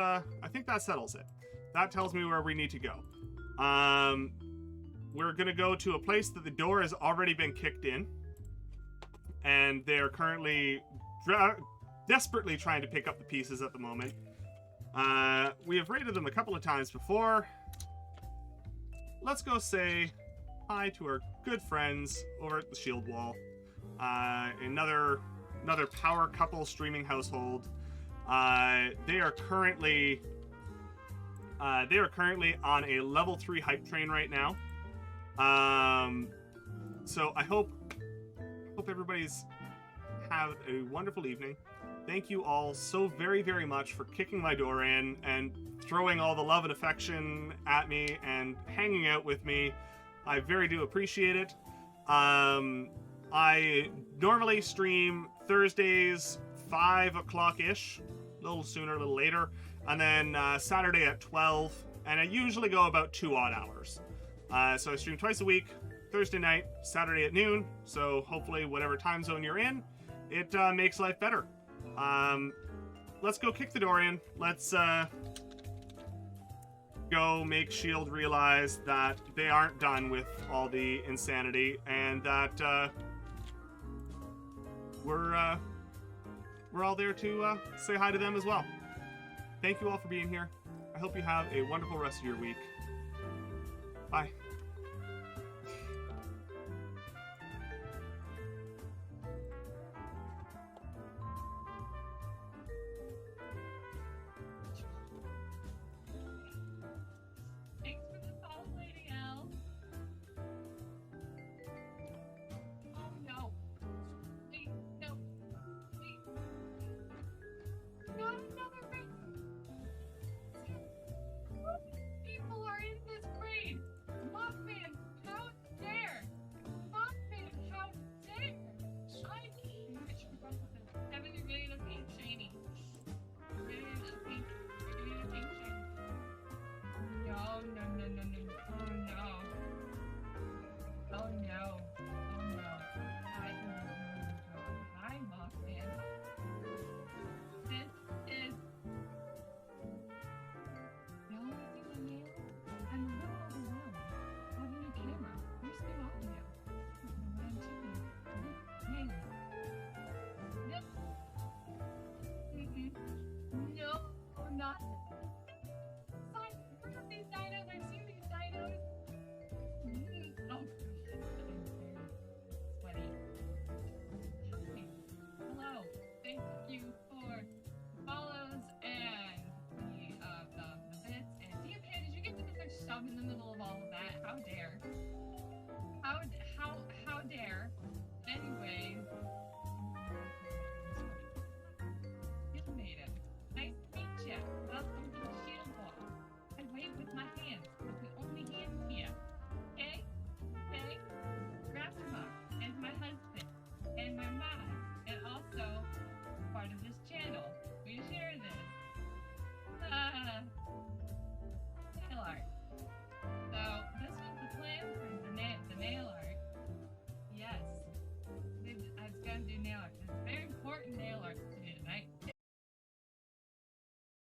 settles it. That tells me where we need to go. We're gonna go to a place that the door has already been kicked in, and they are currently desperately trying to pick up the pieces at the moment. We have raided them a couple of times before. Let's go say hi to our good friends over at the Shield Wall. Another power couple streaming household. They are currently on a level 3 hype train right now. So I hope everybody's have a wonderful evening. Thank you all so very, very much for kicking my door in and throwing all the love and affection at me and hanging out with me. I very do appreciate it. I normally stream Thursdays 5 o'clock-ish, a little sooner, a little later, and then Saturday at 12, and I usually go about 2 odd hours. So I stream twice a week, Thursday night, Saturday at noon, so hopefully whatever time zone you're in, it makes life better. Let's go kick the door in. Let's go make S.H.I.E.L.D. realize that they aren't done with all the insanity, and that we're all there to say hi to them as well. Thank you all for being here. I hope you have a wonderful rest of your week. Bye. Thanks for the call, Lady L. Oh no. Wait, no. Wait. Not another raid. People are in this raid. Mothman, how dare? Mothman, how dare? I should have brought this. Kevin, you're getting a pink shiny. You're getting a pink shiny. No. Oh no. Oh no. Hi, Mothman. This is. No, I'm a little overwhelmed. I have a new camera. Where's the audio? I don't know what I'm doing. Man. Nope. No, not. Sign. Where are these dinos? I've seen these dinos. Oh, sweaty. Hi. Hello. Thank you for the follows and the bits. And DMK, did you get to just like shove in the middle of all of that? How dare? How dare? Then